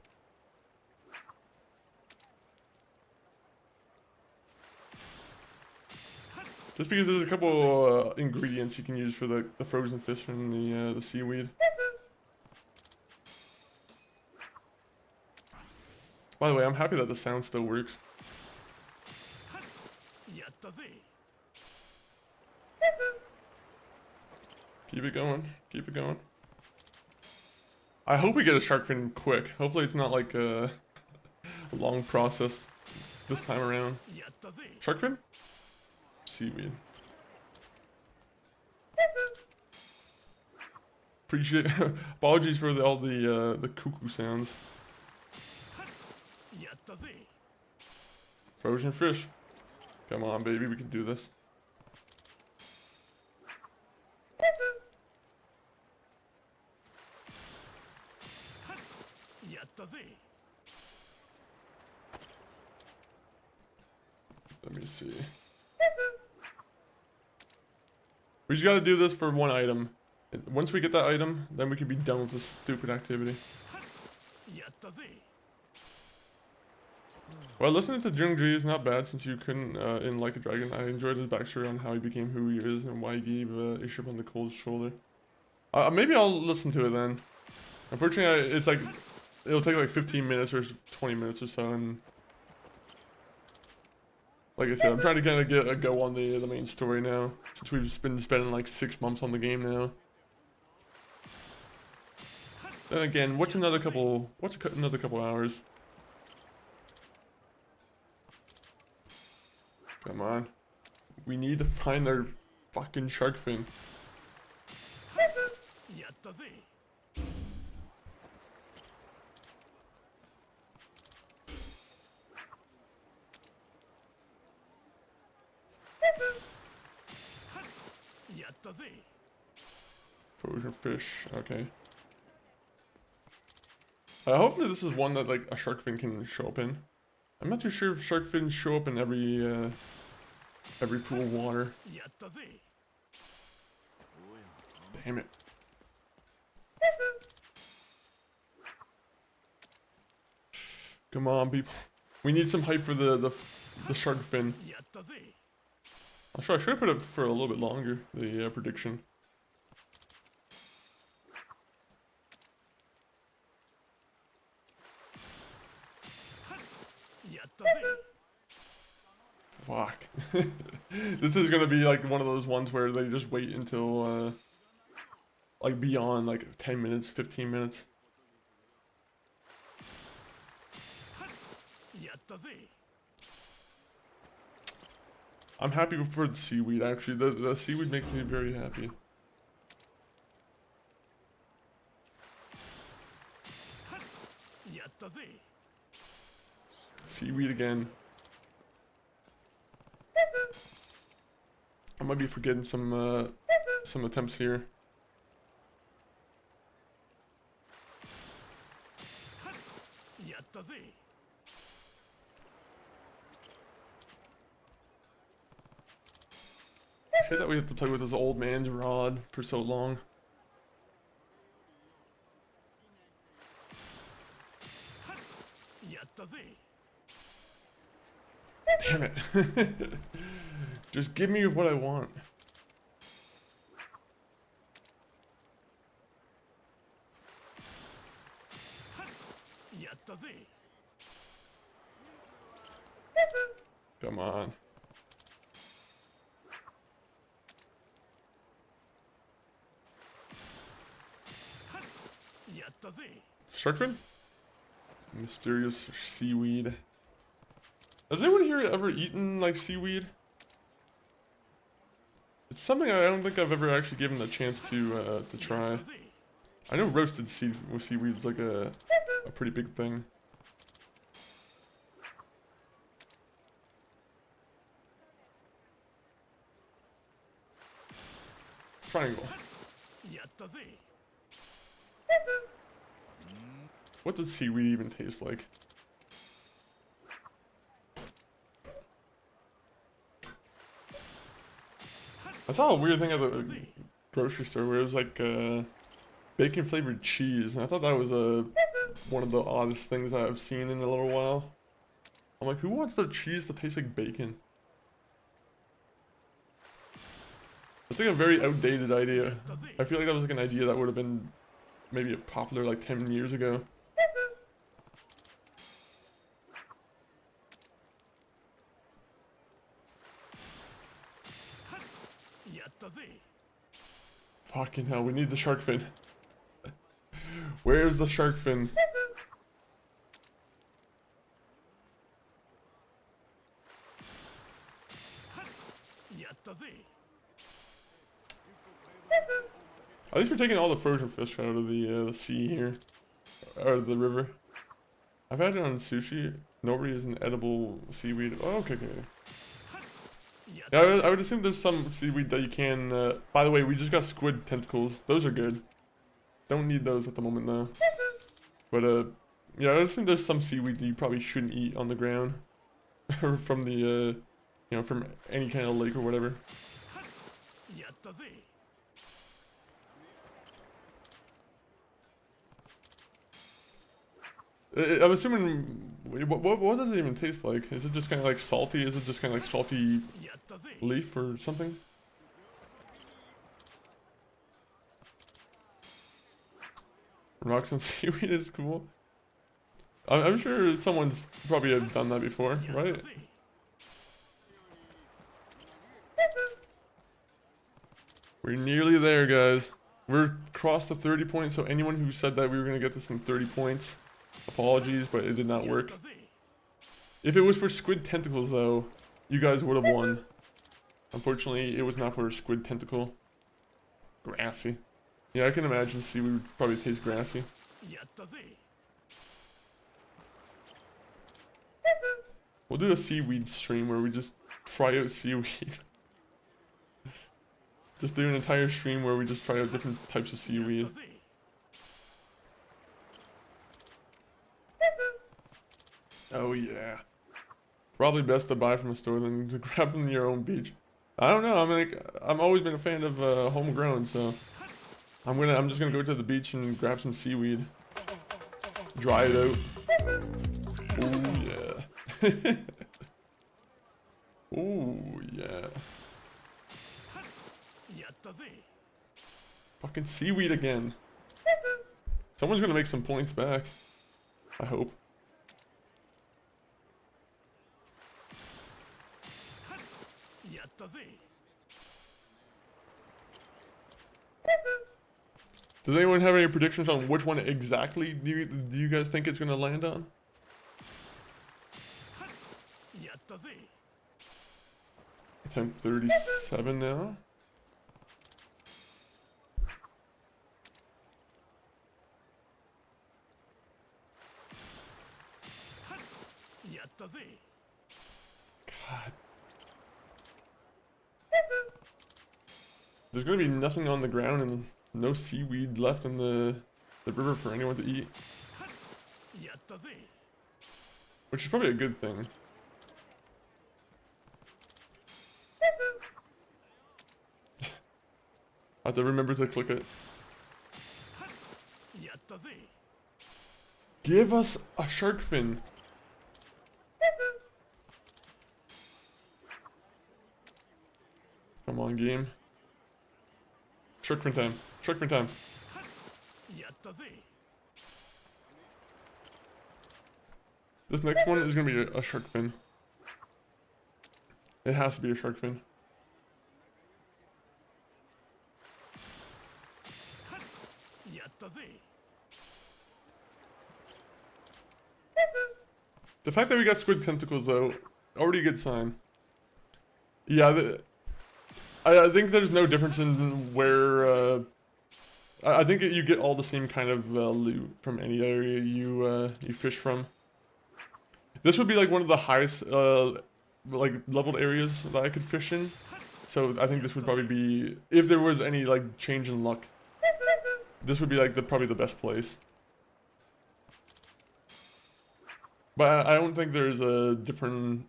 Just because there's a couple ingredients you can use for the frozen fish and the seaweed. By the way, I'm happy that the sound still works. Keep it going. Keep it going. I hope we get a shark fin quick. Hopefully it's not like a long process this time around. Shark fin? Seaweed. Appreciate. Apologies for all the cuckoo sounds. Frozen fish. Come on, baby, we can do this. Let me see. We just gotta do this for one item. Once we get that item, then we can be done with this stupid activity. Well, listening to Jung-Ji is not bad since you couldn't in Like a Dragon. I enjoyed his backstory on how he became who he is and why he gave Aesop on the cold shoulder. Maybe I'll listen to it then. Unfortunately, it's like, it'll take like 15 minutes or 20 minutes or so, and like I said, I'm trying to kind of get a go on the main story now, since we've been spending like 6 months on the game now. Then again, what's another couple hours? Come on. We need to find our fucking shark fin. Frozen fish, okay. Hopefully this is one that like a shark fin can show up in. I'm not too sure if shark fins show up in every pool of water. Damn it. Come on, people. We need some hype for the shark fin. I'm sure I should have put it for a little bit longer, the prediction. Fuck. This is gonna be like one of those ones where they just wait until like beyond like 10 minutes, 15 minutes. I'm happy for the seaweed, actually. The seaweed makes me very happy. Seaweed again. I might be forgetting some attempts here. I hate that we have to play with this old man's rod for so long. Damn it. Just give me what I want. Come on. Shark fin? Mysterious seaweed. Has anyone here ever eaten like seaweed? It's something I don't think I've ever actually given a chance to try. I know roasted seaweed is like a pretty big thing. Triangle. What does seaweed even taste like? I saw a weird thing at the grocery store where it was like bacon flavored cheese, and I thought that was one of the oddest things I've seen in a little while. I'm like, who wants their cheese to taste like bacon? I think a very outdated idea. I feel like that was like an idea that would have been maybe popular like 10 years ago. Fucking hell, we need the shark fin. Where's the shark fin? At least we're taking all the frozen fish out of the sea here. Or the river. I've had it on sushi. Nobody is an edible seaweed. Oh, okay. Yeah, I would assume there's some seaweed that you can... by the way, we just got squid tentacles. Those are good. Don't need those at the moment, though. But, yeah, I would assume there's some seaweed that you probably shouldn't eat on the ground. Or from the, you know, from any kind of lake or whatever. I'm assuming... What does it even taste like? Is it just kind of like salty? Is it just kind of like salty leaf or something? Rocks and seaweed is cool. I'm sure someone's probably have done that before, right? We're nearly there, guys. We're across the 30 points, so anyone who said that we were going to get this in 30 points, apologies, but it did not work. If it was for squid tentacles, though, you guys would have won. Unfortunately, it was not for a squid tentacle. Grassy. Yeah, I can imagine seaweed would probably taste grassy. We'll do a seaweed stream where we just try out seaweed. Just do an entire stream where we just try out different types of seaweed. Oh yeah. Probably best to buy from a store than to grab from your own beach. I don't know, I've always been a fan of homegrown, so I'm just gonna go to the beach and grab some seaweed. Dry it out. Oh yeah. Oh yeah. Fucking seaweed again. Someone's gonna make some points back. I hope. Does anyone have any predictions on which one exactly do you guys think it's gonna land on? 10:37 now. God. There's gonna be nothing on the ground and no seaweed left in the river for anyone to eat. Which is probably a good thing. I have to remember to click it. Give us a shark fin. Come on, game. Shark fin time. Shark fin time. This next one is gonna be a shark fin. It has to be a shark fin. The fact that we got squid tentacles, though, already a good sign. Yeah, I think there's no difference in where. I think you get all the same kind of loot from any area you fish from. This would be like one of the highest like leveled areas that I could fish in. So I think this would probably be, if there was any like change in luck, this would be like probably the best place. But I don't think there's a different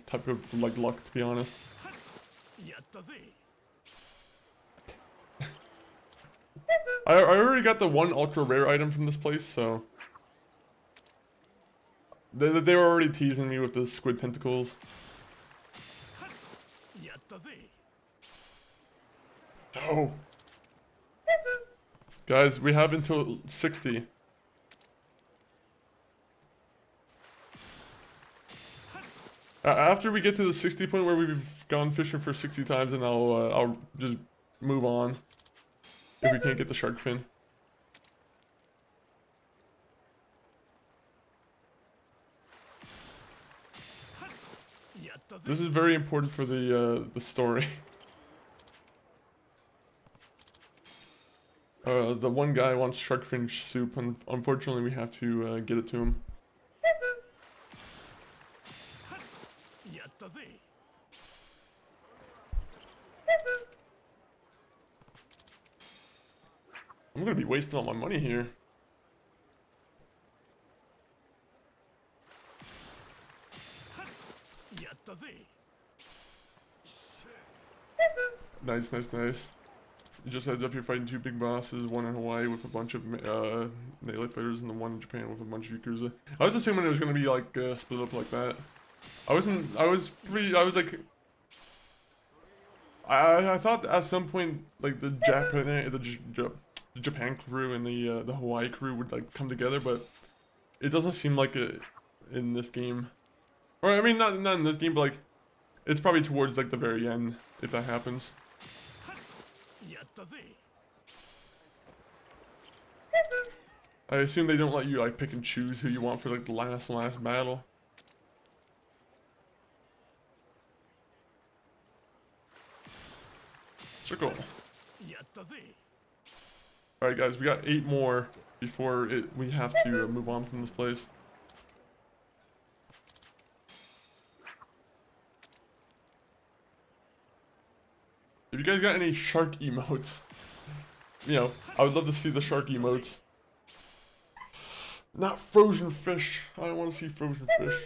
type of like luck, to be honest. I already got the one ultra rare item from this place, so they were already teasing me with the squid tentacles. Oh, guys, we have until 60. After we get to the 60 point where we've gone fishing for 60 times, and I'll just move on if we can't get the shark fin. This is very important for the story. The one guy wants shark fin soup, and unfortunately we have to get it to him. I'm gonna be wasting all my money here. Nice, nice, nice. Just heads up, you're fighting two big bosses, one in Hawaii with a bunch of melee fighters, and the one in Japan with a bunch of Yakuza. I was assuming it was gonna be like split up like that. I thought at some point like the Japan crew and the Hawaii crew would like come together, but it doesn't seem like it in this game. Or I mean, not in this game, but like it's probably towards like the very end if that happens. I assume they don't let you like pick and choose who you want for like the last battle. Circle. Alright guys, we got 8 more before we have to move on from this place. If you guys got any shark emotes, you know, I would love to see the shark emotes. Not frozen fish. I don't want to see frozen fish.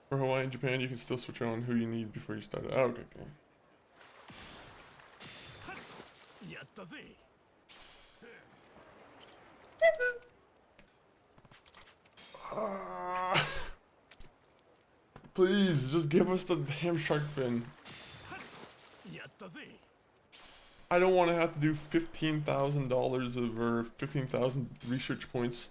For Hawaii and Japan, you can still switch on who you need before you start it. Oh, okay, okay. Please, just give us the damn shark fin. I don't want to have to do $15,000 or 15,000 research points.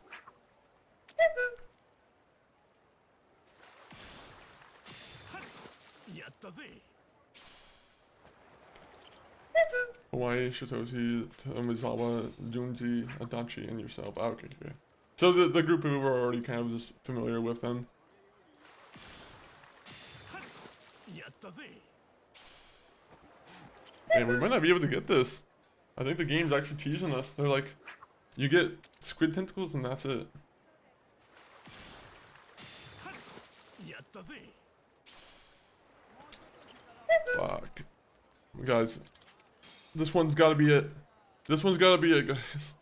Hawaii, Shitoshi, Tomizawa, Junji, Adachi, and yourself. Oh, okay, okay. So the group we were already kind of just familiar with then. And we might not be able to get this. I think the game's actually teasing us. They're like, you get squid tentacles and that's it. Fuck. Guys, this one's gotta be it. This one's gotta be it, guys.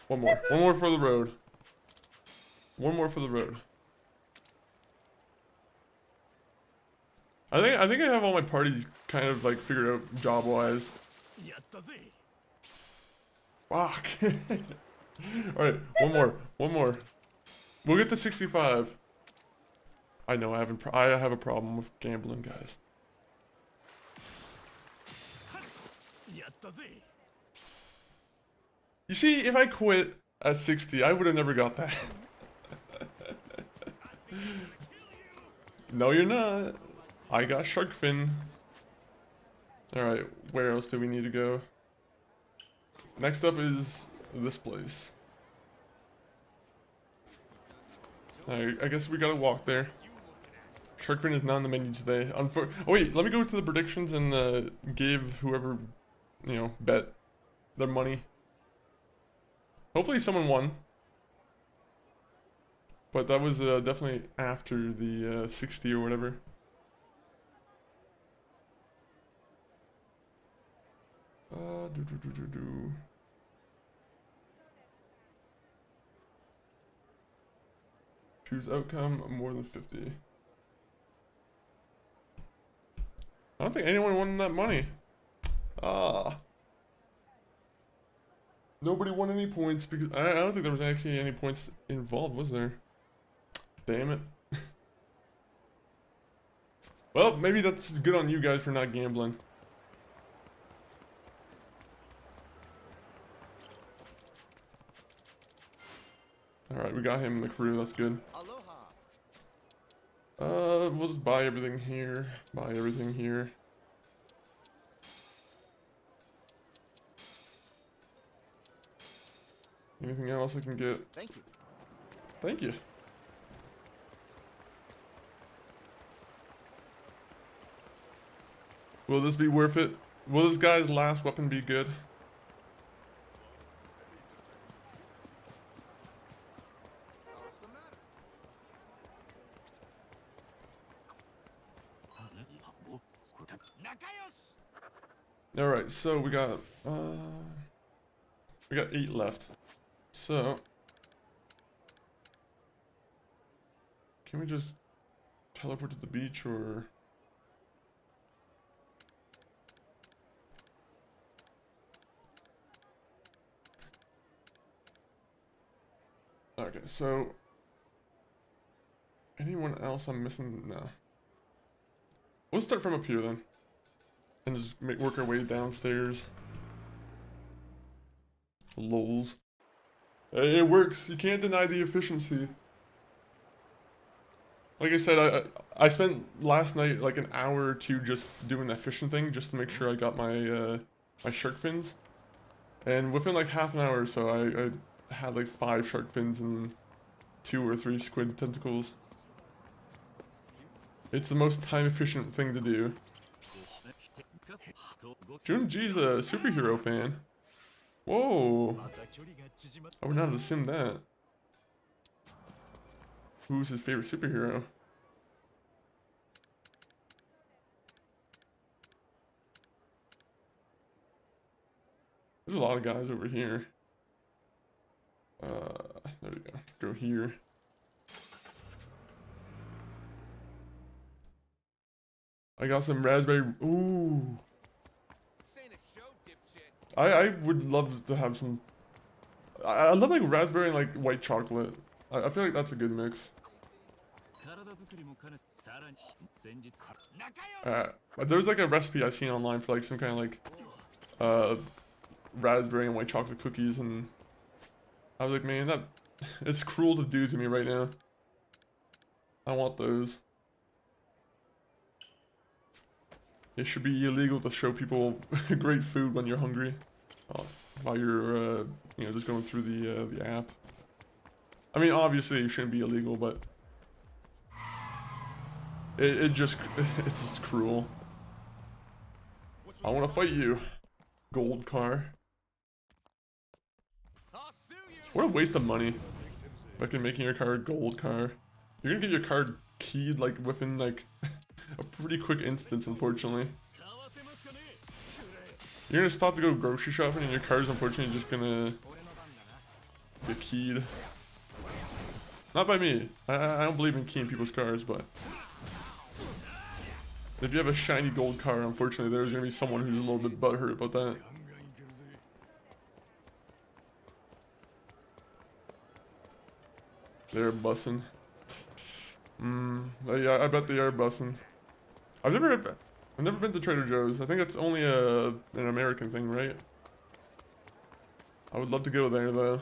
One more. One more for the road. One more for the road. I think I have all my parties kind of like figured out job wise. Fuck. Alright, one more. One more. We'll get to 65. I know I have a problem with gambling, guys. You see, if I quit at 60, I would have never got that. No, you're not. I got shark fin. Alright, where else do we need to go? Next up is this place. Alright, I guess we gotta walk there. Shark fin is not on the menu today. Oh wait, let me go to the predictions and give whoever, you know, bet their money. Hopefully someone won. But that was definitely after the 60 or whatever. Choose outcome more than 50. I don't think anyone won that money. Ah. Nobody won any points because I don't think there was actually any points involved, was there? Damn it. Well, maybe that's good on you guys for not gambling. Alright, we got him in the crew, that's good. We'll just buy everything here. Buy everything here. Anything else I can get? Thank you. Thank you. Will this be worth it? Will this guy's last weapon be good? Alright, so we got 8 left. So can we just teleport to the beach or okay, so anyone else I'm missing? No. We'll start from up here then. And just work our way downstairs. Lols. It works. You can't deny the efficiency. Like I said, I spent last night like an hour or two just doing that fishing thing just to make sure I got my my shark fins. And within like half an hour or so, I had like 5 shark fins and 2 or 3 squid tentacles. It's the most time efficient thing to do. Junji's a superhero fan. Whoa! I would not have assumed that. Who's his favorite superhero? There's a lot of guys over here. There we go. Go here. I got some raspberry. Ooh. I would love to have some. I love like raspberry and like white chocolate. I feel like that's a good mix. There's like a recipe I seen online for like some kind of like raspberry and white chocolate cookies, and I was like, man, that it's cruel to do to me right now. I want those. It should be illegal to show people great food when you're hungry, while you're you know, just going through the app. I mean, obviously it shouldn't be illegal, but it's just cruel. I want to fight you, gold car. What a waste of money. Fucking making your car a gold car. You're gonna get your car keyed like within like a pretty quick instance, unfortunately. You're gonna stop to go grocery shopping and your car's unfortunately just gonna get keyed. Not by me. I don't believe in keying people's cars, but if you have a shiny gold car, unfortunately there's gonna be someone who's a little bit butthurt about that. They're bussing. Yeah, I bet they are bussing. I've never been to Trader Joe's. I think it's only an American thing, right? I would love to go there though.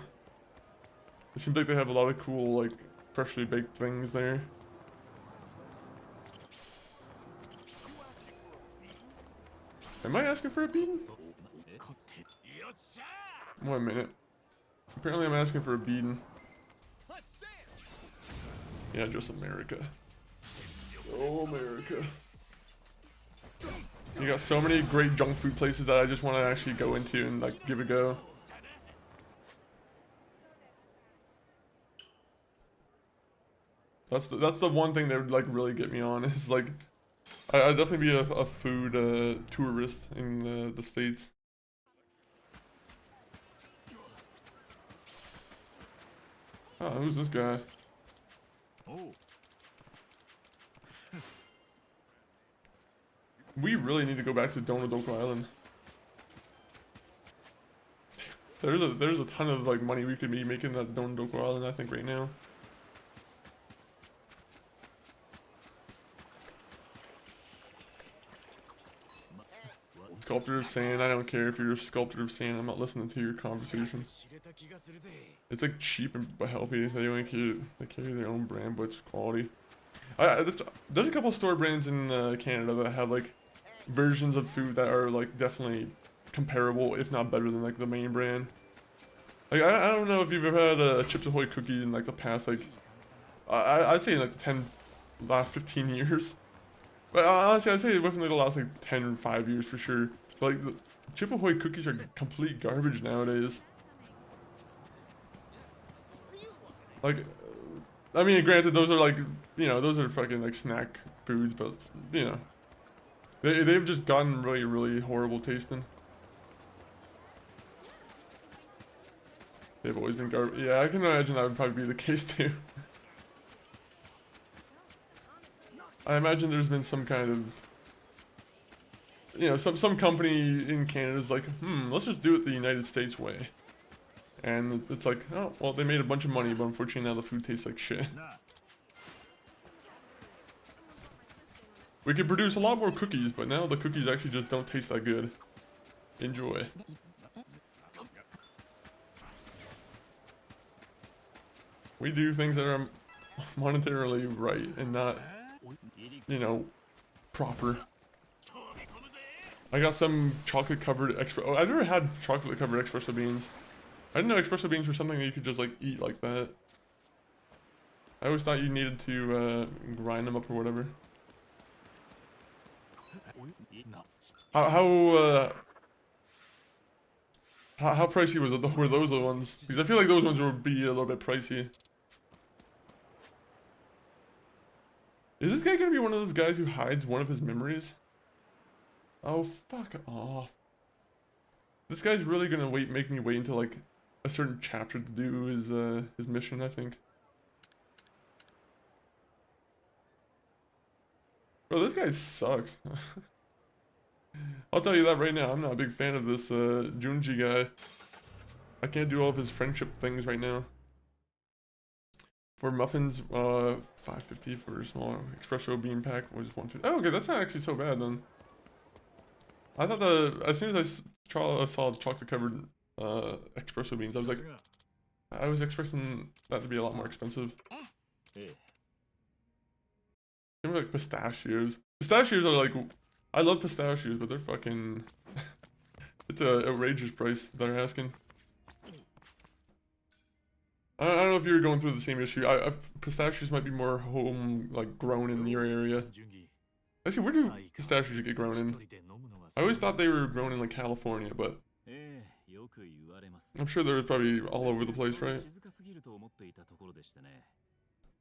It seems like they have a lot of cool, like, freshly baked things there. Am I asking for a beating? 1 minute. Apparently I'm asking for a beating. Yeah, just America. Oh, America. You got so many great junk food places that I just want to actually go into and like give a go. That's the one thing that would like really get me on is like I'd definitely be a food tourist in the States. Oh, who's this guy? Oh. We really need to go back to Donodoko Island. There's a ton of like money we could be making at Donodoko Island, I think, right now. Sculptor of Sand, I don't care if you're a Sculptor of Sand, I'm not listening to your conversation. It's like cheap but healthy. They carry their own brand, but it's quality. There's a couple store brands in Canada that have like versions of food that are like definitely comparable, if not better than like the main brand. Like I don't know if you've ever had a Chips Ahoy cookie in like the past like I'd say in like the last 15 years. But honestly, I'd say within like the last like 10 or 5 years for sure. But, like the Chip Ahoy cookies are complete garbage nowadays. Like, I mean, granted, those are like, you know, those are fucking like snack foods, but you know, they've just gotten really, really horrible tasting. They've always been garbage. Yeah, I can imagine that would probably be the case too. I imagine there's been some kind of, you know, some company in Canada's like, let's just do it the United States way. And it's like, oh, well, they made a bunch of money, but unfortunately now the food tastes like shit. We could produce a lot more cookies, but now the cookies actually just don't taste that good. Enjoy. We do things that are monetarily right and not, you know, proper. I got some chocolate covered oh, I've never had chocolate covered espresso beans. I didn't know espresso beans were something that you could just like eat like that. I always thought you needed to grind them up or whatever. How pricey were those the ones? Because I feel like those ones would be a little bit pricey. Is this guy gonna be one of those guys who hides one of his memories? Oh, fuck off. This guy's really gonna make me wait until like a certain chapter to do his mission, I think. Bro, this guy sucks. I'll tell you that right now. I'm not a big fan of this Junji guy. I can't do all of his friendship things right now. For muffins, $5.50 for a small espresso bean pack was $1.50. Oh, okay, that's not actually so bad then. I thought as soon as I saw the chocolate covered espresso beans, I was like, I was expecting that to be a lot more expensive. Same with like pistachios. Pistachios are like I love pistachios, but they're fucking... It's a outrageous price they're asking. I don't know if you're going through the same issue. Pistachios might be more home, like, grown in your area. Actually, where do pistachios get grown in? I always thought they were grown in, like, California, but... I'm sure they're probably all over the place, right?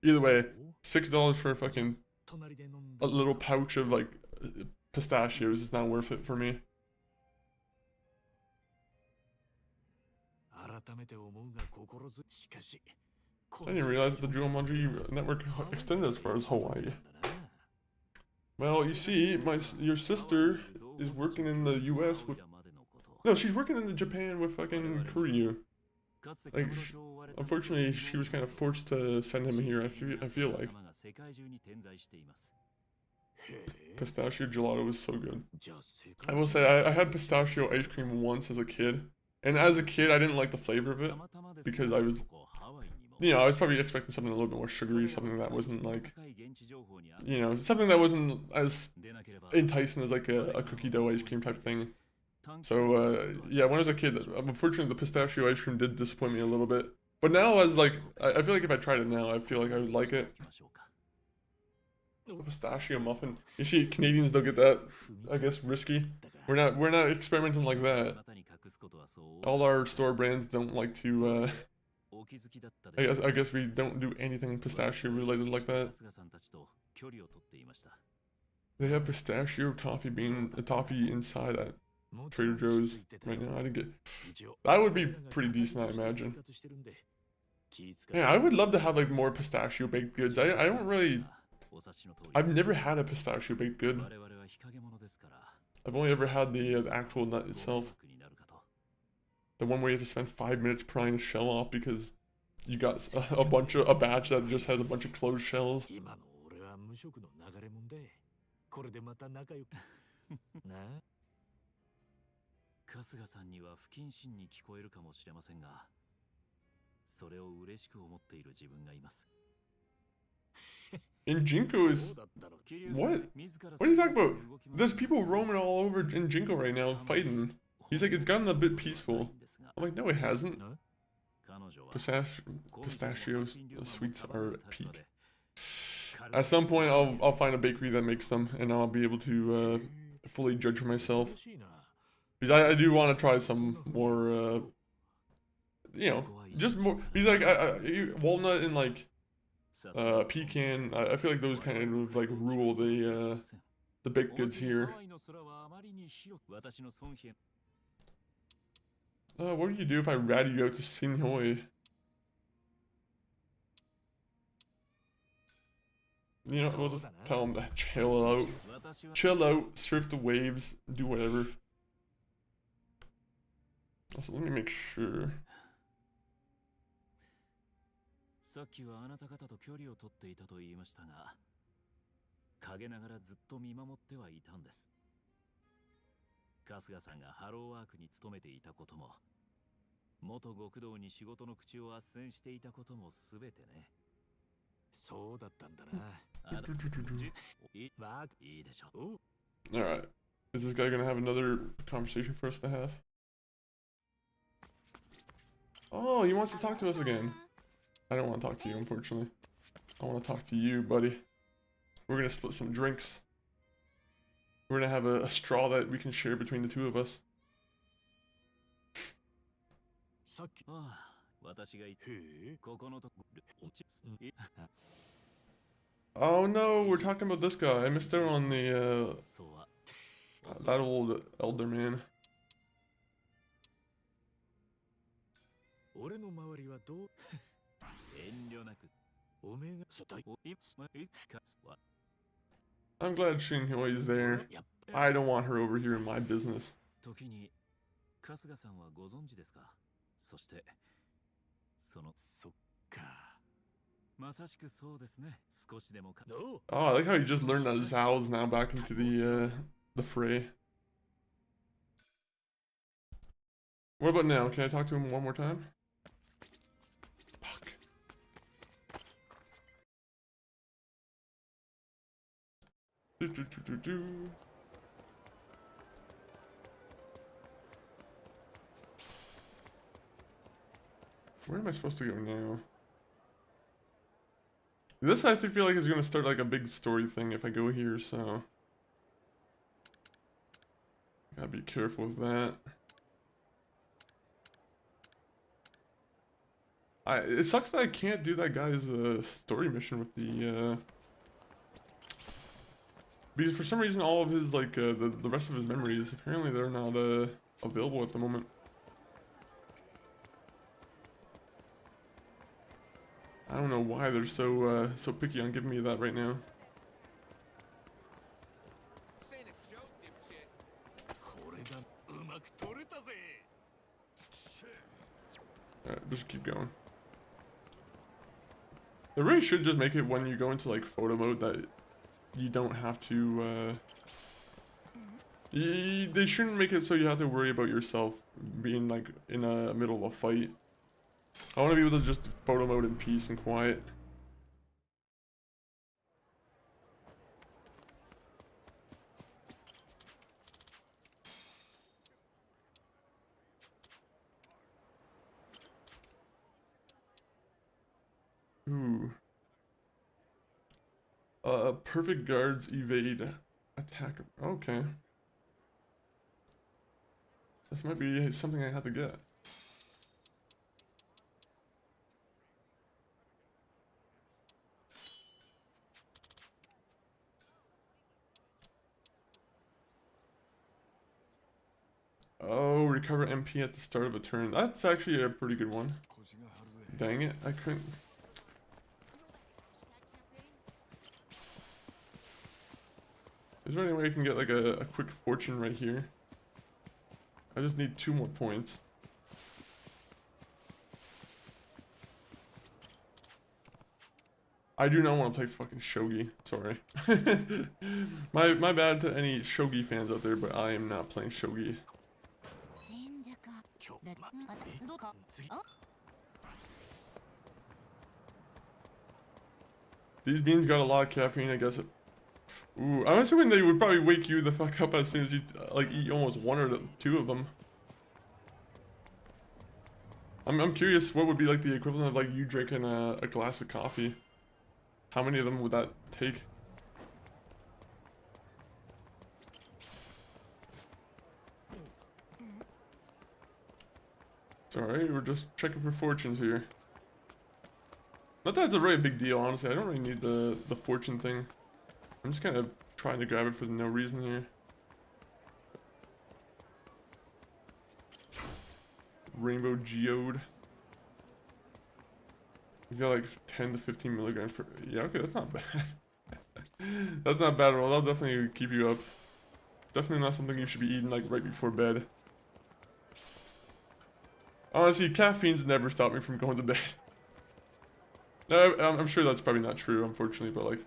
Either way, $6 for a fucking... a little pouch of, like, pistachios is not worth it for me. I didn't realize the Jumanji network extended as far as Hawaii. Well, you see, your sister is working in the US with... No, she's working in Japan with fucking Kuryu. Like, unfortunately, she was kind of forced to send him here, I feel like. Pistachio gelato was so good. I will say, I had pistachio ice cream once as a kid. And as a kid, I didn't like the flavor of it. Because I was... You know, I was probably expecting something a little bit more sugary, something that wasn't like... You know, something that wasn't as enticing as like a cookie dough ice cream type thing. So, yeah, when I was a kid, unfortunately the pistachio ice cream did disappoint me a little bit. But now, as like, I feel like if I tried it now, I feel like I would like it. A pistachio muffin. You see, Canadians don't get that, I guess, risky. We're not experimenting like that. All our store brands don't like to, I guess we don't do anything pistachio related like that. They have pistachio toffee toffee inside that Trader Joe's right now. I didn't get... That would be pretty decent, I imagine. Yeah, I would love to have like more pistachio baked goods. I don't really... I've never had a pistachio baked good. I've only ever had the actual nut itself. The one where you have to spend 5 minutes prying the shell off because you got a batch that just has a bunch of closed shells. 春日さんには不謹慎に聞こえるかもしれませんが、それを嬉しく思っている自分がいます。And Jinko is... What? What are you talking about? There's people roaming all over in Jinko right now fighting. He's like, it's gotten a bit peaceful. I'm like, no it hasn't. Pistachios, the sweets are at peak. At some point I'll find a bakery that makes them and I'll be able to fully judge for myself. Because I do want to try some more, you know, just more, because like, walnut and like, pecan, I feel like those kind of like rule the baked goods here. What would you do if I ratted you out to Sinhoi? You know, we'll just tell him to chill out. Chill out, surf the waves, do whatever. Also, let me make sure. さっきはあなた方と距離を取っていたと言いましたが、陰ながらずっと見守ってはいたんです。春日さんがハローワークに勤めていたことも、元極道に仕事の口を斡旋していたこともすべてね。そうだったんだな。いいでしょ。Alright. Is this guy gonna have another conversation for us to have? Oh, he wants to talk to us again. I don't want to talk to you, unfortunately. I want to talk to you, buddy. We're gonna split some drinks. We're gonna have a straw that we can share between the two of us. Oh no, we're talking about this guy. I missed out on the that old elder man. I'm glad Shinhoi is there. I don't want her over here in my business. Oh, I like how you just learned that Zhao's now back into the fray. What about now? Can I talk to him one more time? Fuck. Where am I supposed to go now? This I feel like is gonna start like a big story thing if I go here, so gotta be careful with that. It sucks that I can't do that guy's story mission with the because for some reason all of his like the rest of his memories apparently they're not available at the moment. I don't know why they're so so picky on giving me that right now. Alright, just keep going. They really should just make it when you go into like photo mode that you don't have to they shouldn't make it so you have to worry about yourself being like in a middle of a fight. I want to be able to just photo mode in peace and quiet. Ooh. Perfect guards evade attack. Okay. This might be something I have to get. Oh, recover MP at the start of a turn. That's actually a pretty good one. Dang it, I couldn't. Is there any way I can get like a quick fortune right here? I just need 2 more points. I do not want to play fucking Shogi. Sorry. my bad to any Shogi fans out there, but I am not playing Shogi. These beans got a lot of caffeine, I guess. Ooh, I'm assuming they would probably wake you the fuck up as soon as you like eat almost 1 or 2 of them. I'm curious what would be like the equivalent of like you drinking a glass of coffee. How many of them would that take? It's alright, we're just checking for fortunes here. Not that it's a really big deal, honestly. I don't really need the fortune thing. I'm just kind of trying to grab it for no reason here. Rainbow Geode. He's got like 10 to 15 milligrams per... Yeah, okay, that's not bad. That's not bad at all. That'll definitely keep you up. Definitely not something you should be eating like right before bed. Honestly, caffeine's never stopped me from going to bed. No, I'm sure that's probably not true, unfortunately, but like...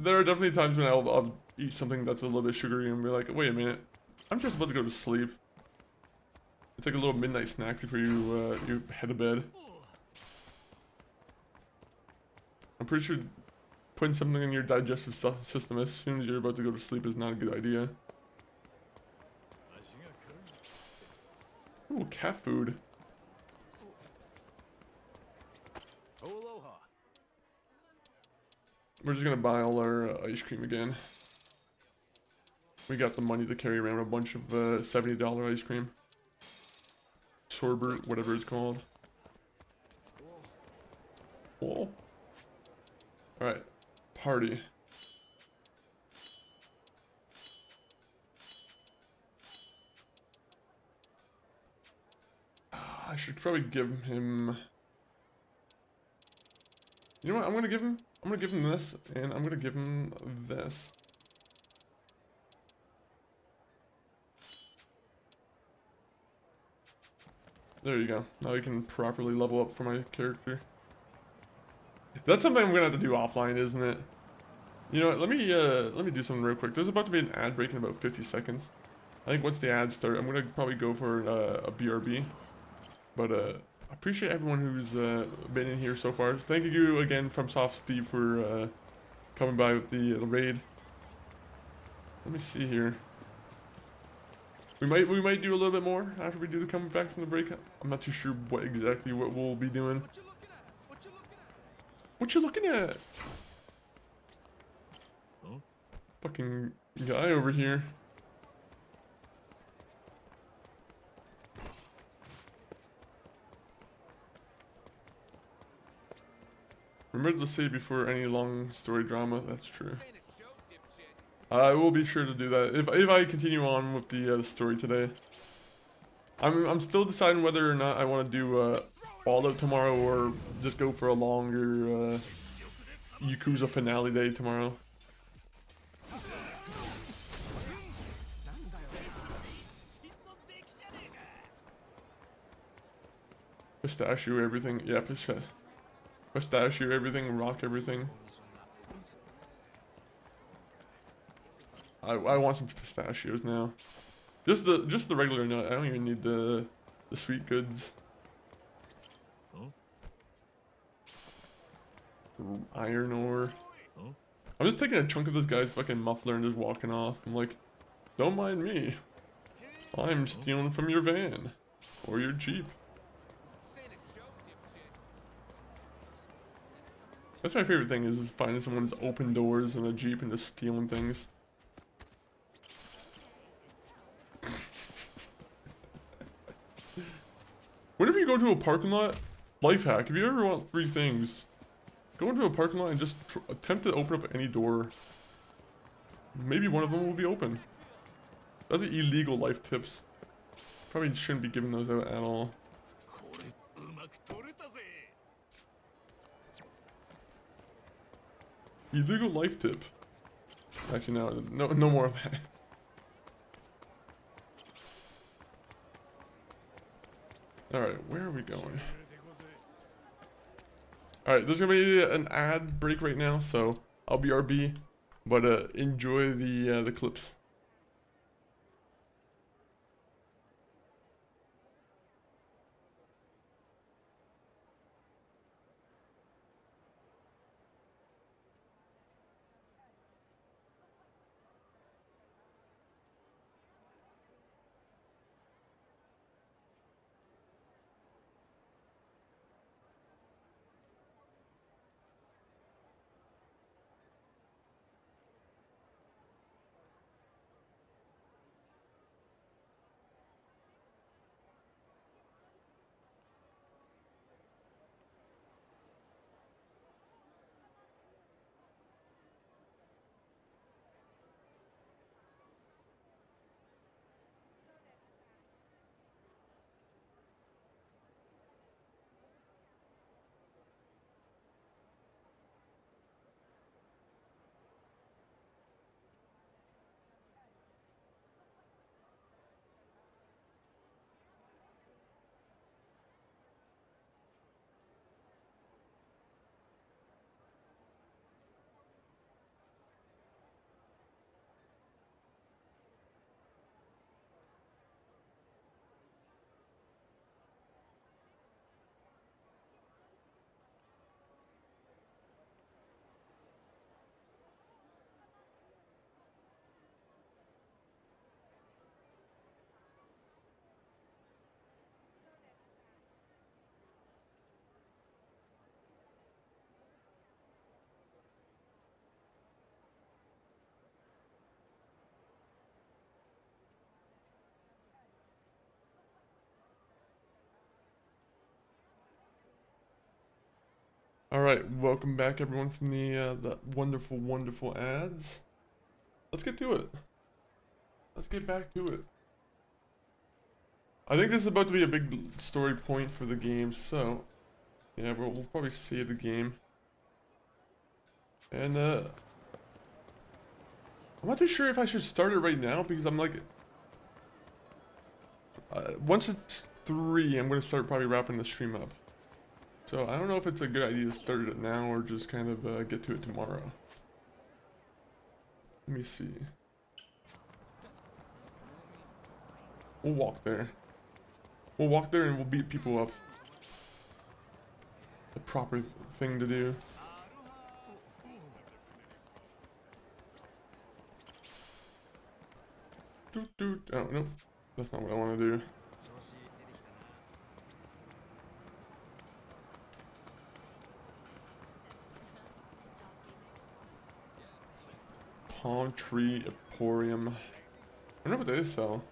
There are definitely times when I'll eat something that's a little bit sugary and be like, wait a minute, I'm just about to go to sleep. It's like a little midnight snack before you head to bed. I'm pretty sure putting something in your digestive system as soon as you're about to go to sleep is not a good idea. Ooh, cat food. We're just gonna buy all our ice cream again. We got the money to carry around a bunch of $70 ice cream. Sorbet, whatever it's called. Cool. Alright, party. I should probably give him... You know what, I'm gonna give him this, and I'm gonna give him this. There you go. Now we can properly level up for my character. That's something I'm gonna have to do offline, isn't it? You know what, let me do something real quick. There's about to be an ad break in about 50 seconds. I think once the ads start, I'm gonna probably go for a BRB. But I appreciate everyone who's been in here so far. Thank you again from Soft Steve for coming by with the raid. Let me see here. We might do a little bit more after we do the coming back from the break. I'm not too sure what exactly what we'll be doing. What you looking at? Huh? Fucking guy over here. Remember to say before any long story drama. That's true. I will be sure to do that if I continue on with the story today. I'm still deciding whether or not I want to do Fallout tomorrow or just go for a longer Yakuza finale day tomorrow. Pistachio everything, yeah, pistachio everything, rock everything. I want some pistachios now. Just the regular nut. I don't even need the sweet goods. Huh? Iron ore. Huh? I'm just taking a chunk of this guy's fucking muffler and just walking off. I'm like, don't mind me. I'm stealing from your van or your Jeep. That's my favorite thing is finding someone's open doors in a Jeep and just stealing things. Whenever you go to a parking lot, life hack, if you ever want 3 things, go into a parking lot and just attempt to open up any door. Maybe one of them will be open. That's the illegal life tips. Probably shouldn't be giving those out at all. Illegal life tip. Actually, no more of that. Alright, where are we going? Alright, there's gonna be an ad break right now, so I'll BRB, but enjoy the clips. Alright, welcome back everyone from the wonderful ads. Let's get to it. Let's get back to it. I think this is about to be a big story point for the game, so yeah, we'll probably save the game. And I'm not too sure if I should start it right now because I'm like, once it's 3, I'm gonna start probably wrapping the stream up. So I don't know if it's a good idea to start it now or just kind of get to it tomorrow. Let me see. We'll walk there. We'll walk there and we'll beat people up. The proper thing to do. Oh, no. That's not what I want to do. Palm Tree Emporium. I wonder what they sell.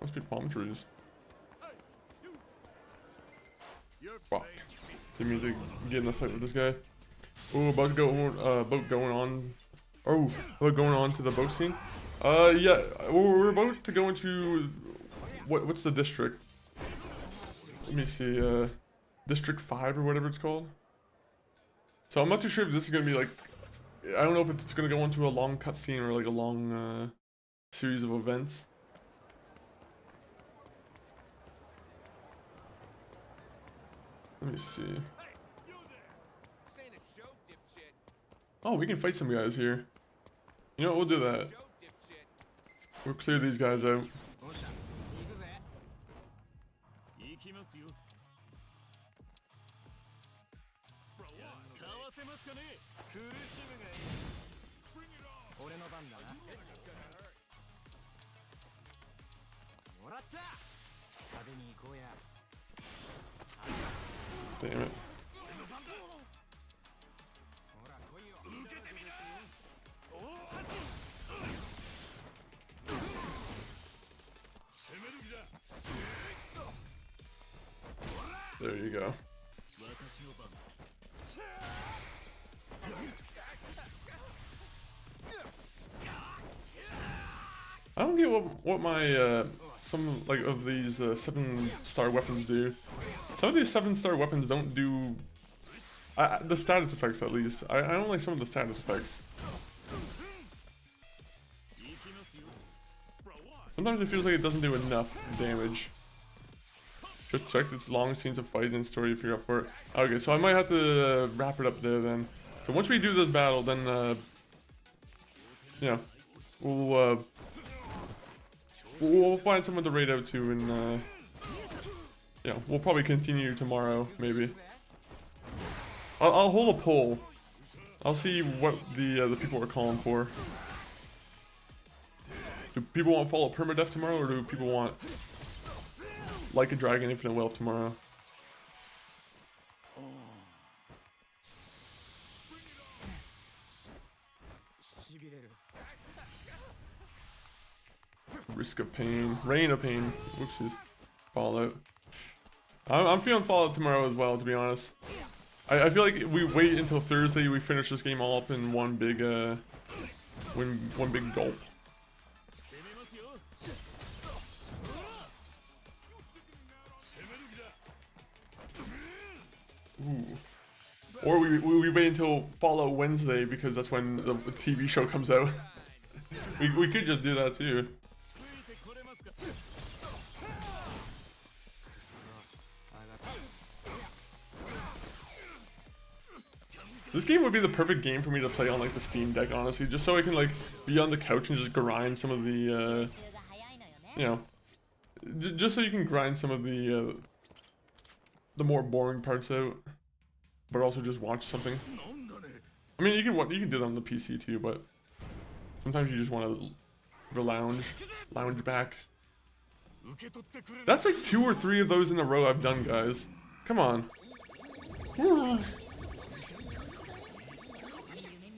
Must be palm trees. Fuck. Didn't mean to get in a fight with this guy. Oh, about going on. Oh, about going on to the boat scene. Yeah, we're about to go into what's the district? Let me see. District 5 or whatever it's called. So I'm not too sure if this is gonna be like. I don't know if it's gonna go into a long cutscene or like a long series of events. Let me see. Oh, we can fight some guys here. You know what, we'll do that. We'll clear these guys out. Damn it. There you go. I don't get what my some like of these 7-star weapons do. Some of these 7-star weapons don't do the status effects, at least. I don't like some of the status effects. Sometimes it feels like it doesn't do enough damage. Just check its long scenes of fight and story if you're up for it. Okay, so I might have to wrap it up there then. So once we do this battle, then yeah, we'll find someone to raid out to, and yeah, we'll probably continue tomorrow, maybe. I'll hold a poll. I'll see what the people are calling for. Do people want Fallout Permadeath tomorrow, or do people want Like a Dragon Infinite Wealth tomorrow? Risk of Pain, Reign of Pain, whoopsies, Fallout. I'm feeling Fallout tomorrow as well, to be honest. I feel like if we wait until Thursday, we finish this game all up in one big one big gulp. Ooh. Or we wait until Fallout Wednesday, because that's when the TV show comes out. we could just do that too. This game would be the perfect game for me to play on like the Steam Deck, honestly, just so I can like be on the couch and just grind some of the, you know, just so you can grind some of the more boring parts out, but also just watch something. I mean, you can do that on the PC too, but sometimes you just want to lounge back. That's like 2 or 3 of those in a row I've done, guys. Come on.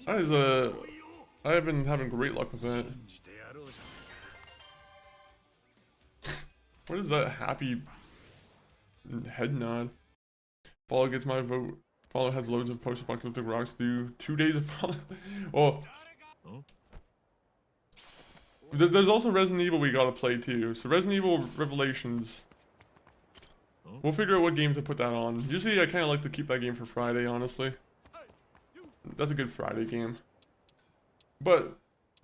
That is I have been having great luck with that. What is that happy head nod? Fallout gets my vote. Fallout has loads of post-apocalyptic rocks due 2 days of Fallout. Oh. There's also Resident Evil we gotta play too. So Resident Evil Revelations. We'll figure out what game to put that on. Usually I kind of like to keep that game for Friday, honestly. That's a good Friday game. But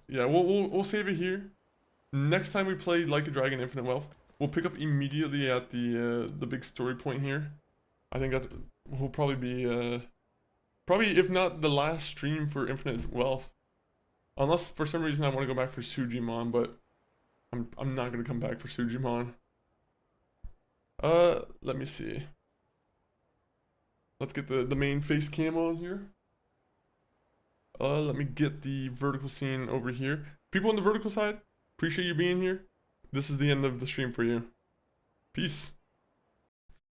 yeah, we'll save it here. Next time we play Like a Dragon Infinite Wealth, we'll pick up immediately at the big story point here. I think that will probably be probably, if not the last stream for Infinite Wealth, unless for some reason I want to go back for Sujimon, but I'm not gonna come back for Sujimon. Let me see. Let's get the main face cam on here. Let me get the vertical scene over here. People on the vertical side, appreciate you being here. this is the end of the stream for you. Peace.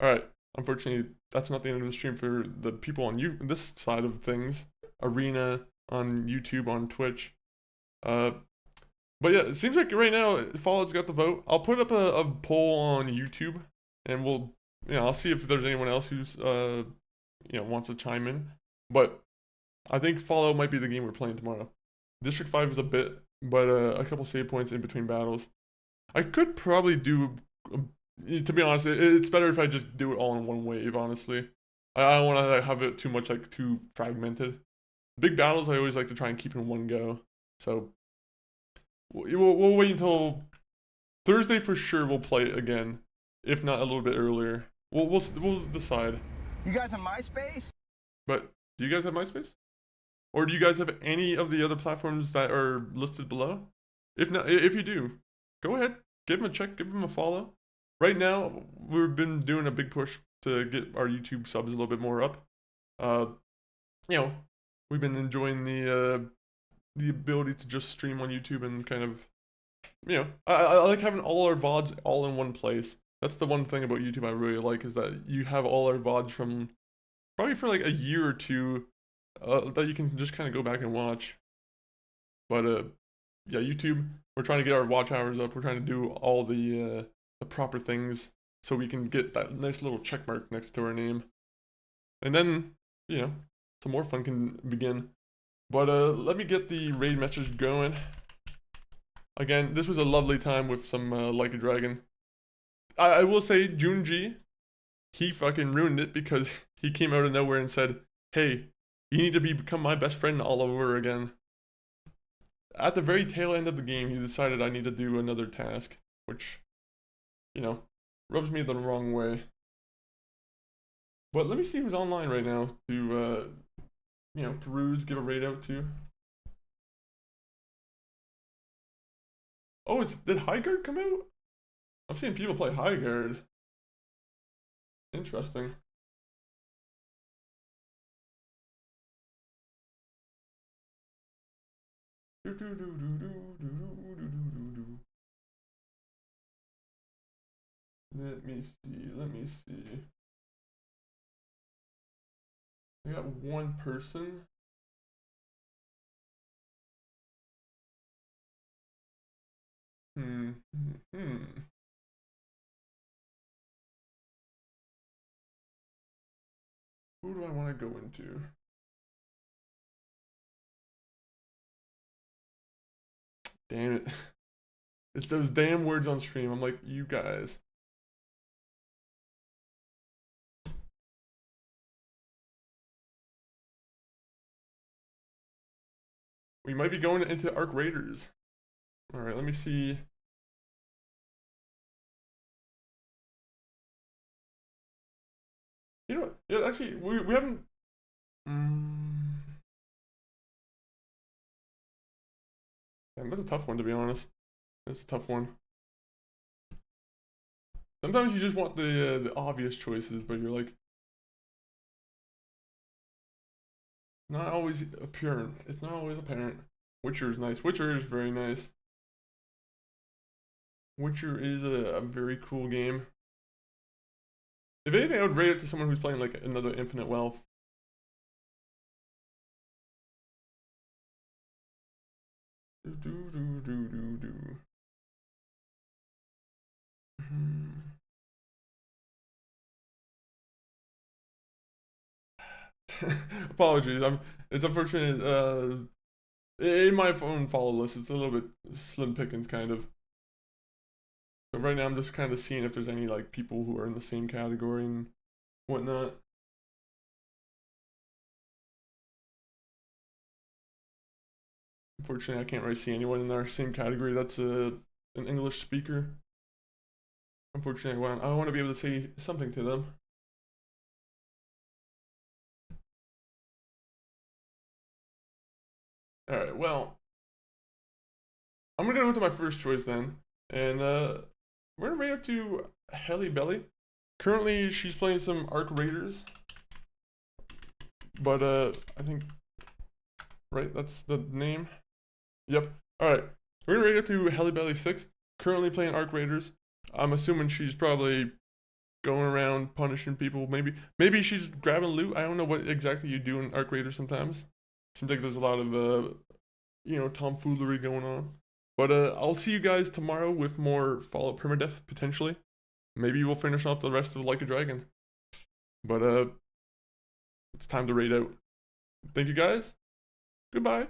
Alright, unfortunately, that's not the end of the stream for the people on this side of things. Arena, on YouTube, on Twitch. But yeah, it seems like right now, Fallout's got the vote. I'll put up a poll on YouTube, and I'll see if there's anyone else who's, wants to chime in. But I think Fallout might be the game we're playing tomorrow. District 5 is a bit, but a couple save points in between battles. I could probably do, to be honest, it's better if I just do it all in one wave, honestly. I don't want to have it too fragmented. Big battles I always like to try and keep in one go. So, we'll wait until Thursday for sure we'll play it again. If not a little bit earlier. We'll decide. You guys have MySpace? But, do you guys have MySpace? Or do you guys have any of the other platforms that are listed below? If not, if you do, go ahead, give them a check, give them a follow. Right now, we've been doing a big push to get our YouTube subs a little bit more up. We've been enjoying the ability to just stream on YouTube and kind of, I like having all our VODs all in one place. That's the one thing about YouTube I really like, is that you have all our VODs from probably for like a year or two that you can just kind of go back and watch. But yeah, YouTube, we're trying to get our watch hours up. We're trying to do all the proper things so we can get that nice little check mark next to our name. And then, some more fun can begin. But let me get the raid message going. Again, this was a lovely time with some Like a Dragon. I will say, Junji, he fucking ruined it because he came out of nowhere and said, hey, you need to become my best friend all over again. At the very tail end of the game, he decided I need to do another task, which, rubs me the wrong way. But let me see who's online right now to, peruse, give a raid out to. Oh, did Highguard come out? I've seen people play Highguard. Interesting. Let me see. I got one person. Who do I want to go into? Damn it. It's those damn words on stream. I'm like, you guys. We might be going into Arc Raiders. Alright, let me see. You know what? Yeah, actually, we haven't... Damn, that's a tough one, to be honest. That's a tough one. Sometimes you just want the obvious choices, but you're like... Not always apparent. It's not always apparent. Witcher is nice. Witcher is very nice. Witcher is a very cool game. If anything, I would rate it to someone who's playing like another Infinite Wealth. Apologies, it's unfortunate, in my phone follow list, it's a little bit slim pickings, kind of. So right now I'm just kind of seeing if there's any, like, people who are in the same category and whatnot. Unfortunately, I can't really see anyone in our same category that's an English speaker. Unfortunately, I want to be able to say something to them. Alright, well, I'm gonna go into my first choice then, and we're gonna raid up to Helly Belly. Currently, she's playing some Arc Raiders, but I think, right, that's the name. Yep. Alright, we're gonna raid up to Helly Belly 6. currently playing Arc Raiders. I'm assuming she's probably going around punishing people. Maybe she's grabbing loot. I don't know what exactly you do in Arc Raiders sometimes. Seems like there's a lot of tomfoolery going on. But I'll see you guys tomorrow with more Fallout Permadeath, potentially. Maybe we'll finish off the rest of Like a Dragon. But it's time to raid out. Thank you guys. Goodbye.